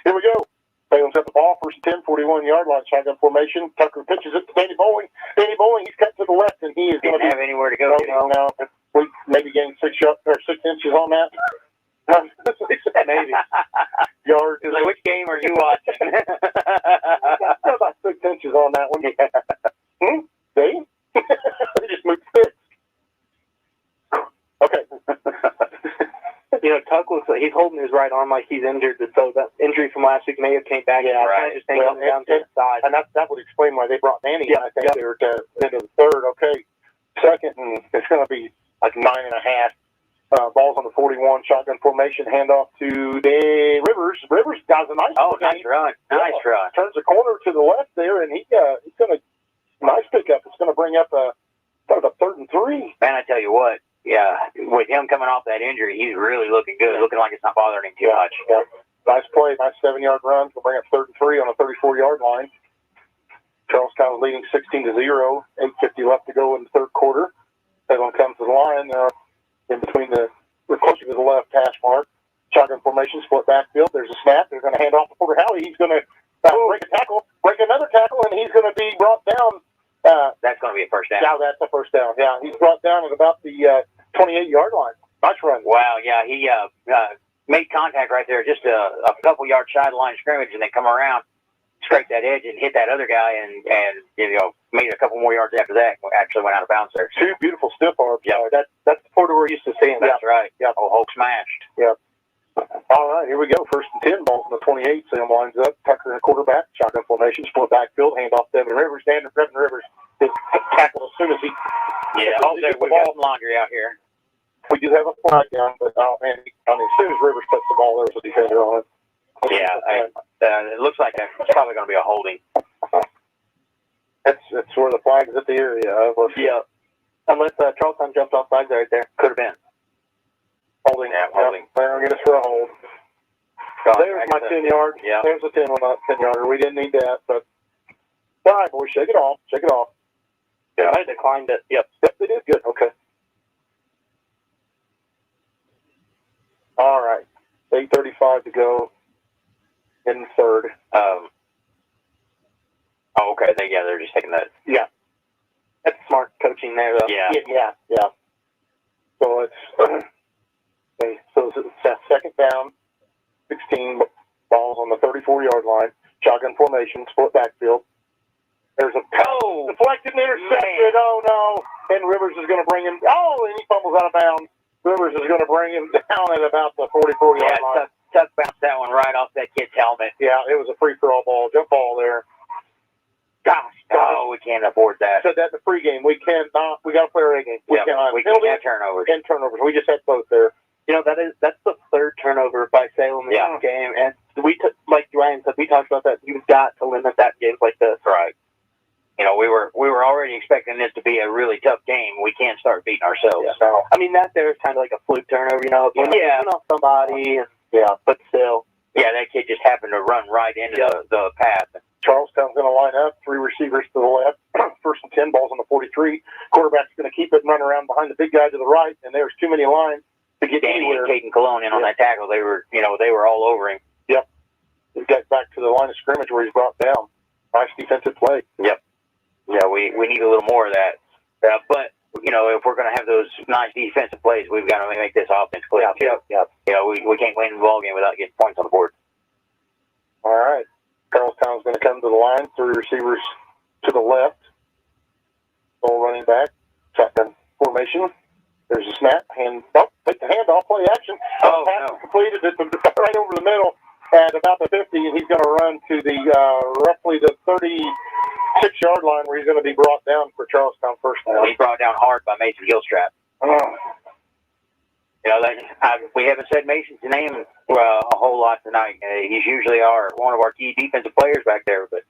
we go. Salem's got the ball, 1st and 10, 41-yard line, shotgun formation. Tucker pitches it to Danny Bowling. Danny Bowling, he's cut to the left, and he is going to have anywhere to go. No. We maybe gained 6 inches on that. Maybe. Yards. Like, which game are you watching? About 6 inches on that one. See? They just moved 6. Okay. You know, Tuck looks like he's holding his right arm like he's injured, so that injury from last week may have came back. Yeah, right. Just hanging down to the side. And that would explain why they brought Danny in. I think they were to the end of the third. Okay. 2nd, and it's going to be like 9.5. Ball's on the 41, shotgun formation, handoff to the Rivers. Rivers does a nice nice run. Nice run. Turns the corner to the left there, and he's going to, nice pickup. It's going to bring up a 3rd and 3. Man, I tell you what, yeah, with him coming off that injury, he's really looking good, looking like it's not bothering him too much. Yeah. Nice play, nice 7-yard run. We'll bring up 3rd and 3 on a 34-yard line. Charlestown leading 16-0. 8:50 left to go in the third quarter. Salem comes to the line. In between we're closer to the left hash mark. Shotgun formation, split backfield. There's a snap. They're going to hand off to Porter Howie. He's going to break a tackle, break another tackle, and he's going to be brought down. That's going to be a first down. Yeah, that's a first down. Yeah, he's brought down at about the 28-yard line. Nice run. Wow, yeah, he made contact right there, just a couple yards shy of the line of scrimmage, and then come around, scraped that edge, and hit that other guy, and made a couple more yards after that. Actually went out of bounds there. 2 beautiful stiff arms. Yeah, that's the Porter we're used to seeing. That's right. Yeah, Hulk smashed. Yeah. All right, here we go. 1st and 10, ball from the 28. Salem lines up. Tucker in quarterback. Shotgun formation, split backfield, handoff to Devin Rivers. Devin Rivers is tackled as soon as he. Yeah, we've got some laundry out here. We do have a flag down, but as soon as Rivers touched the ball, there was a defender on it. Yeah, it looks like it's probably going to be a holding. That's where the flag is at the area. Yeah, unless Charlestown jumped off sides right there. Could have been. Holding. Yeah, holding. They're going to get us for a hold. There's my 10-yard. Yeah. There's a 10-yarder. We didn't need that, but all right, boys, shake it off. Shake it off. Yeah, I declined it. Yep, they did good. Okay. All right, 8:35 to go in the third. Okay. They're just taking that. Yeah. That's smart coaching there, though. Yeah. So it's okay. So it's second down, 16 balls on the 34-yard line. Shotgun formation, split backfield. There's a deflected and intercepted. Oh no! And Rivers is going to bring him. Oh, and he fumbles out of bounds. Rivers is going to bring him down at about the 44-yard line. Tuck bounced that one right off that kid's helmet. Yeah, it was a free-for-all ball, jump ball there. Gosh, we can't afford that. Said that in the pregame. We cannot. We got to play our A game. We cannot. We can't have turnovers. And turnovers. We just had both there. That's the 3rd turnover by Salem in this game, and like Ryan said, we talked about that. You've got to limit that in games like this. Right. We were already expecting this to be a really tough game. We can't start beating ourselves. Yeah, no. I mean, that there is kind of like a fluke turnover, off somebody, but still. Yeah, that kid just happened to run right into the path. Charlestown's going to line up, 3 receivers to the left. 1st and 10, balls on the 43. Quarterback's going to keep it and run around behind the big guy to the right, and there's too many lines to get Danny anywhere. and Caden Cologne in on that tackle. They were all over him. Yep. He got back to the line of scrimmage where he's brought down. Nice defensive play. Yep. Yeah, we need a little more of that. But if we're going to have those nice defensive plays, we've got to make this offense click. Yep. We can't win the ball game without getting points on the board. All right. Charlestown's going to come to the line. 3 receivers to the left. Full running back. Shotgun formation. There's a snap. Take the handoff. Play action. Pass completed right over the middle at about the 50, and he's going to run to the roughly the 36-yard line where he's going to be brought down for Charlestown first down. He's brought down hard by Mason Gilstrap. We haven't said Mason's name a whole lot tonight. He's usually one of our key defensive players back there. But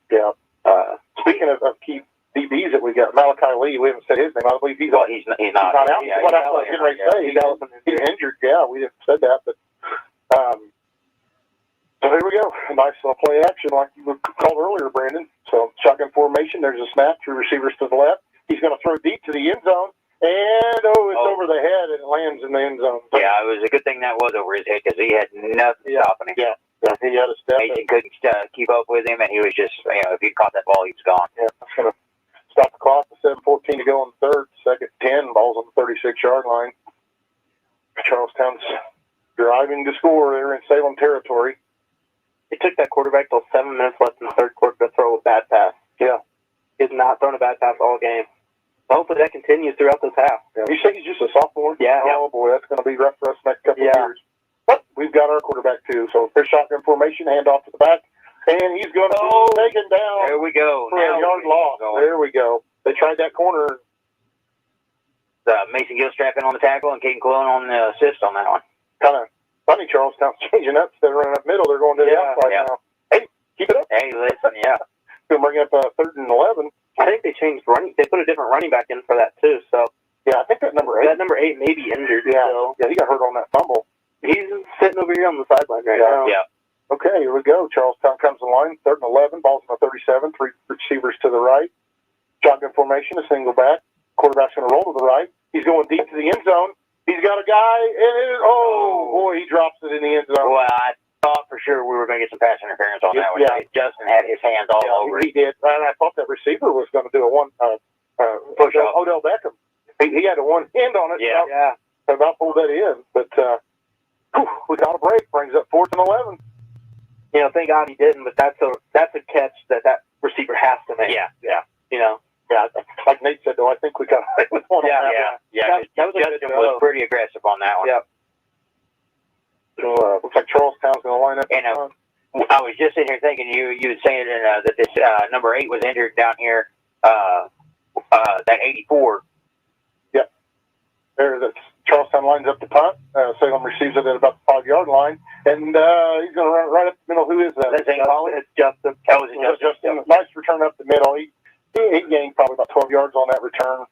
speaking of key DBs that we got, Malachi Lee, we haven't said his name. I believe he's not. He's not out. Yeah, what I was getting ready to say. He's injured. Yeah, we haven't said that, but so here we go. A nice little play action like you called earlier, Brandon. So shotgun formation. There's a snap. 3 receivers to the left. He's going to throw deep to the end zone. And, it's over the head, and it lands in the end zone. Yeah, it was a good thing that was over his head because he had nothing stopping him. Yeah, he had a step. Mason couldn't keep up with him, and he was just, if he caught that ball, he was gone. Yeah, that's going to stop the clock. 7:14 to go in the third. 2nd 10, ball's on the 36-yard line. Charlestown's driving to score there in Salem territory. It took that quarterback till 7 minutes left in the third quarter to throw a bad pass. Yeah. He has not thrown a bad pass all game. Hopefully that continues throughout this half. Yeah. You say he's just a sophomore? Yeah. Oh, boy, that's going to be rough for us next couple of years. But we've got our quarterback, too. So there's shotgun formation, handoff to the back. And he's going to be taken down. There we go. For a yard loss. There we go. They tried that corner. Mason Gilstrap in on the tackle and Caden Cologne on the assist on that one. Kind of funny, Charlestown's changing up. Instead of running up middle, they're going to the outside now. Hey, keep it up. Hey, listen, yeah. Going to bring up 3rd and 11. I think they changed running. They put a different running back in for that too. So yeah, I think that number 8 may be injured. Yeah, so. yeah, he got hurt on that fumble. He's sitting over here on the sideline right now. Yeah. Okay, here we go. Charlestown comes in line. 3rd and 11. Ball's on the 37. 3 receivers to the right. Shotgun formation, a single back. Quarterback's going to roll to the right. He's going deep to the end zone. He's got a guy, and oh boy, he drops it in the end zone. Well, I thought for sure we were going to get some pass interference on that one. Yeah. Justin had his hands all over He it. did, and I thought that receiver was going to do a push off. Odell Beckham. He had a one hand on it. Yeah. About pulled that in, but we got a break. Brings up 4th and 11. You know, thank God he didn't, but that's a catch that receiver has to make. Yeah. You know. Yeah, like Nate said, though, I think we got one on that one. That was Justin was pretty aggressive on that one. Yeah. So looks like Charlestown's going to line up. And I was just sitting here thinking you were saying that this number 8 was injured down here. That 84. Yep. There, Charlestown lines up the punt. Salem receives it at about the 5-yard line, and he's going to run right up the middle. Who is that? That's It's Justin. That was Justin. Nice return up the middle. He gained probably about 12 yards on that return.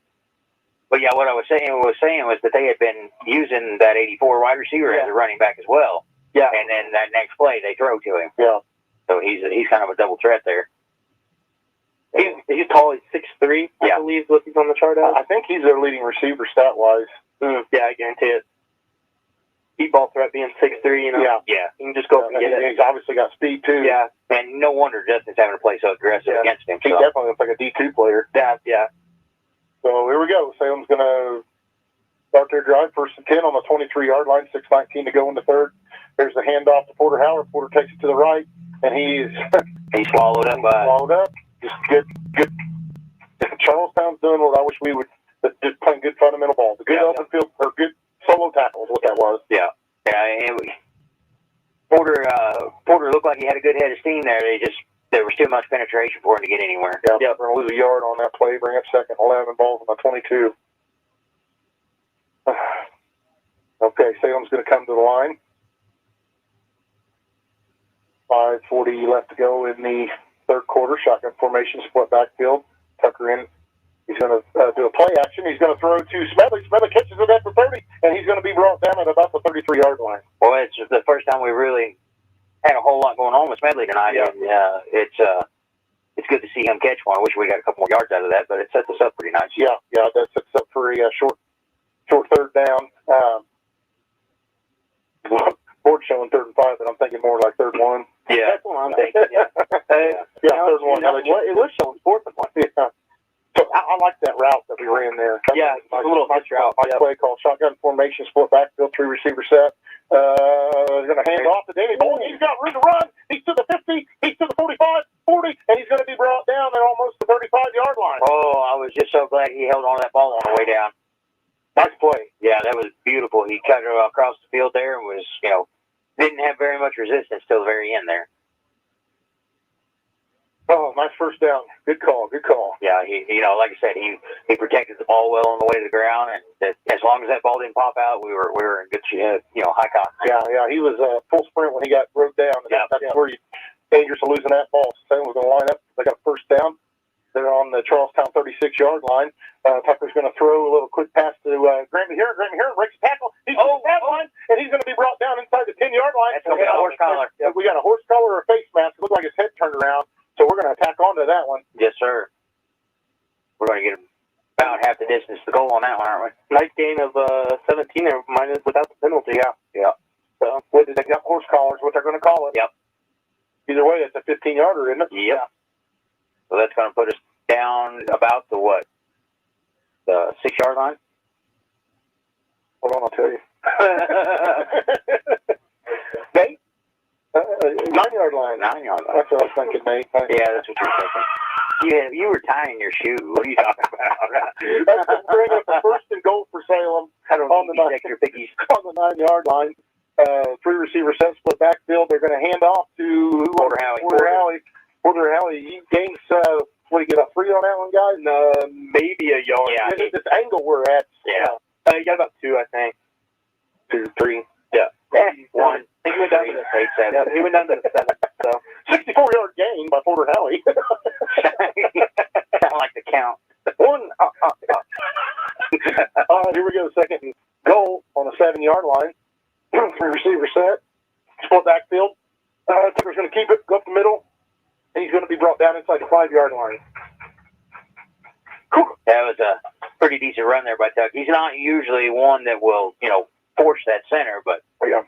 But yeah, what I was saying was that they had been using that 84 wide receiver as a running back as well. Yeah. And then that next play they throw to him. Yeah. So he's kind of a double threat there. He's tall. He's 6'3", I believe, what he's on the chart as. I think he's their leading receiver stat-wise. Yeah, I guarantee it. Deep ball threat being 6'3", you know. Yeah. You can just go up and get it. He's obviously got speed, too. Yeah. And no wonder Justin's having to play so aggressive against him. He definitely looks like a D2 player. Yeah. So here we go. Salem's going to start their drive. 1st and 10 on the 23-yard line. 6:19 to go in the 3rd. There's the handoff to Porter Howard. Porter takes it to the right, and he's swallowed up. Swallowed up. Just good. Charlestown's doing what I wish we would. Just playing good fundamental ball. The good open field or good solo tackle is what that was. Yeah. Porter looked like he had a good head of steam there. There was too much penetration for him to get anywhere. Yeah. We're going to lose a yard on that play. Bring up 2nd and 11. Balls on the 22. Okay, Salem's going to come to the line. 5:40 left to go in the 3rd quarter. Shotgun formation, split backfield. Tucker in. He's going to do a play action. He's going to throw to Smedley. Smedley catches it at the 30, and he's going to be brought down at about the 33-yard line. Well, it's the first time we really had a whole lot going on with Smedley tonight. Yeah. And it's good to see him catch one. I wish we got a couple more yards out of that, but it sets us up pretty nice. Yeah, that sets up for a short 3rd down. Board showing 3rd and 5, but I'm thinking more like 3rd and 1. Yeah, that's what I'm thinking. Yeah, 3rd and 1. It was showing 4th and 1. Yeah. So I like that route that we ran there. Yeah, nice, a little nice route. Nice play called shotgun formation, split backfield, 3 receiver set. He's going to hand off to Danny Bolton. He's got room to run. He's to the 50. He's to the 45, 40, and he's going to be brought down at almost the 35-yard line. Oh, I was just so glad he held on to that ball on the way down. Nice play. Yeah, that was beautiful. He cut it across the field there and was, didn't have very much resistance till the very end there. Oh, nice 1st down. Good call. Yeah, he like I said, he protected the ball well on the way to the ground, and as long as that ball didn't pop out, we were in good shape, high cotton. Yeah, he was full sprint when he got rode down. That's where you're dangerous of losing that ball. So we're going to line up. They got 1st down. They're on the Charlestown 36-yard line. Tucker's going to throw a little quick pass to Grammy Heron. Grammy Heron breaks the tackle. He's on that line, and he's going to be brought down inside the 10-yard line. That's going to be a horse collar. Yeah, we got a horse collar or a face mask. It looked like his head turned around. So we're going to attack onto that one. Yes, sir. We're going to get about half the distance to goal on that one, aren't we? Nice gain of 17 there, minus without the penalty. Yeah. So they got horse collars, what they're going to call it. Yep. Either way, it's a 15-yarder, isn't it? Yep. So that's going to put us down about the what? The 6-yard line? Hold on, I'll tell you. Nate? 9-yard line. 9-yard line. That's what I was thinking, Nate. Yeah, that's what you're thinking. You were tying your shoe. What are you talking about? That's going to bring up the 1st and goal for Salem on the 9-yard line. 3 receiver set, split backfield. They're going to hand off to Porter Howie. Porter Howie. He gains, what do you get, a 3 on that one, guys? Maybe a yard. Yeah, this angle we're at. Yeah. You got about 2, I think. 2, 3. Yeah. 1. I think he went down to the 8, 7. Yeah, he went down to the 7. So 64-yard gain by Porter Halley. Sound like the count. 1. All right, here we go. Second and goal on the 7-yard line. 3 receiver set. Split backfield. Tucker's going to keep it, go up the middle, and he's going to be brought down inside the 5-yard line. That was a pretty decent run there by Tuck. He's not usually one that will, force that center, but, Yeah,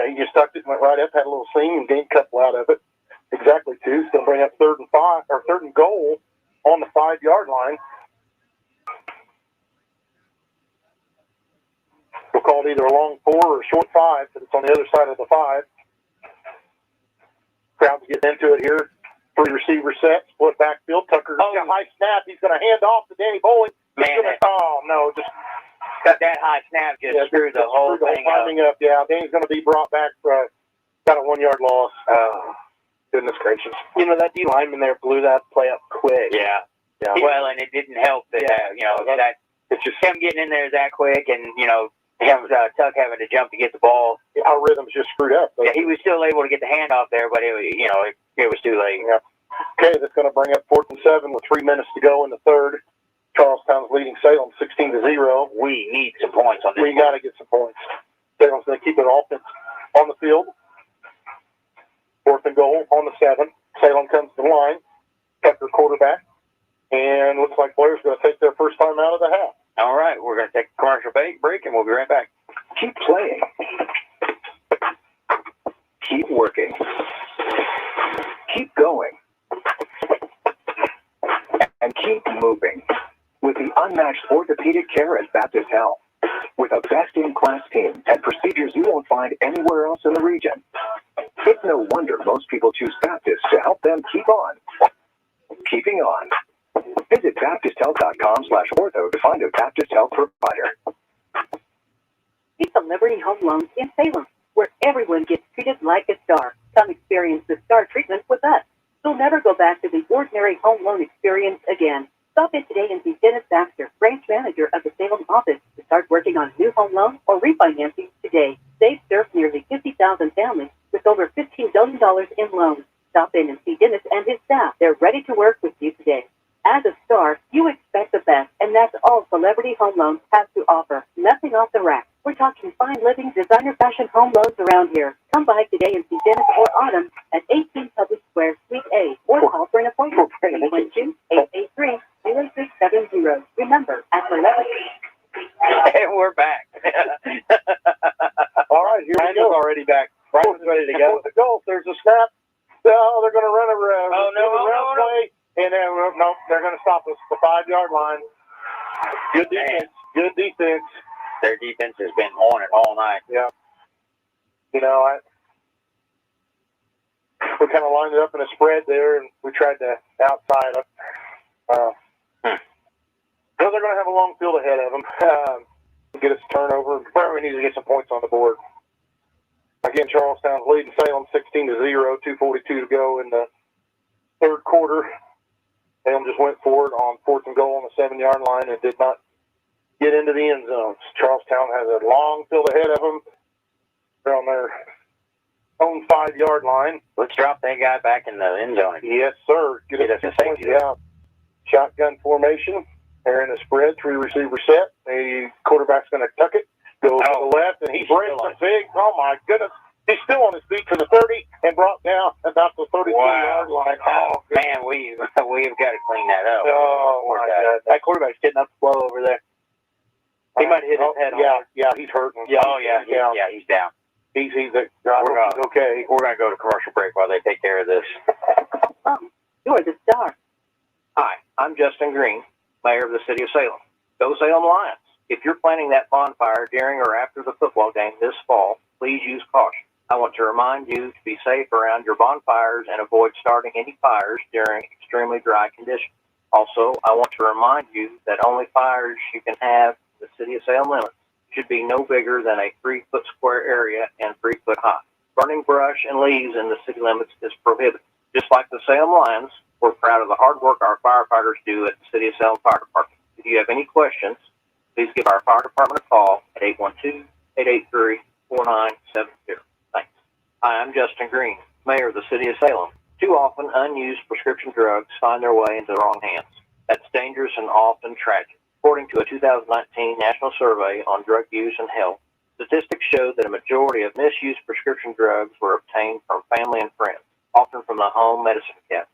he just tucked it, went right up, had a little seam, and gained a couple out of it. Exactly 2. It's going to bring up 3rd and goal on the 5-yard line. We'll call it either a long 4 or a short 5, because it's on the other side of the 5. Crowd's getting into it here. 3 receiver set, split backfield. Tucker, a high snap. He's going to hand off to Danny Bowling. Just got that high snap, just screwed the whole thing up. Yeah, Danny's going to be brought back for about a 1-yard loss. Goodness gracious. That D lineman there blew that play up quick. Yeah. Well, and it didn't help that, that it's just him getting in there that quick and, Tuck having to jump to get the ball. Our rhythm's just screwed up. Yeah, he was still able to get the handoff there, but it was too late. Yeah. Okay, that's going to bring up 4th and 7 with 3 minutes to go in the 3rd. Charlestown's leading Salem 16-0. We need some points on this. We got to get some points. Salem's going to keep it offense on the field. 4th and goal on the 7. Salem comes to the line. Tucker quarterback. And looks like Blair's going to take their first time out of the half. All right, we're going to take a commercial break, and we'll be right back. Keep playing. Keep working. Keep going. And keep moving. With the unmatched orthopedic care at Baptist Health. With a best-in-class team and procedures you won't find anywhere else in the region. It's no wonder most people choose Baptist to help them keep on. Keeping on. Visit BaptistHealth.com/ortho to find a Baptist Health provider. It's the Liberty Home Loans in Salem, where everyone gets treated like a star. Come experience the star treatment with us. You'll never go back to the ordinary home loan experience again. Stop in today and see Dennis Baxter, branch manager of the Salem office, to start working on a new home loan or refinancing today. They've served nearly 50,000 families with over $15 billion in loans. Stop in and see Dennis and his staff. They're ready to work with you today. As a star, you expect the best, and that's all Celebrity Home Loans has to offer. Nothing off the rack. We're talking fine living, designer fashion home loans around here. Come by today and see Dennis or Autumn at 18 Public Square, Suite A, or call for an appointment. 312-883-0670. Remember, at Celebrity. And we're back. All right, here we go. Already back. Ryan's ready to go. The goal. There's a snap. They're going to run a play. And then, no, they're going to stop us. The 5-yard line. Good defense. Good defense. Their defense has been on it all night. Yeah. We kind of lined it up in a spread there, and we tried to outside it. So they're going to have a long field ahead of them. Get us a turnover. We need to get some points on the board. Again, Charlestown's leading Salem 16-0, 2:42 to go in the 3rd quarter. Salem just went forward on 4th and goal on the 7-yard line and did not get into the end zones. Charlestown has a long field ahead of them. They're on their own 5-yard line. Let's drop that guy back in the end zone. Yes, sir. Get us a safety. Yeah. Shotgun formation. They're in a spread, 3 receiver set. The quarterback's going to tuck it, go to the left, and he breaks a big. Oh my goodness! He's still on his feet to the 30 and brought down about the 32-yard line. Oh man, we've got to clean that up. Oh my God! That quarterback's getting up slow over there. He might hit his head. Yeah, he's hurting. Yeah, he's down. He's okay. We're going to go to commercial break while they take care of this. You're the star. Hi, I'm Justin Green, Mayor of the City of Salem. Go Salem Lions. If you're planning that bonfire during or after the football game this fall, please use caution. I want to remind you to be safe around your bonfires and avoid starting any fires during extremely dry conditions. Also, I want to remind you that only fires you can have in the City of Salem limits should be no bigger than a 3-foot square area and 3 foot high. Burning brush and leaves in the city limits is prohibited. Just like the Salem Lions, we're proud of the hard work our firefighters do at the City of Salem Fire Department. If you have any questions, please give our fire department a call at 812-883-4970. Thanks. Hi, I'm Justin Green, Mayor of the City of Salem. Too often, unused prescription drugs find their way into the wrong hands. That's dangerous and often tragic. According to a 2019 national survey on drug use and health, statistics show that a majority of misused prescription drugs were obtained from family and friends, often from the home medicine cabinet.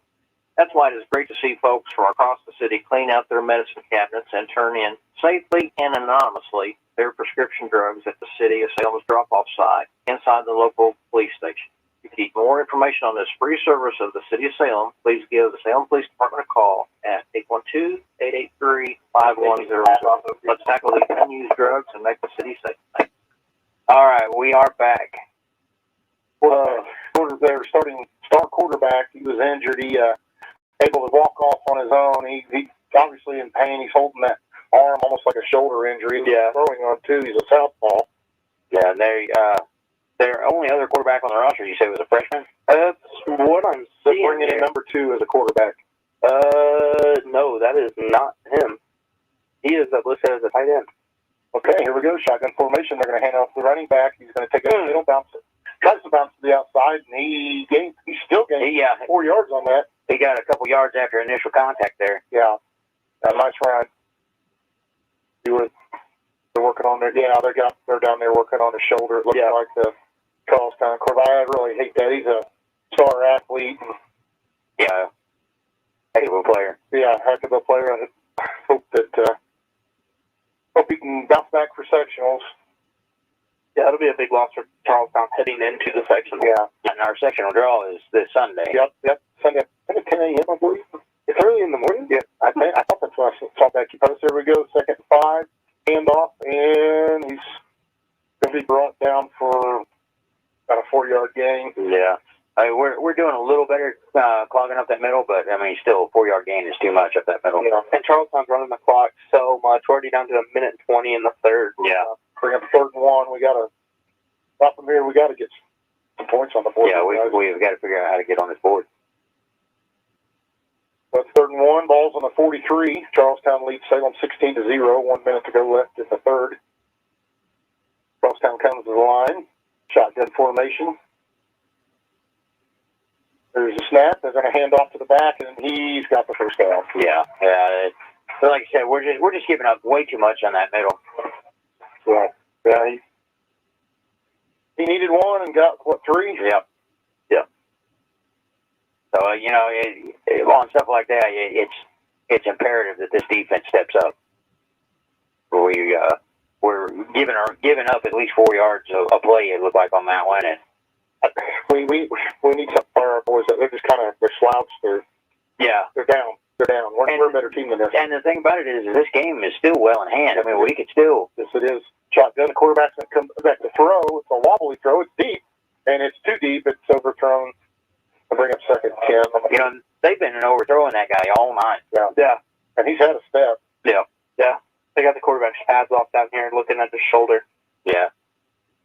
That's why it is great to see folks from across the city clean out their medicine cabinets and turn in safely and anonymously their prescription drugs at the City of Salem's drop-off site inside the local police station. If you need more information on this free service of the City of Salem, please give the Salem Police Department a call at 812-883-5100. Let's tackle these unused drugs and make the city safe. Thanks. All right, we are back. Well, their starting star quarterback, he was injured. He able to walk off on his own. He obviously in pain. He's holding that arm almost like a shoulder injury. Yeah. Throwing on too. He's a southpaw. Yeah, and their only other quarterback on the roster, you say, was a freshman? That's what I'm They're seeing. bringing in number 2 as a quarterback. No, that is not him. He is listed as a tight end. Okay, here we go. Shotgun formation. They're going to hand off the running back. He's going to take a middle bounce. Tries to bounce to the outside, and he still gained 4 yards on that. He got a couple yards after initial contact there. Yeah. Nice run. They're working on their, they're down there working on his shoulder. It looks like the Charlestown quarterback. I really hate that. He's a star athlete. Yeah. Heck of a player. Yeah, heck of a player. I hope he can bounce back for sectionals. Yeah, it'll be a big loss for Charlestown heading into the sectional. Yeah. And our sectional draw is this Sunday. Yep. Sunday. I think 10 a.m., I believe. It's early in the morning? Yeah, I thought that's what I saw back. There we go. 2nd and 5. Handoff, and he's going to be brought down for about a 4-yard gain. Yeah. I mean, we're doing a little better clogging up that middle, but, I mean, still a 4-yard gain is too much up that middle. Yeah. And Charlestown's running the clock so much. We're already down to 1:20 in the third. Yeah. Bring up 3rd and 1. We got to stop from here. We got to get some points on the board. Yeah, we've got to figure out how to get on this board. So it's 3rd and 1. Ball's on the 43. Charlestown leads Salem 16-0. 1 minute to go left in the third. Charlestown comes to the line. Shotgun formation. There's a snap. They're going to hand off to the back, and he's got the first down. Yeah. So like I said, we're just giving up way too much on that middle. Yeah. He needed 1 and got 3. Yep. So on stuff like that, it's imperative that this defense steps up. We're giving up at least 4 yards a play. It looked like on that one, and we need some fire boys. They're just they're slouched. They're down. We're a better team than this. And the thing about it is this game is still well in hand. I mean, we could still. Yes, it is. Shotgun. The quarterback's going to come back to throw. It's a wobbly throw. It's deep, and it's too deep. It's overthrown. I'll bring up 2nd and 10. They've been overthrowing that guy all night. Yeah. And he's had a step. Yeah. They got the quarterback's pads off down here looking at the shoulder. Yeah.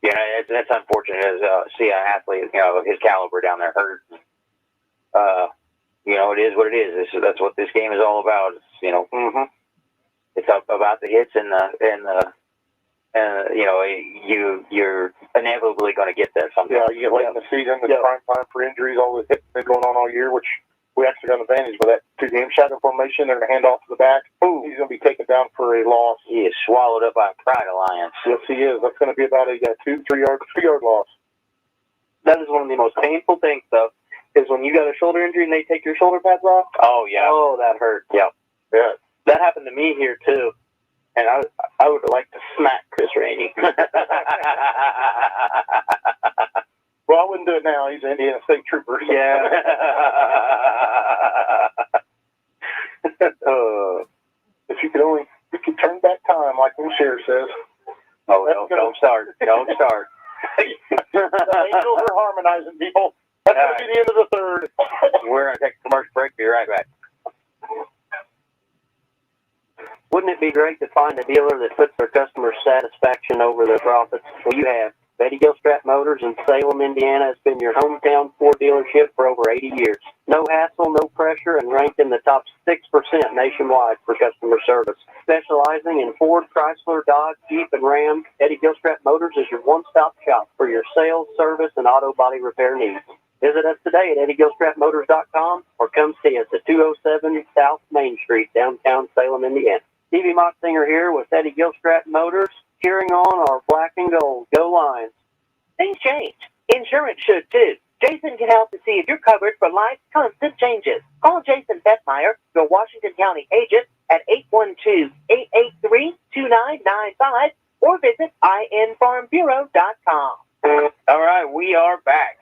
Yeah, that's unfortunate to see an athlete, of his caliber down there hurt. It is what it is. That's what this game is all about. It's about the hits and you're inevitably going to get that sometime. Yeah, you get late in the season, the prime time for injuries, all the hits been going on all year, which we actually got an advantage with that 2-game shotgun formation. They're going to hand off to the back. He's going to be taken down for a loss. He is swallowed up by a pride alliance. Yes, he is. That's going to be about a 3-yard loss. That is one of the most painful things, though, is when you got a shoulder injury and they take your shoulder pads off. Oh, yeah. Oh, that hurt. Yeah. That happened to me here, too. And I would like to smack Chris Rainey. Well, I wouldn't do it now. He's an Indiana State Trooper. So. Yeah. If you could turn back time, like the sheriff says. Oh, don't start. Don't start. The Angels are harmonizing, people. That's going to be the end of the third. We're going to take a commercial break. Be right back. Wouldn't it be great to find a dealer that puts their customer satisfaction over their profits? Well, you have. Eddie Gilstrap Motors in Salem, Indiana has been your hometown Ford dealership for over 80 years. No hassle, no pressure, and ranked in the top 6% nationwide for customer service. Specializing in Ford, Chrysler, Dodge, Jeep, and Ram, Eddie Gilstrap Motors is your one-stop shop for your sales, service, and auto body repair needs. Visit us today at EddieGilstrapMotors.com or come see us at 207 South Main Street, downtown Salem, Indiana. Stevie Motsinger here with Eddie Gilstrap Motors, cheering on our black and gold. Go Lions. Things change. Insurance should too. Jason can help to see if you're covered for life's constant changes. Call Jason Bethmeyer, your Washington County agent, at 812-883-2995 or visit INFarmBureau.com. All right, we are back.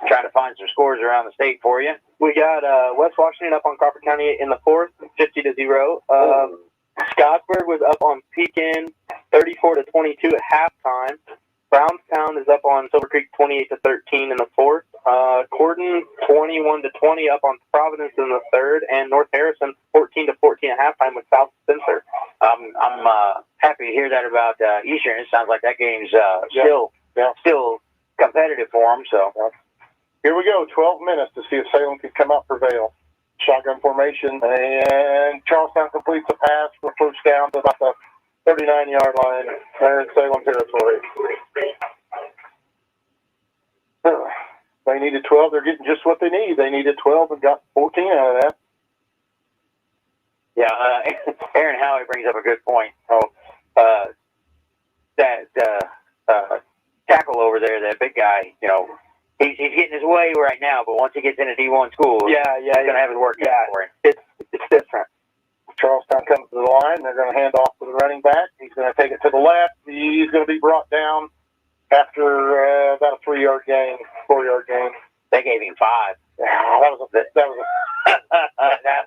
Trying to find some scores around the state for you. We got West Washington up on Crawford County in the fourth, 50-0. Scottsburg was up on Pekin, 34-22 at halftime. Brownstown is up on Silver Creek, 28-13 in the fourth. Corden, 21-20 up on Providence in the third, and North Harrison, 14-14 at halftime with South Spencer. I'm happy to hear that about Eastern. It sounds like that game's still competitive for them. So here we go. 12 minutes to see if Salem can come out prevail. Shotgun formation, and Charlestown completes a pass for first down to about the 39-yard line. They're in Salem territory. They needed 12. They're getting just what they need. They needed 12 and got 14 out of that. Yeah, Aaron Howie brings up a good point. That tackle over there, that big guy, he's getting his way right now, but once he gets into D1 school, he's going to have his work done for him. It's different. Charlestown comes to the line. They're going to hand off to the running back. He's going to take it to the left. He's going to be brought down after about a 4-yard gain. They gave him 5. That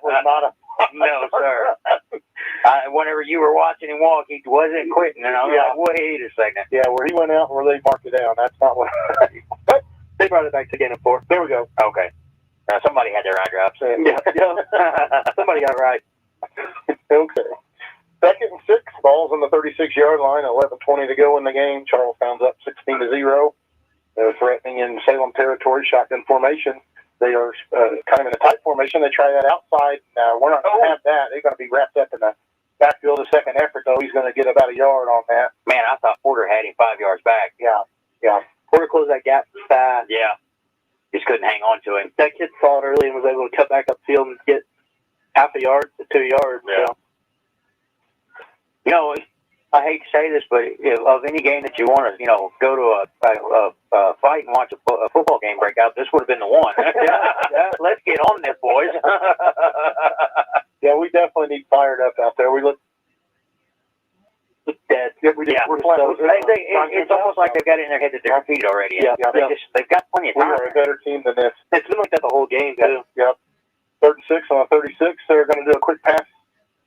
was not a no, sir. Whenever you were watching him walk, he wasn't quitting, and I was like, wait a second. Yeah, where he went out, where they marked it down. That's not what. But they brought it back to gain of 4. There we go. Okay. Somebody had their eye drops. Yeah. Somebody got it right. Okay. 2nd and 6. Ball's on the 36-yard line. 11:20 to go in the game. Charlestown's up 16-0. They're threatening in Salem territory. Shotgun formation. They are kind of in a tight formation. They try that outside. We're not going to have that. They're going to be wrapped up in the backfield. The second effort, though, he's going to get about a yard on that. Man, I thought Porter had him 5 yards back. Yeah. Porter closed that gap fast. Yeah. Just couldn't hang on to him. That kid saw it early and was able to cut back upfield and get half a yard to 2 yards. Yeah. So. I hate to say this, but of any game that you want to, go to a fight and watch a football game break out, this would have been the one. Let's get on this, boys. Yeah, we definitely need fired up out there. We look dead. It's almost like they've got it in their head that they're defeated already. They've got plenty of time. We are a better team than this. It's been like that the whole game, too. Yep. 3rd and 6 on a 36. They're going to do a quick pass.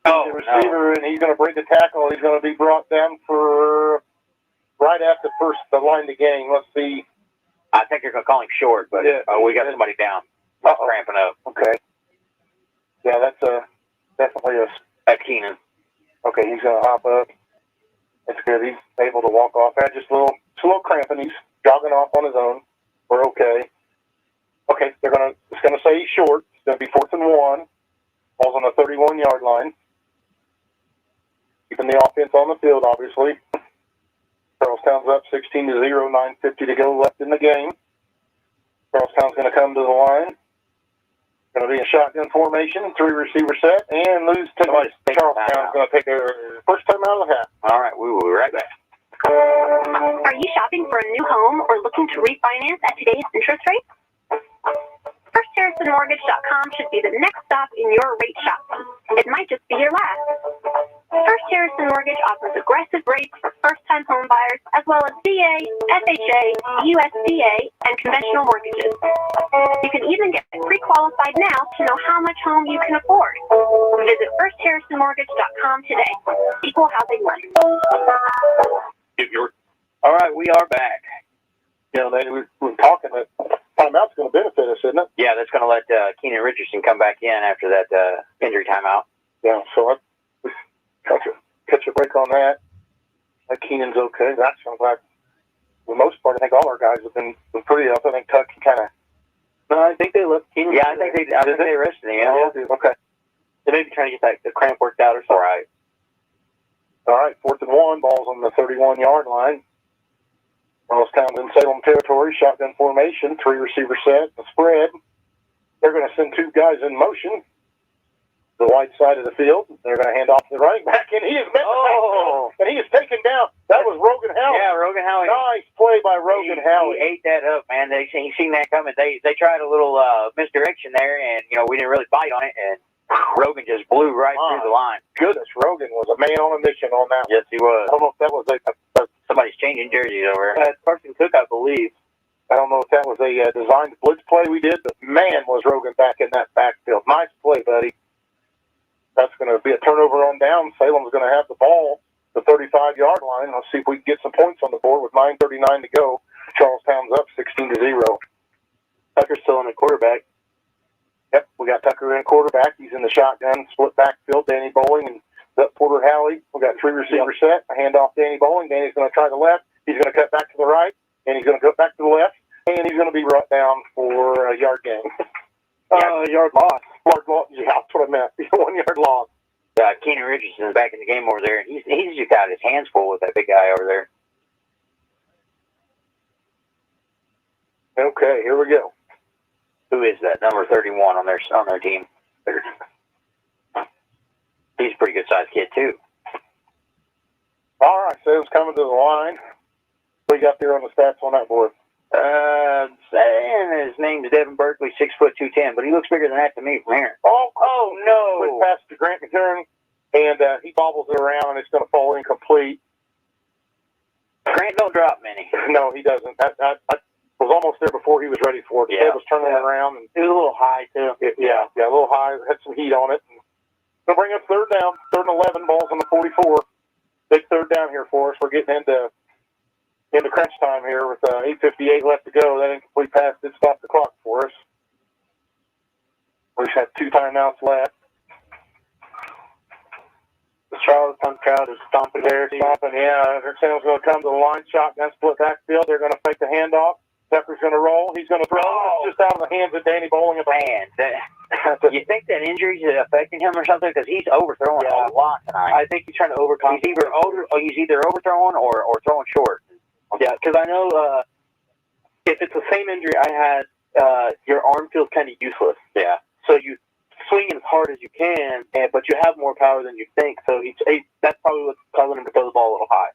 The receiver, and he's going to break the tackle. He's going to be brought down for right after the line to gain. Let's see. I think they're going to call him short, but we got somebody down. Cramping up. Okay. Yeah, that's definitely That's Keenan. Okay, he's going to hop up. That's good. He's able to walk off. Just a little cramping. He's jogging off on his own. We're okay. Okay, it's going to say he's short. It's going to be 4th and 1. Ball's on the 31-yard line. Keeping the offense on the field, obviously. Charlestown's up 16-0, 9:50 to go left in the game. Charlestown's going to come to the line. Going to be a shotgun formation, 3-receiver set, and lose to Charlestown's going to take their first time out of the hat. All right, we will be right back. Are you shopping for a new home or looking to refinance at today's interest rates? FirstHarrisonMortgage.com should be the next stop in your rate shopping. It might just be your last. First Harrison Mortgage offers aggressive rates for first-time home buyers, as well as VA, FHA, USDA, and conventional mortgages. You can even get pre-qualified now to know how much home you can afford. Visit FirstHarrisonMortgage.com today. Equal housing lender. All right, we are back. We're talking that timeout's going to benefit us, isn't it? Yeah, that's going to let Keenan Richardson come back in after that injury timeout. Yeah, so I catch a break on that. Keenan's okay. That's I'm glad. for the most part, I think all our guys have been pretty up. I think Tuck kind of. No, I think they left Keenan. Yeah, I think they arrested him. Oh, okay. They may be trying to get the cramp worked out or something. Right. All right, 4th and 1, ball's on the 31-yard line. Charlestown's in Salem territory, shotgun formation, 3-receiver set, the spread. They're going to send 2 guys in motion. The wide side of the field. They're going to hand off to the running back, and he is met the backfield, and he is taken down. That was Rogan Howie. Yeah, Rogan Howie. Nice play by Rogan Howie. He ate that up, man. He seen that coming. They tried a little misdirection there, and we didn't really bite on it, and Rogan just blew right through the line. Goodness, Rogan was a man on a mission on that. Yes, he was. I don't know if that was somebody's changing jerseys over. Carson Cook, I believe. I don't know if that was a designed blitz play we did, but man, was Rogan back in that backfield. Nice play, buddy. That's going to be a turnover on down. Salem's going to have the ball, the 35-yard line. Let's see if we can get some points on the board with 9:39 to go. Charlestown's up 16-0. Tucker's still in the quarterback. Yep, we got Tucker in quarterback. He's in the shotgun, split backfield. Danny Bowling and Porter Halley. We got 3-receiver set. A handoff Danny Bowling. Danny's going to try the left. He's going to cut back to the right, and he's going to cut back to the left, and he's going to be brought down for a yard gain. Yard loss. Yeah, that's what I meant. 1-yard loss. Keenan Richardson is back in the game over there, and he's just got his hands full with that big guy over there. Okay, here we go. Who is that? Number 31 on their team. He's a pretty good sized kid too. All right, Salem's coming to the line. What you got there on the stats on that board? And his name's Devin Berkeley, 6'2", 210, but he looks bigger than that to me from here. Oh no! Went past to Grant McTurn, and he bobbles it around, and it's going to fall incomplete. Grant don't drop many. No, he doesn't. I was almost there before he was ready for it. The head was turning around, and it was a little high too. Yeah, a little high. Had some heat on it. Going to bring up 3rd down. 3rd and 11. Ball's on the 44. Big 3rd down here for us. We're getting into crunch time here with 8:58 left to go. That incomplete pass did stop the clock for us. We just have 2 timeouts left. The Charlestown crowd is stomping. They're stomping, yeah. They're saying it's going to come to the line. Shotgun split backfield. They're going to fake the handoff. Tucker's going to roll. He's going to throw. It's just out of the hands of Danny Bowling. Man, you think that injury is affecting him or something? Because he's overthrowing a lot tonight. I think he's trying to overcome. He's either overthrowing or throwing short. Yeah, because I know if it's the same injury I had, your arm feels kind of useless. Yeah. So you swing as hard as you can, but you have more power than you think. So that's probably what's causing him to throw the ball a little high.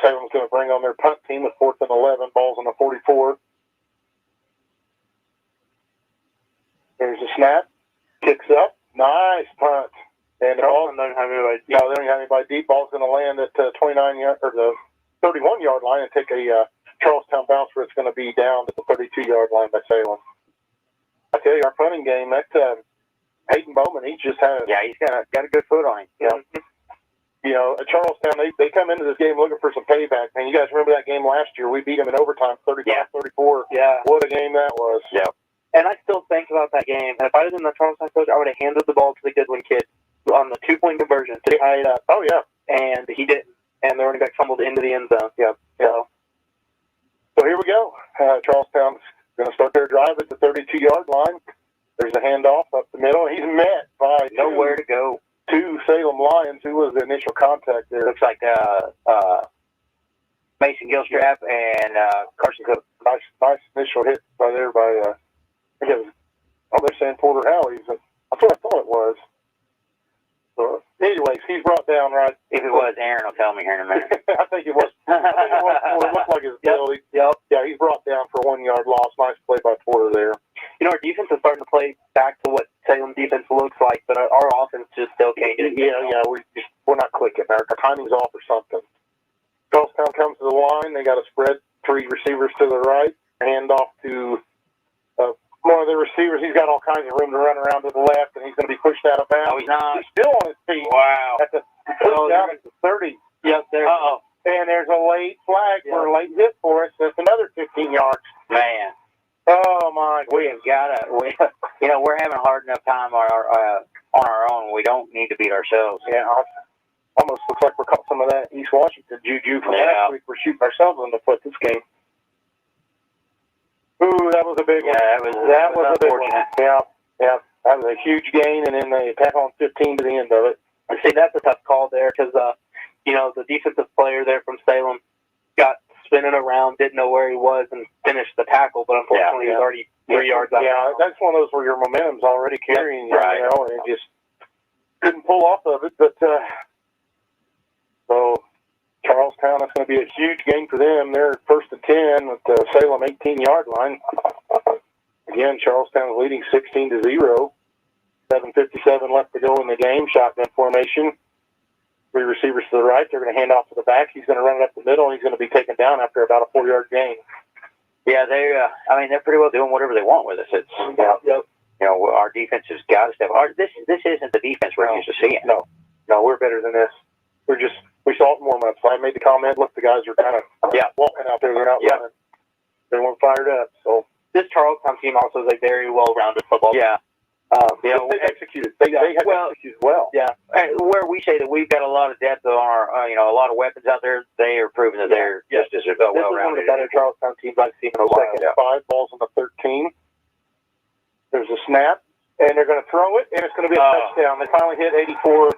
Salem's going to bring on their punt team with 4th and 11. Ball's on the 44. There's a snap. Kicks up. Nice punt. And the ball, they don't have anybody deep. No, they don't have anybody deep. Ball's going to land at 29 or the 31-yard line and take a Charlestown bounce where it's going to be down to the 32-yard line by Salem. I tell you, our punting game, that Hayden Bowman, he just had he's got a good foot on him. Yeah. At Charlestown, they come into this game looking for some payback. Man, you guys remember that game last year? We beat them in overtime, 35-34. Yeah. What a game that was. Yeah. And I still think about that game. And if I was in the Charlestown coach, I would have handed the ball to the Goodwin kid on the 2-point conversion to tie it up. Oh, yeah. And he didn't. And the running back fumbled into the end zone. Yeah. So here we go. Charlestown's going to start their drive at the 32-yard line. There's a handoff up the middle. He's met by nowhere to go. 2 Salem Lions. Who was the initial contact there? Looks like Mason Gilstrap and Carson Cook. Nice initial hit by there by, I think it was, they're saying Porter Halley. That's what I thought it was. So, anyways, he's brought down right. If it was, Aaron will tell me here in a minute. I think it was. It looked like his ability. Yep. Yeah, he's brought down for a 1-yard loss. Nice play by Porter there. Our defense is starting to play back to what Salem defense looks like, but our offense just still can't get it. Yeah, we're not clicking. Our timing's off or something. Charlestown comes to the line. They got a spread, 3 receivers to the right. Hand off to one of the receivers. He's got all kinds of room to run around to the left, and he's going to be pushed out of bounds. No, he's not. He's still on his feet. Wow. Pushed out at the 30. Yep, there. Uh-oh. And there's a late flag for a late hit for us. That's another 15 yards. Man. Oh, my God. We have got to, we're having a hard enough time on our own. We don't need to beat ourselves. Yeah, I almost Looks like we're caught some of that East Washington juju from last week. We're shooting ourselves in the foot this game. Ooh, that was a big one. That was a big one. Yeah. That was a huge gain, and then they pack on 15 to the end of it. See, that's a tough call there because, the defensive player there from Salem got spinning around, didn't know where he was, and finished the tackle, but unfortunately he was already 3 yards out. Yeah, that's one of those where your momentum's already carrying you, right. And it just couldn't pull off of it. But so Charlestown, that's going to be a huge game for them. They're first and 10 with the Salem 18-yard line. Again, Charlestown is leading 16-0. 7:57 left to go in the game. Shotgun formation. 3 receivers to the right. They're going to hand off to the back. He's going to run it up the middle, and he's going to be taken down after about a 4-yard gain. Yeah, they're pretty well doing whatever they want with us. It's our defense has got to step. This isn't the defense we're used to seeing. No, we're better than this. We saw it more months. I made the comment. Look, the guys are kind of walking out there. They're not running. They weren't fired up. So this Charlestown team also is a very well-rounded football team. they executed. They have executed well. Yeah, where we say that we've got a lot of depth on our, a lot of weapons out there, they are proving that they're just as well-rounded. This is one of the better Charlestown teams I've seen in a while. Second 5, balls on the 13. There's a snap, and they're going to throw it, and it's going to be a touchdown. They finally hit 84.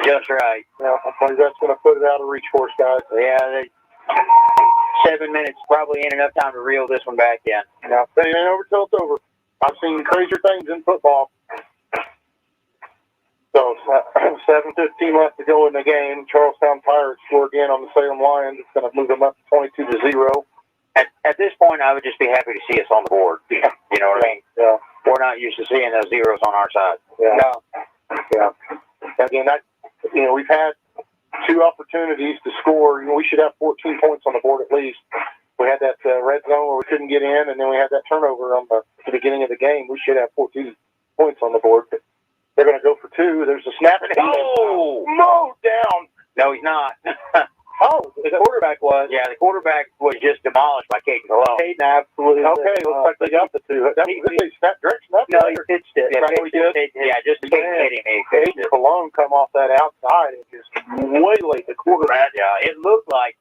Just right. Yeah, hopefully that's going to put it out of reach for us, guys. Yeah, 7 minutes probably ain't enough time to reel this one back in. Yeah, it ain't over till it's over. I've seen crazier things in football. So 7:15 left to go in the game. Charlestown Pirates score again on the Salem Lions. It's going to move them up 22-0. At this point, I would just be happy to see us on the board. Yeah. You know what I mean? Yeah. We're not used to seeing those zeros on our side. Yeah. No. Yeah. Again, we've had 2 opportunities to score. We should have 14 points on the board at least. We had that red zone where we couldn't get in, and then we had that turnover at the beginning of the game. We should have 14 points on the board. But they're going to go for 2. There's a snap, and mowed down. No, he's not. The quarterback was. Yeah, the quarterback was just demolished by Caden Malone. Caden absolutely. Okay, looks like they got the 2. This is snap direct snap. No, he pitched it. Yeah, just Caden hit him. Caden Malone come off that outside and just waylaid the quarterback. Yeah, it looked like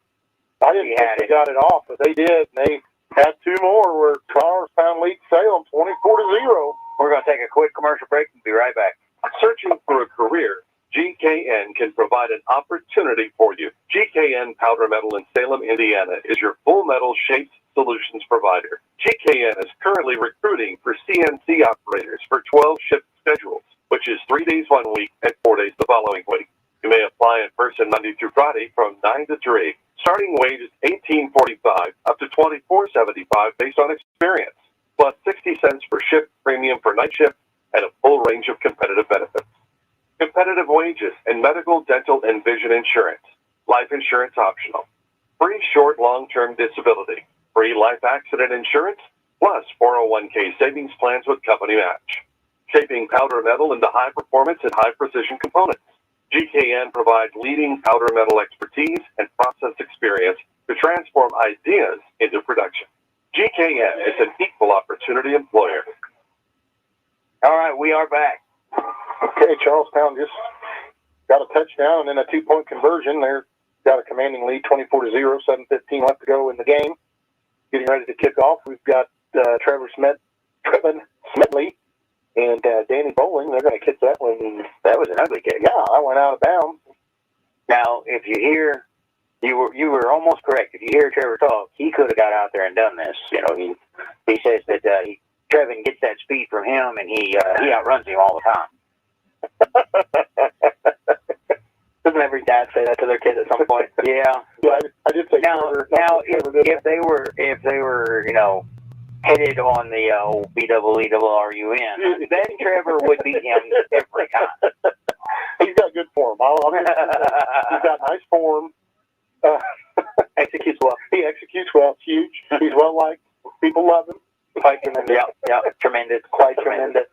I didn't think they got it off, but they did. And they had 2 more where Charlestown leads Salem 24-0. We're going to take a quick commercial break and be right back. Searching for a career? GKN can provide an opportunity for you. GKN Powder Metal in Salem, Indiana is your full metal shaped solutions provider. GKN is currently recruiting for CNC operators for 12-shift schedules, which is 3 days one week and 4 days the following week. You may apply in person Monday through Friday from 9 to 3. Starting wage is $18.45 up to $24.75 based on experience, plus 60 cents per shift premium for night shift and a full range of competitive benefits. Competitive wages and medical, dental, and vision insurance. Life insurance optional. Free short, long-term disability. Free life accident insurance, plus 401k savings plans with company match. Shaping powder metal into high performance and high precision components. GKN provides leading powder metal expertise and process experience to transform ideas into production. GKN is an equal opportunity employer. All right, we are back. Okay, Charlestown just got a touchdown and then a 2-point conversion. They've got a commanding lead, 24-0, 7:15 left to go in the game. Getting ready to kick off. We've got Trevin Smedley and Danny Bowling. They're going to kick that one. That was an ugly kick. Yeah, I went out of bounds. Now, if you hear, you were almost correct. If you hear Trevor talk, he could have got out there and done this. He says that Trevin gets that speed from him, and he outruns him all the time. Doesn't every dad say that to their kids at some point? Yeah. I did say now if they were headed on the old BEERUN, then Trevor would beat him every time. He's got good form. He's got nice form. Executes well. He executes well. Huge. He's well liked. People love him. Quite tremendous. Yeah, tremendous. Quite tremendous.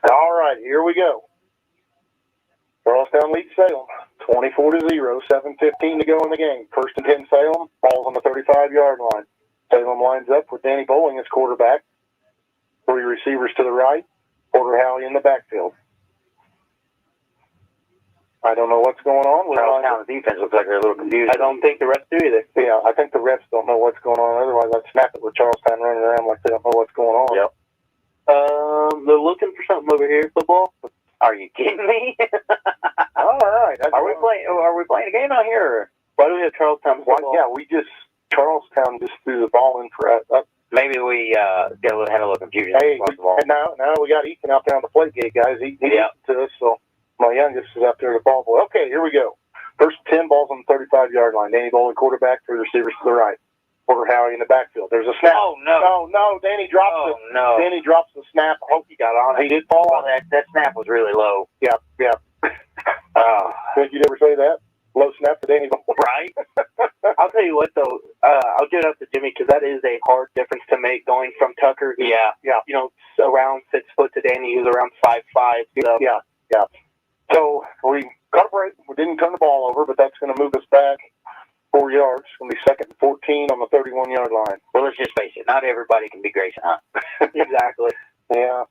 All right, here we go. Charlestown leads Salem 24-0, 7:15 to go in the game. First and 10 Salem, ball's on the 35-yard line. Salem lines up with Danny Bowling as quarterback. 3 receivers to the right, Porter Howley in the backfield. I don't know what's going on. Charlestown's defense looks like they're a little confused. I don't think the refs do either. Yeah, I think the refs don't know what's going on. Otherwise, I'd snap it with Charlestown running around like they don't know what's going on. Yep. They're looking for something over here. Football? Are you kidding me? All right. Are we playing a game out here? Or? Why do we have Charlestown football? Yeah, Charlestown just threw the ball in for us. Maybe we had a little confusion. Hey, now we got Ethan out there on the plate gate, guys. He to us, so my youngest is out there the ball boy. Okay, here we go. First 10 balls on the 35-yard line. Danny Bowling, quarterback, three receivers to the right. Porter Howie in the backfield. There's a snap. Oh, no. No, Danny drops Danny drops the snap. I hope he got on it. He did fall on it. That snap was really low. Yeah. Think you'd ever say that? Low snap to Danny Bowling. Right? I'll tell you what, though. I'll give it up to Jimmy because that is a hard difference to make going from Tucker, around 6 foot to Danny, who's around 5'5". So. Yeah. So we got a break. We didn't turn the ball over, but that's going to move us back 4 yards. It's going to be 2nd and 14 on the 31-yard line. Well, let's just face it. Not everybody can be Grayson, huh? Exactly. Yeah.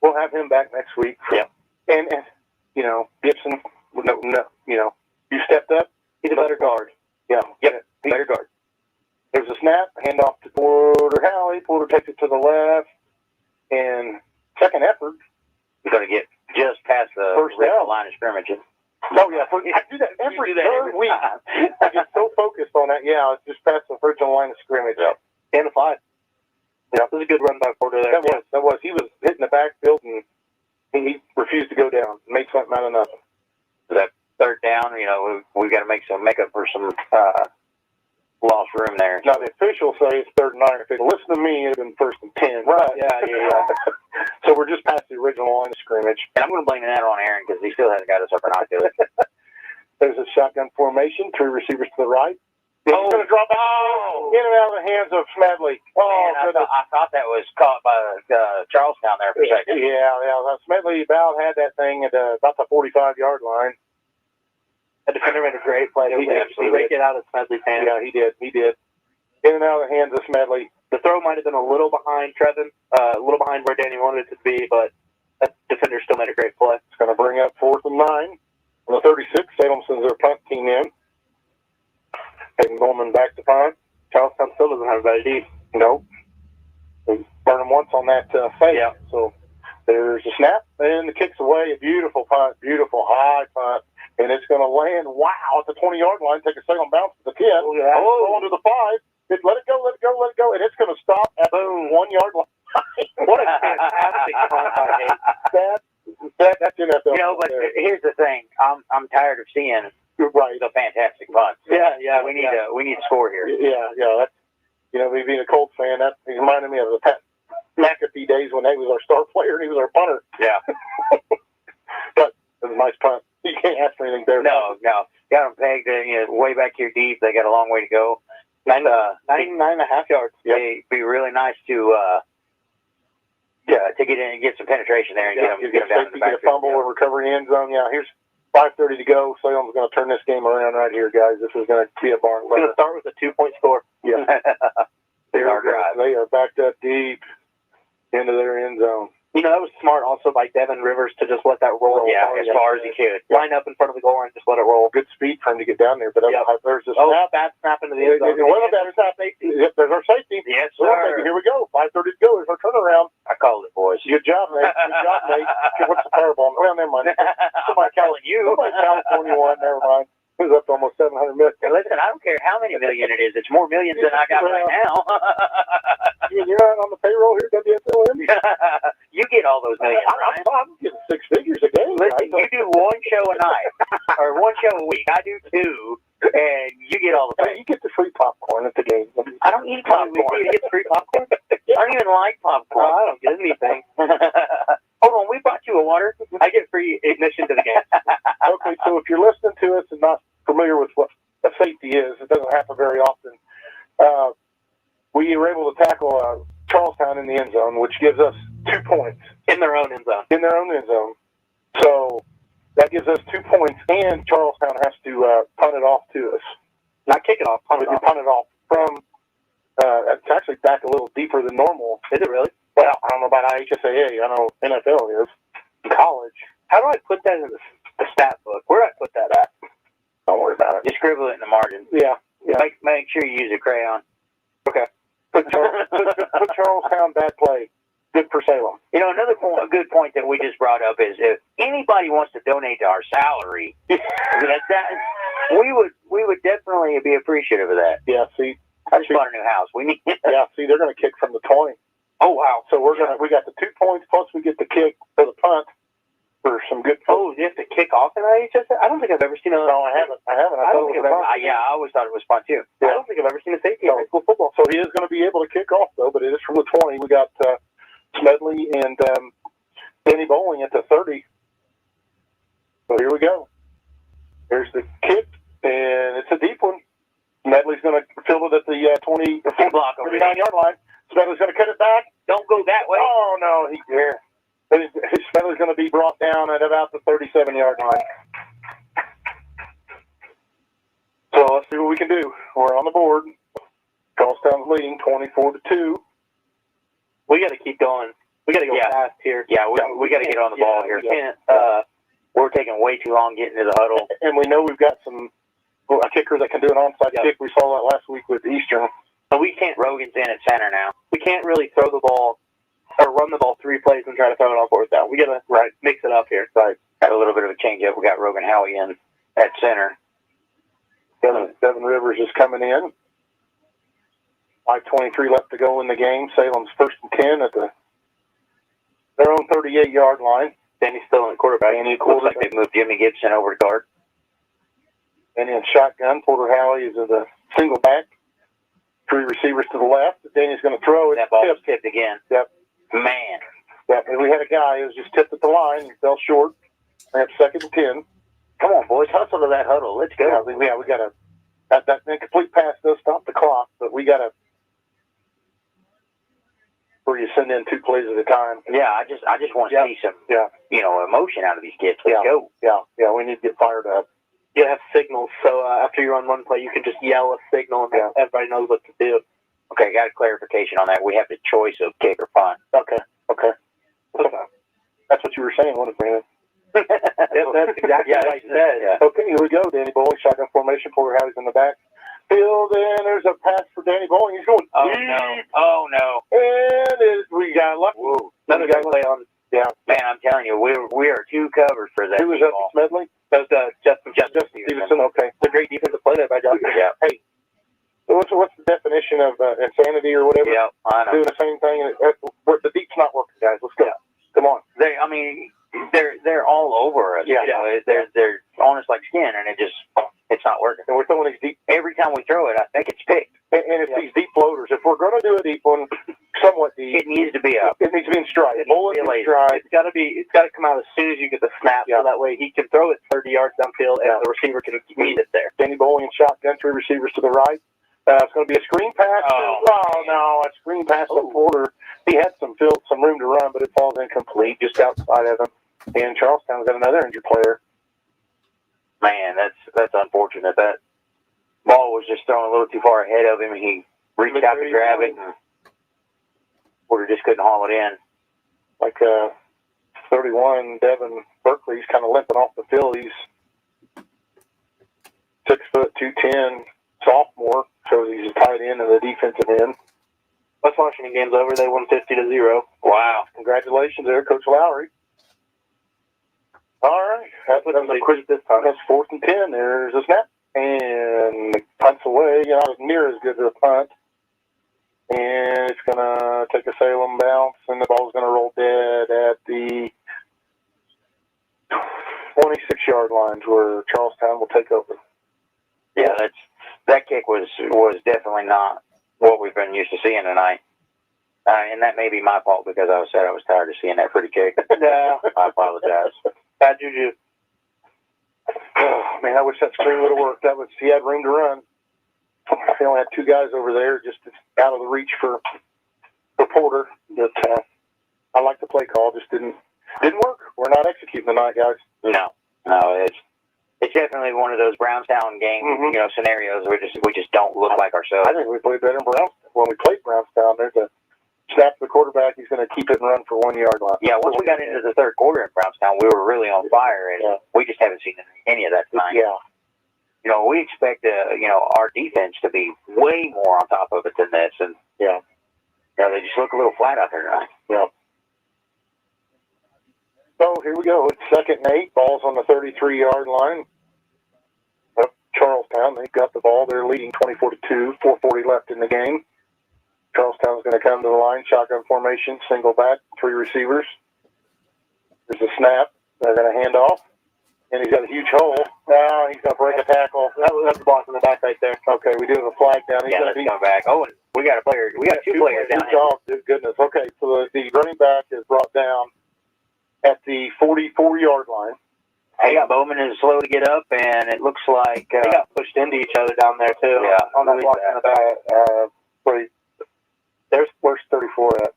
We'll have him back next week. Yep. And Gibson, you stepped up. He's a better guard. Yeah. Yep. Better guard. There's a snap. Handoff to Porter Howie. Porter takes it to the left. And second effort. You're going to get just past the first down line of scrimmage. Oh, yeah. I do that every third week. I get so focused on that. Yeah, it's just past the original line of scrimmage. Yep. 10 to 5. Yeah, that was a good run by Porter there. That was. He was hitting the backfield, and he refused to go down. Make something out of nothing. That third down, we've got to make up for some lost room there. Now, the officials say it's 3rd and 9. If they'd listened to me, it would have been 1st and 10. Right. Yeah. So we're just past the original line of scrimmage. And I'm going to blame that on Aaron because he still hasn't got us up or not to it. There's a shotgun formation, 3 receivers to the right. He's going to drop it in and out of the hands of Smedley. Man, I thought that was caught by Charlestown there for a second. Yeah. Smedley about had that thing at about the 45-yard line. The defender made a great play. He raked it out of Smedley's hand. Yeah, he did. In and out of the hands of Smedley. The throw might have been a little behind Trevin, a little behind where Danny wanted it to be, but that defender still made a great play. It's going to bring up 4th and 9. On the 36, Salem sends their punt team in. Hayden Bowman back to punt. Charlestown still doesn't have a bad deep. Nope. They burn him once on that fake. Yeah. So there's a snap, and the kick's away. A beautiful punt, beautiful high punt. And it's going to land, at the 20-yard line, take a second bounce to the 10. Go into the 5. Let it go. And it's going to stop at the 1-yard line. What a fantastic punt. That's NFL. But here's the thing. I'm tired of seeing the fantastic punts. Yeah. We need to score here. Yeah. That's, me being a Colts fan, that reminded me of the Pat McAfee days when he was our star player and he was our punter. Yeah. But it was a nice punt. You can't ask for anything better. No. Got them pegged way back here deep. They got a long way to go. 9.5 yards. Yep. It'd be really nice to get in and get some penetration there and get them down in the back. Get a fumble or recovery end zone. Yeah, here's 5:30 to go. Salem's going to turn this game around right here, guys. This is going to be a barn. We're going to start with a 2-point score. Yeah. They are backed up deep into their end zone. That was smart also by Devin Rivers to just let that roll. Yeah, as far as he could. Line up in front of the goal line, just let it roll. Good speed for him to get down there. But there's a snap. Bad snap into the end zone. There's our safety. There's our safety. Yes, sir. Here we go. 5:30 to go. There's our turnaround. I called it, boys. Good job, Nate. What's the fireball? Well, never mind. Somebody California won. Never mind. It was up to almost 700 million. Listen, I don't care how many million it is. It's more millions than I got right now. You're not on the payroll here, WSLM? You get all those millions. I'm getting 6 figures a game. Listen, you do 1 show a night, or 1 show a week. I do 2, and you get all the pay. You get the free popcorn at the game. I don't eat popcorn. You get free popcorn? I don't even like popcorn. I don't get anything. Hold on, we brought you a water. I get free admission to the game. Okay, so if you're listening to us and not familiar with what a safety is, it doesn't happen very often. We were able to tackle Charlestown in the end zone, which gives us 2 points. In their own end zone. In their own end zone. So that gives us 2 points, and Charlestown has to punt it off to us. Not kick it off, punt it off. Punt it off from, it's actually back a little deeper than normal. Is it really? Well, I don't know about IHSAA. I know NFL is. In college. How do I put that in the stat book? Where do I put that at? Don't worry about it. Just scribble it in the margin. Yeah. Make sure you use a crayon. Okay. Put Charlestown bad play. Good for Salem. You know, another good point that we just brought up is if anybody wants to donate to our salary, we would definitely be appreciative of that. Yeah, see. I just bought a new house. We need Yeah, see, they're going to kick from the 20. Oh, wow. So we got the 2 points, plus we get the kick for the punt for some good. Oh, you have to kick off in IHS? I don't think I've ever seen a... No, I haven't. I always thought it was fun, too. Yeah. I don't think I've ever seen a safety in high school football. So he is going to be able to kick off, though, but it is from the 20. We got Smedley and Danny Bowling at the 30. So here we go. Here's the kick, and it's a deep one. Smedley's going to fill it at the 29-yard line. Smedley's going to cut it back. Don't go that way. Oh, no, he's there. Smedley's going to be brought down at about the 37-yard line. So let's see what we can do. We're on the board. Charlestown's leading 24-2. We got to keep going. We got to go fast here. Yeah, we got to get on the ball here. We can't, we're taking way too long getting to the huddle. And we know we've got a kicker that can do an onside kick. We saw that last week with Eastern. But we can't. Rogan's in at center now. We can't really throw the ball or run the ball 3 plays and try to throw it on fourth down. We got to mix it up here. Right. Got a little bit of a change up. We got Rogan Howie in at center. Devin Rivers is coming in. 5:23 left to go in the game. Salem's 1st and 10 at their own 38-yard line. Danny's still in quarterback. Looks like they've moved Jimmy Gibson over to guard. Danny in shotgun. Porter Howie is at the single back. 3 receivers to the left. Danny's going to throw it. That ball was tipped again. Yep. Man. Yep. And we had a guy who was just tipped at the line and fell short. We have 2nd and 10. Come on, boys. Hustle to that huddle. Let's go. Yeah, we got to. That incomplete pass does stop the clock, but we got to. Where you send in 2 plays at a time. Yeah, I just want to see some, emotion out of these kids. Let's go. Yeah, we need to get fired up. You have signals, so after you run one play, you can just yell a signal, and everybody knows what to do. Okay, got a clarification on that. We have the choice of kick or punt. Okay. That's what you were saying, wasn't it, Brandon? That's exactly what I said. Yeah. Okay, here we go. Danny Bowling, shotgun formation. Porter Howie's in the back. Field, and there's a pass for Danny Bowling. He's going deep. Oh, no. And we got lucky. Whoa. Another guy play on. Yeah. Man, I'm telling you, we are too covered for that. Who was that, Smedley? That was Justin Stevenson. Okay. It's a great defensive play there by Justin. Yeah. Hey, what's the definition of insanity or whatever? Yeah, I know. Doing the same thing, and the deep's not working, guys. Let's go. Come on. They're all over us. Yeah. They're on us like skin, and it's not working. And we're throwing these deep. Every time we throw it, I think it's picked. And it's these deep floaters. If we're going to do a deep one, somewhat deep, it needs to be up. It needs to be in stride. Bullet in stride. It's got to come out as soon as you get the snap, so that way he can throw it 30 yards downfield, and the receiver can meet it there. Danny Bowling and shotgun, 3 receivers to the right. It's going to be a screen pass. Oh no, a screen pass to Porter. He had some room to run, but it falls incomplete just outside of him. And Charlestown's got another injured player. Man, that's unfortunate. That ball was just thrown a little too far ahead of him, and he reached out to grab it, and Porter just couldn't haul it in. Like 31, Devin Berkeley's kind of limping off the field. He's 6 foot 210, sophomore, so he's a tight end and the defensive end. West Washington game's over. They won 50-0. Wow! Congratulations, there, Coach Lowry. All right, that's quick this time. That's 4th and 10. There's a snap, and the punt's away. Not near as good as a punt. And it's going to take a Salem bounce, and the ball's going to roll dead at the 26-yard line where Charlestown will take over. Yeah, that kick was definitely not what we've been used to seeing tonight. And that may be my fault because I was tired of seeing that pretty kick. Yeah. I apologize. Bad juju. Oh, man, I wish that screen would have worked. He had room to run. He only had 2 guys over there just out of the reach for Porter. But I like the play call. Just didn't work. We're not executing tonight, guys. No, it's definitely one of those Brownstown game scenarios where we just don't look like ourselves. I think we played better in Brownstown. When we played Brownstown, there's a Snap to the quarterback. He's going to keep it and run for 1 yard line. Yeah, once we got into the third quarter in Brownstown, we were really on fire, and we just haven't seen any of that tonight. Yeah. You know, we expect, our defense to be way more on top of it than this, and they just look a little flat out there tonight. Yeah. So here we go. It's 2nd and 8. Ball's on the 33-yard line. Up Charlestown. They've got the ball. They're leading 24-2. 4:40 left in the game. Charlestown's going to come to the line. Shotgun formation. Single back. 3 receivers. There's a snap. They're going to hand off. And he's got a huge hole. Now he's going to break a tackle. That's the block in the back right there. Okay, we do have a flag down. He's let's come back. Oh, and we got a player. We got 2 players down here. Oh, goodness. Okay, so the running back is brought down at the 44-yard line. Hey, Bowman is slow to get up, and it looks like they got pushed into each other down there too. Yeah, on that block in the back. Where's 34 at?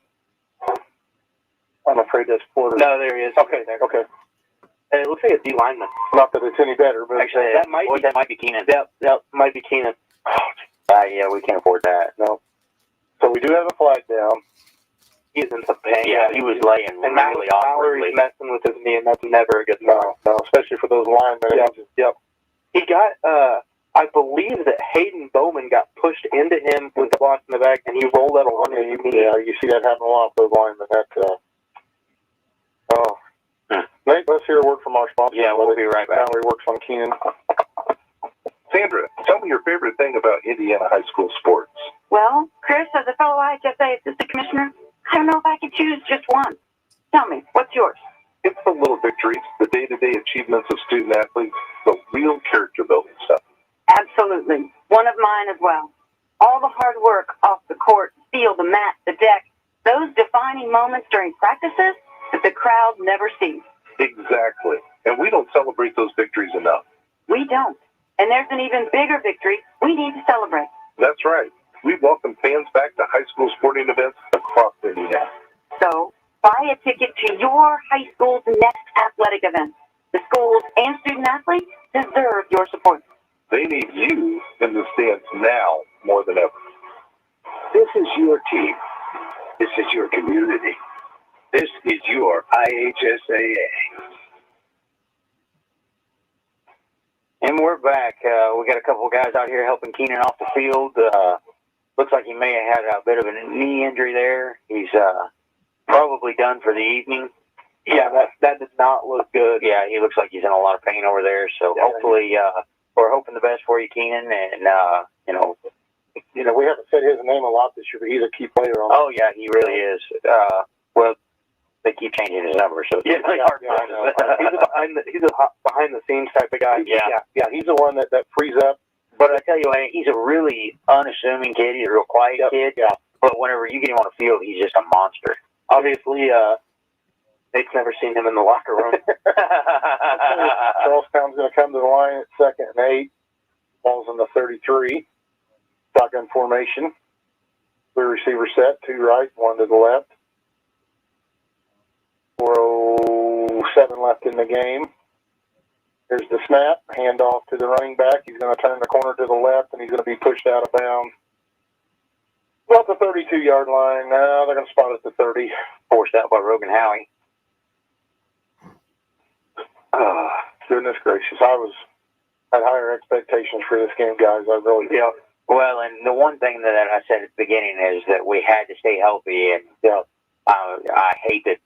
I'm afraid that's Porter. No, there he is. Okay. And it looks like a D lineman. Not that it's any better, but actually that might be Keenan. Yep, might be Keenan. Yeah, we can't afford that. No. So we do have a flag down. He's in some pain. Yeah, he was laying and really awkwardly. Mallory's messing with his knee, and that's never a good sign. No, especially for those linemen. Yep. He got, I believe that Hayden Bowman got pushed into him with the block in the back, and he rolled out on one knee. Yeah, you see that happen a lot with those linemen. Nate, let's hear a word from our sponsor. Yeah, we'll be right back. Mallory works on Keenan. Sandra, tell me your favorite thing about Indiana high school sports. Well, Chris, as a fellow IHSA assistant commissioner, I don't know if I could choose just one. Tell me, what's yours? It's the little victories, the day-to-day achievements of student athletes, the real character-building stuff. Absolutely. One of mine as well. All the hard work off the court, field, the mat, the deck, those defining moments during practices that the crowd never sees. Exactly. And we don't celebrate those victories enough. We don't. And there's an even bigger victory we need to celebrate. That's right. We welcome fans back to high school sporting events across Indiana. So, buy a ticket to your high school's next athletic event. The schools and student athletes deserve your support. They need you in the stands now more than ever. This is your team. This is your community. This is your IHSAA. And we're back. We got a couple of guys out here helping Keenan off the field. Looks like he may have had a bit of a knee injury there. He's probably done for the evening. Yeah, that does not look good. Yeah, he looks like he's in a lot of pain over there. So hopefully, we're hoping the best for you, Keenan. And we haven't said his name a lot this year, but he's a key player on. Oh yeah, he really is. Well, they keep changing his number, so it's really hard to find. He's a behind the scenes type of guy. Yeah. He's the one that frees up. But I tell you what, he's a really unassuming kid. He's a real quiet kid. Yeah. But whenever you get him on the field, he's just a monster. Obviously, Nate's never seen him in the locker room. Charlestown's going to come to the line at 2nd and 8. Ball's on the 33. Shotgun formation. 3 receiver set, 2 right, 1 to the left. 4:07 left in the game. There's the snap, handoff to the running back. He's going to turn the corner to the left, and he's going to be pushed out of bounds. About the 32-yard line. Now they're going to spot it at the 30. Forced out by Rogan Howie. Goodness gracious. I had higher expectations for this game, guys. I really did. Well, and the one thing that I said at the beginning is that we had to stay healthy, and I hate that,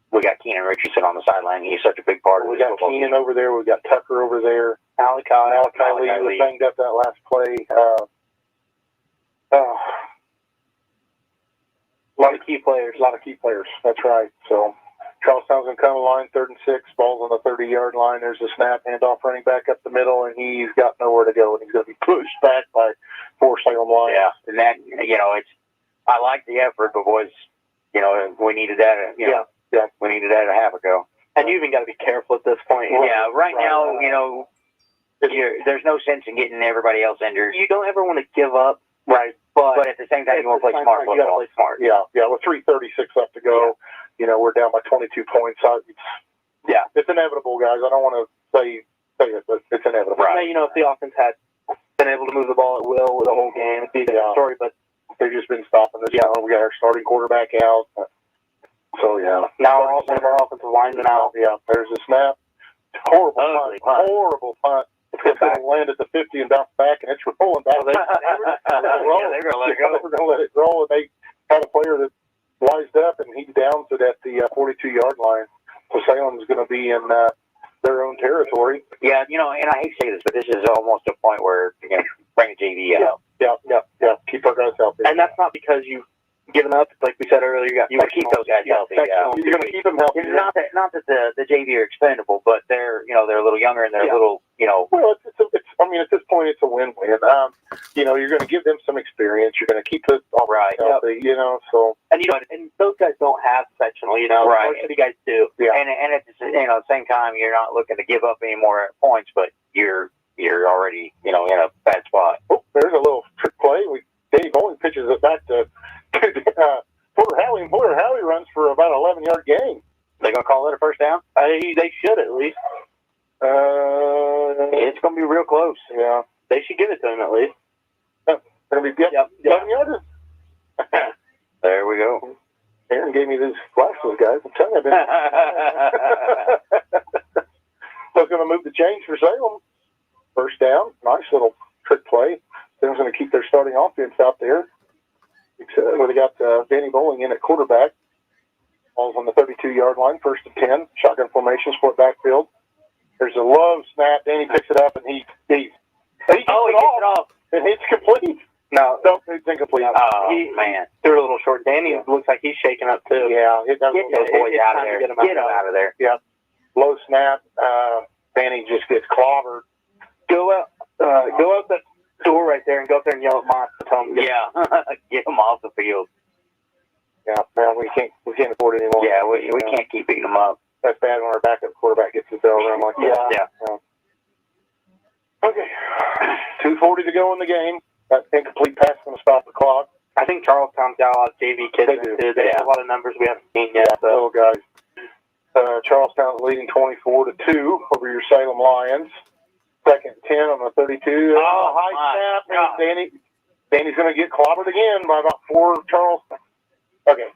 we got Keenan Richardson on the sideline. He's such a big part of it. We got Keenan over there. We got Tucker over there. Malachi Lee was banged up that last play. A lot of key players. That's right. So Charlestown's going to come to the line, 3rd and 6. Ball's on the 30-yard line. There's a snap, handoff, running back up the middle, and he's got nowhere to go, and he's going to be pushed back by 4 Salem Lions. Yeah, and that, I like the effort, but boys, we needed that, we needed that a half ago. And you even got to be careful at this point. Yeah, right now, there's no sense in getting everybody else injured. You don't ever want to give up. Right. But at the same time, you want to play smart. You got to play smart. Yeah, with 3:36 left to go, we're down by 22 points. It's inevitable, guys. I don't want to say it, but it's inevitable. Right. If the offense had been able to move the ball at will the whole game, it'd be a different story. But they've just been stopping us. Yeah, we got our starting quarterback out. So, yeah. Now also our offensive lineman out. Yeah, there's a snap. Horrible punt. Horrible punt. It's going to land at the 50 and bounce back, and it's rolling back. They're going to let it go. We're going to let it roll, and they had a player that wised up, and he downs it at the 42-yard line. So Salem's going to be in their own territory. Yeah, and I hate to say this, but this is almost a point where bring a JV out. Yeah. Keep our guys healthy. And that's not because you've given up. Like we said earlier, you keep those guys healthy. Yeah. You're going to keep them healthy. Not that the JV are expendable, but they're a little younger and they're a little Well, at this point, it's a win-win. You're going to give them some experience. You're going to keep it all right healthy. So and those guys don't have sectional. Right. Most of you guys do. Yeah. And at the same time, you're not looking to give up any more points, but you're already in a bad spot. Oh, there's a little trick play. Danny Bowling pitches it back to Porter Howley, and Porter Howley runs for about an 11-yard gain. They gonna call it a first down? They should at least. It's gonna be real close. Yeah, they should give it to him at least. Gonna be 11-yarder. There we go. Aaron gave me these glasses, guys. I'm telling you, so it's gonna move the chains for Salem. First down, nice little trick play. Salem's gonna keep their starting offense out there. Where they got Danny Bowling in at quarterback. Ball's on the 32-yard line, 1st and 10. Shotgun formation, split backfield. There's a low snap. Danny picks it up, and he gets it off. And it's complete. No, it's incomplete. Man. They're a little short. Danny looks like he's shaking up, too. Yeah. Get those boys out of there. Get them out of there. Yeah. Low snap. Danny just gets clobbered. Go out that door right there and go up there and yell at Moss to tell him. Get them off the field. Yeah, man, we can't afford it anymore. Yeah, we can't keep beating them up. That's bad when our backup quarterback gets the bell run like that. Yeah. Okay. 2:40 to go in the game. That incomplete pass is going to stop the clock. I think Charlestown's got a lot of JV kids. They have a lot of numbers we haven't seen yet. So, guys, Charlestown's leading 24-2 over your Salem Lions. 2nd and 10 on the 32. High snap. Danny's going to get clobbered again by about 4 Charleston. Okay.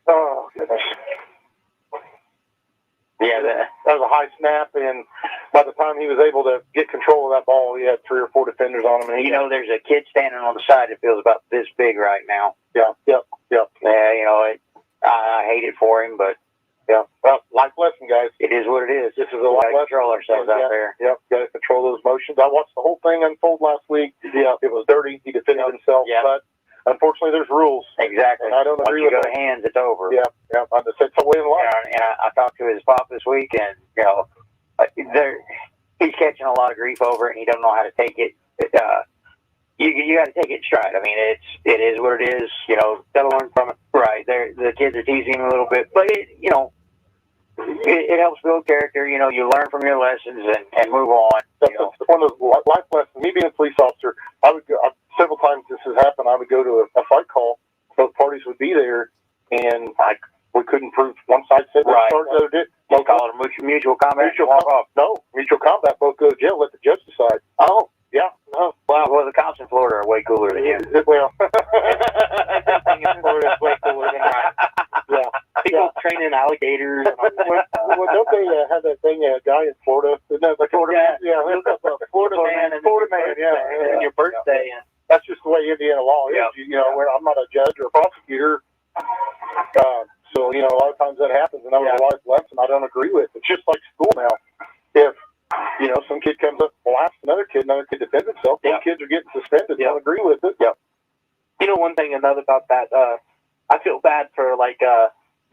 Oh, goodness. Yeah, that was a high snap, and by the time he was able to get control of that ball, he had 3 or 4 defenders on him. And there's a kid standing on the side that feels about this big right now. Yeah. Yeah, I hate it for him, but yeah. Well, life lesson, guys. It is what it is. This is a life lesson. Control ourselves out there. Yep, got to control those motions. I watched the whole thing unfold last week. Yeah, it was dirty. He defended himself, but unfortunately, there's rules. Exactly. And I don't agree with it. Once you go to hands, it's over. Yeah. It's a way in life. And I talked to his pop this week, and he's catching a lot of grief over it, and he doesn't know how to take it. You got to take it in stride. I mean, it is what it is. Gotta learn from it. Right. The kids are teasing him a little bit, but it helps build character. You learn from your lessons and move on. That's one of those life lessons. Me being a police officer, I would go, several times this has happened. I would go to a fight call. Both parties would be there, and we couldn't prove one side said that the other did. We'll call it mutual combat. Mutual combat. Both go to jail. Let the judge decide. Oh. Yeah. No. Well, the cops in Florida are way cooler than you. Well, everything in Florida is way cooler than that. Yeah. People training alligators. Well, don't they have that thing? A guy in Florida. Isn't that the Florida? Yeah. Florida man. And your birthday. And that's just the way Indiana law is. Where I'm not a judge or a prosecutor. So a lot of times that happens, and that was a life lesson I don't agree with. It's just like school now. If some kid comes up and blasts another kid defends himself. Those kids are getting suspended. Don't agree with it. Yep. One thing another about that, I feel bad for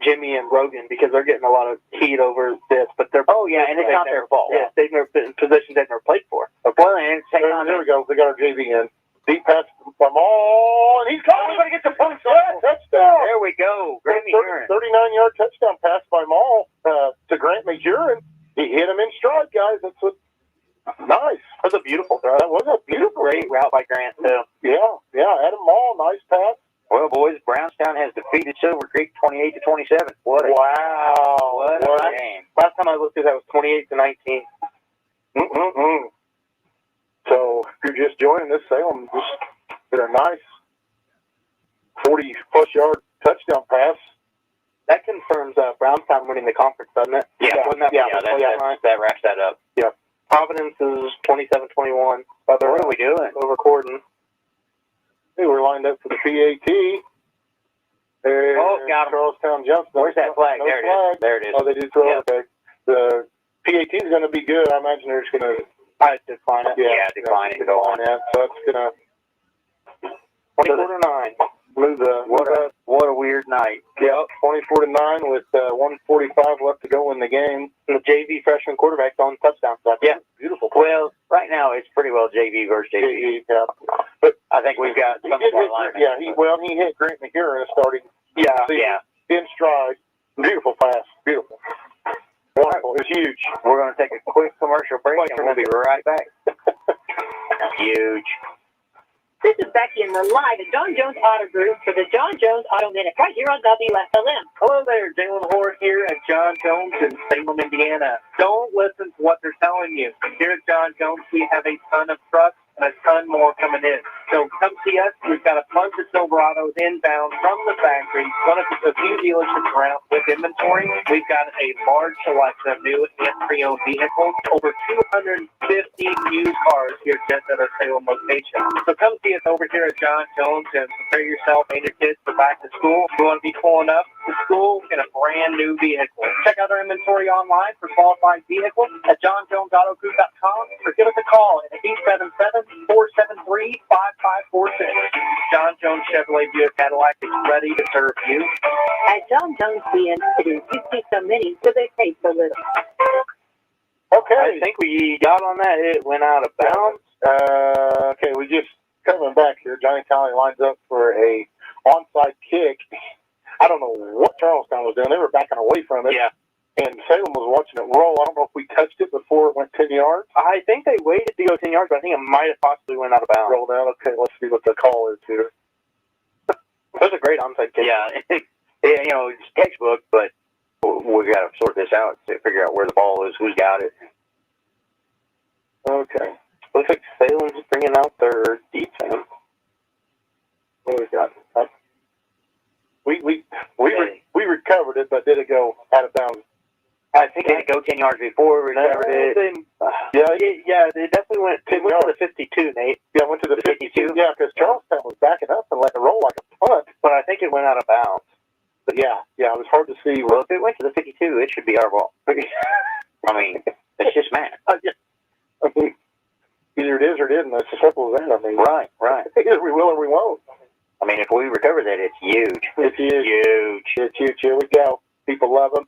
Jimmy and Rogan because they're getting a lot of heat over this, but they're and it's not their fault. Yeah, they've never been in positions they've never played for. Well, and there we go. They got our JV in. Deep pass from all, and he's going to get the point. Touchdown. There we go. 39-yard touchdown pass by Maul to Grant Majorin. He hit him in stride, guys. That's what. Nice. That was a beautiful throw. That was a beautiful, great route by Grant too. Yeah. Adam Maul, nice pass. Well, boys, Brownstown has defeated Silver Creek 28-27. What a game! Last time I looked at that was 28-19. So you're just joining us, Salem just did a nice 40-plus yard touchdown pass. That confirms Brownstown winning the conference, doesn't it? Yeah, that wraps that up. Yeah. Providence is 27-21. What are we doing? Over Corden. Hey, we're lined up for the PAT. There, got him. Charlestown jumps. Where's that flag? No There it flag. is. There it is. Oh, they did throw it. Okay. The PAT is going to be good. I imagine they're just going to. I decline it. Yeah, decline it. Go on. Yeah, so that's going to. 24-9. Blew the. What a weird night. Yeah, 24-9 with 1:45 left to go in the game. And the JV freshman quarterback's on touchdowns. Yeah. Beautiful. Well, right now it's pretty well JV versus JV. Yeah. But I think we've got some of our linemen. Yeah, he hit Grant McGarren starting. Yeah. Yeah. In stride. Beautiful pass. Beautiful. Wonderful. It's huge. We're going to take a quick commercial break and we'll be right back. Huge. This is Becky and we're live at John Jones Auto Group for the John Jones Auto Minute right here on WSLM. Hello there, Jalen Hoare here at John Jones in Salem, Indiana. Don't listen to what they're telling you. Here at John Jones, we have a ton of trucks and a ton more coming in. So come see us. We've got a bunch of Silverados inbound from the factory. One of the few dealerships around with inventory. We've got a large selection of new and pre-owned vehicles. Over 250 used cars here just at our Salem location. So come see us over here at John Jones and prepare yourself and your kids for back to school. We want to be pulling up to school in a brand new vehicle. Check out our inventory online for qualified vehicles at johnjonesautogroup.com or give us a call at 877-473-5546. John Jones Chevrolet Buick Cadillac is ready to serve you. At John Jones CNC, you see so many, so they pay so little. Okay. I think we got on that. It went out of bounds. Okay, we just coming back here. Johnny Talley lines up for a onside kick. I don't know what Charlestown was doing. They were backing away from it. Yeah. And Salem was watching it roll. I don't know if we touched it before it went 10 yards. I think they waited to go 10 yards, but I think it might have possibly went out of bounds. Rolled out. Okay, let's see what the call is here. That was a great onside kick. Yeah. It's textbook, but we got to sort this out to figure out where the ball is, who's got it. Okay. Looks like Salem's bringing out their defense. What we got? We recovered it, but did it go out of bounds? I think it go 10 yards before we recovered it. They definitely went to the 52, Nate. Yeah, went to the 52. Yeah, because Charlestown was backing up and letting it roll like a punt. But I think it went out of bounds. But yeah, it was hard to see. Well, if it went to the 52, it should be our ball. I mean, it's just math. I mean, either it is or it isn't. It's as simple as that. I mean, Right. Either we will or we won't. I mean, if we recover that, it's huge. It's huge. Huge. It's huge. Here we go. People love them.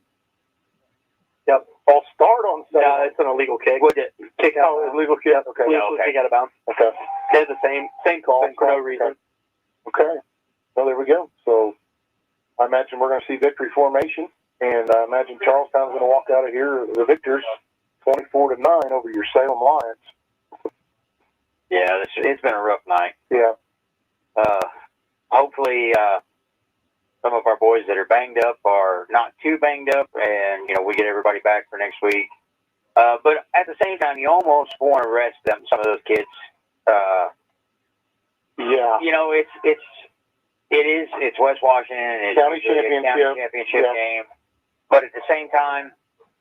Yep. I'll start on Saturday. No, it's an illegal kick. What's it? Kick out. Oh, illegal kick. Okay. Kick out of bounds. Okay. They had the same call for no reason. Okay. Well, there we go. So I imagine we're going to see victory formation, and I imagine Charlestown's going to walk out of here the victors, 24-9 over your Salem Lions. Yeah, it's been a rough night. Yeah. Hopefully, some of our boys that are banged up are not too banged up, and we get everybody back for next week. But at the same time, you almost want to rest some of those kids. Yeah. It's West Washington. It's County championship game. But at the same time,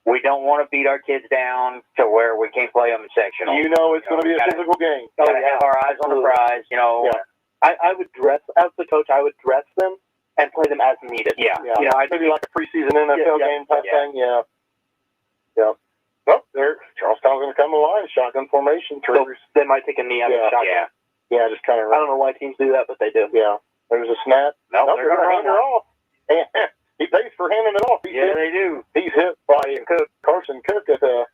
we don't want to beat our kids down to where we can't play them in sectional. It's going to be a physical game. Gotta have our eyes on the prize. Yeah. I would dress, as the coach, I would dress them and play them as needed. Yeah. I'd maybe like a preseason NFL game type thing. Yeah. Well, there, Charlestown's going to come alive. Shotgun formation. So they might take a knee out of the shotgun. Yeah, just kind of. I don't know why teams do that, but they do. Yeah. There's a snap. No, they're going to hand her off. He pays for handing it off. They do. He's hit by Carson Cook at the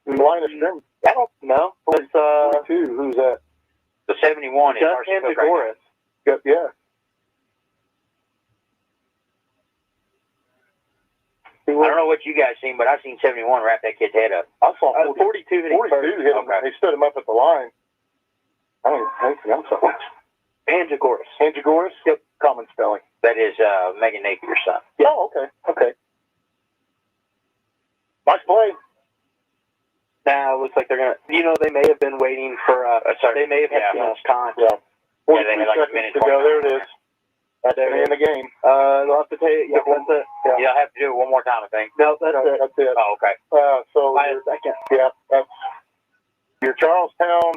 line of scrimmage. I don't know. It's 42. Who's that? The 71 is Keonte Goodwin. Yeah. I don't know what you guys seen, but I seen 71 wrap that kid's head up. I saw 42 hit him. 42 hit him. They stood him up at the line. I don't think I'm so much. Angegoris? Yep. Common spelling. That is Megan Napier's son. Yeah. Oh, okay. Nice play. Now it looks like they're gonna. They may have been waiting for. They may have had too much time. Yeah. 43 they had like a minute to go. There it is. That's the end of the game. They'll have to take. Yeah, that's it. Yeah. You'll have to do it one more time, I think. No, that's it. That's it. Oh, okay. So that's your Charlestown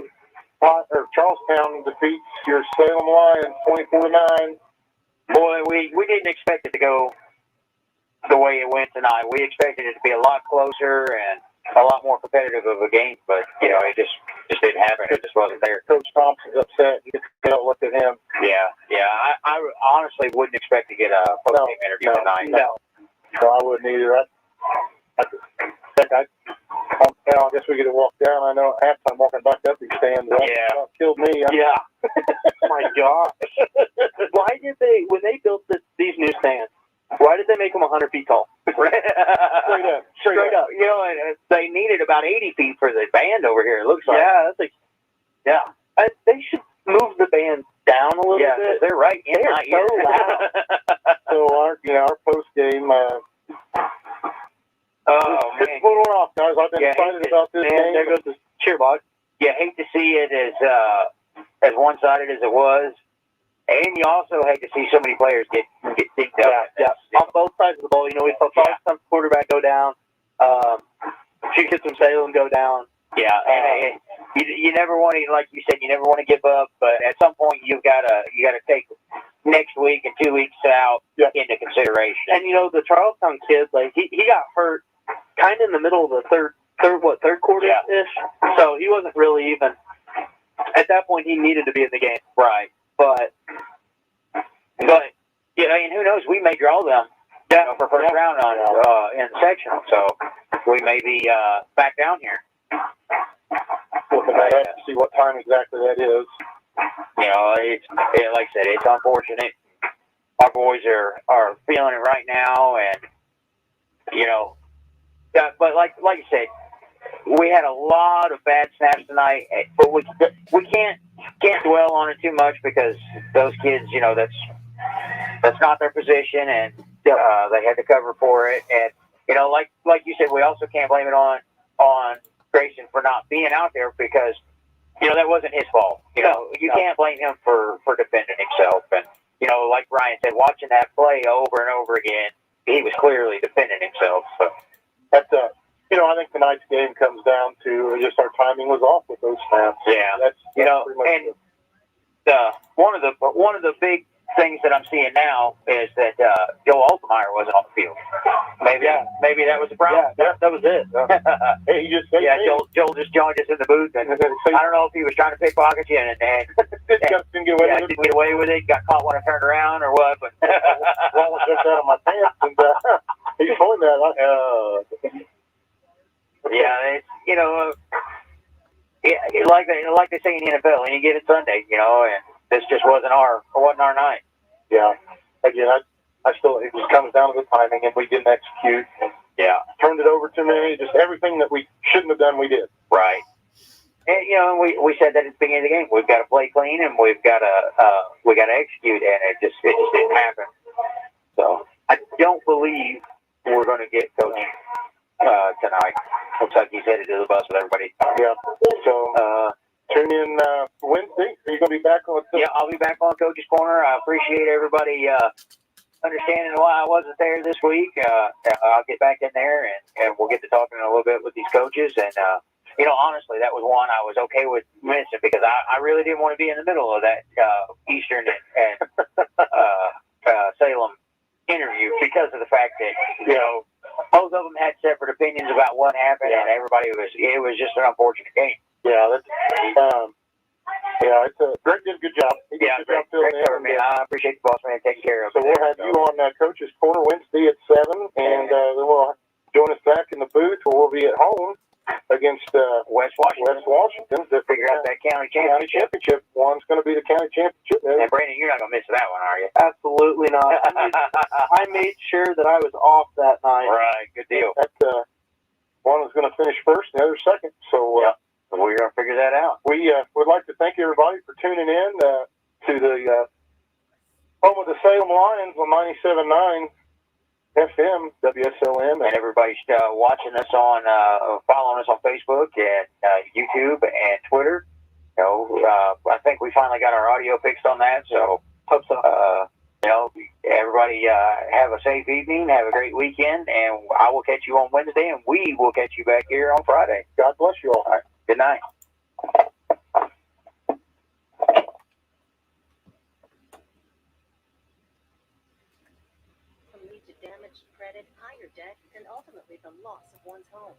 defeats your Salem Lions 24-9. Boy, we didn't expect it to go the way it went tonight. We expected it to be a lot closer and a lot more competitive of a game, but it just didn't happen. It just wasn't there. Coach Thompson's upset. You get a look at him. Yeah. I honestly wouldn't expect to get a post-game interview tonight. No, I wouldn't either. I guess we get to walk down. I know at halftime walking back up these stands. Yeah. Killed me. Yeah. My gosh. Why did when they built these new stands, why did they make them 100 feet tall? Straight up. And they needed about 80 feet for the band over here, it looks like. Yeah, that's they should move the band down a little bit. They're right in my ear. So loud. So our post game. Man. Put one off, guys. I've been excited about this game. There goes the cheer box. You hate to see it as one-sided as it was, and you also hate to see so many players get dinked up. Yeah. On both sides of the ball, we saw some quarterback go down. Few kids from Salem go down. Yeah, and you never want to, like you said, you never want to give up. But at some point, you gotta take next week and 2 weeks out into consideration. And the Charlestown kid, he got hurt kind of in the middle of the third quarter ish. So he wasn't really even at that point. He needed to be in the game, right? But and who knows? We may draw them. For first round in the sectional, so we may be back down here. Looking at that to see what time exactly that is. It's like I said, it's unfortunate. Our boys are feeling it right now, and but like you said, we had a lot of bad snaps tonight, but we can't dwell on it too much because those kids, that's not their position, and they had to cover for it. And like you said, we also can't blame it on Grayson for not being out there because that wasn't his fault. You can't blame him for defending himself. And like Ryan said, watching that play over and over again, he was clearly defending himself. So that's I think tonight's game comes down to just our timing was off with those snaps. Yeah, that's and one of the big things that I'm seeing now is that Joe Altemeyer wasn't on the field. Maybe that was the problem. Yeah, that was it. Hey, Joel just joined us in the booth, and I don't know if he was trying to pickpocket you and didn't get away with it. Get away with it. Got caught when I turned around or what? But well, it just out of my pants, and he told me that. It's like they say in the NFL, any given Sunday, and this just wasn't our night. Yeah. Again, I still, it just comes down to the timing, and we didn't execute. And turned it over to me. Just everything that we shouldn't have done, we did. Right. And we said that at the beginning of the game, we've got to play clean and we've got to execute, and it just didn't happen. So I don't believe we're going to get Coach tonight. Looks like he's headed to the bus with everybody. Yeah. So tune in Wednesday. Are you going to be back on? Yeah, I'll be back on Coach's Corner. I appreciate everybody understanding why I wasn't there this week. I'll get back in there and we'll get to talking a little bit with these coaches. And honestly, that was one I was okay with missing because I really didn't want to be in the middle of that Eastern and Salem interview because of the fact that both of them had separate opinions about what happened, and everybody it was just an unfortunate game. Yeah, it's Greg did a good job. Great cover, man. I appreciate the boss man taking care of it. So we'll have you on Coach's Corner Wednesday at 7, and then we'll join us back in the booth where we'll be at home against West Washington to figure out that county championship. One's going to be the county championship. And Brandon, you're not going to miss that one, are you? Absolutely not. I made sure that I was off that night. Right, good deal. That one was going to finish first, and the other second. So we're going to figure that out. We would like to thank everybody for tuning in to the home of the Salem Lions on 97.9 FM, WSLM, and everybody's watching us on, following us on Facebook and YouTube and Twitter. I think we finally got our audio fixed on that, so hope so. Everybody have a safe evening, have a great weekend, and I will catch you on Wednesday, and we will catch you back here on Friday. God bless you all. Good night. Can lead to damage, credit, higher debt, and ultimately the loss of one's home.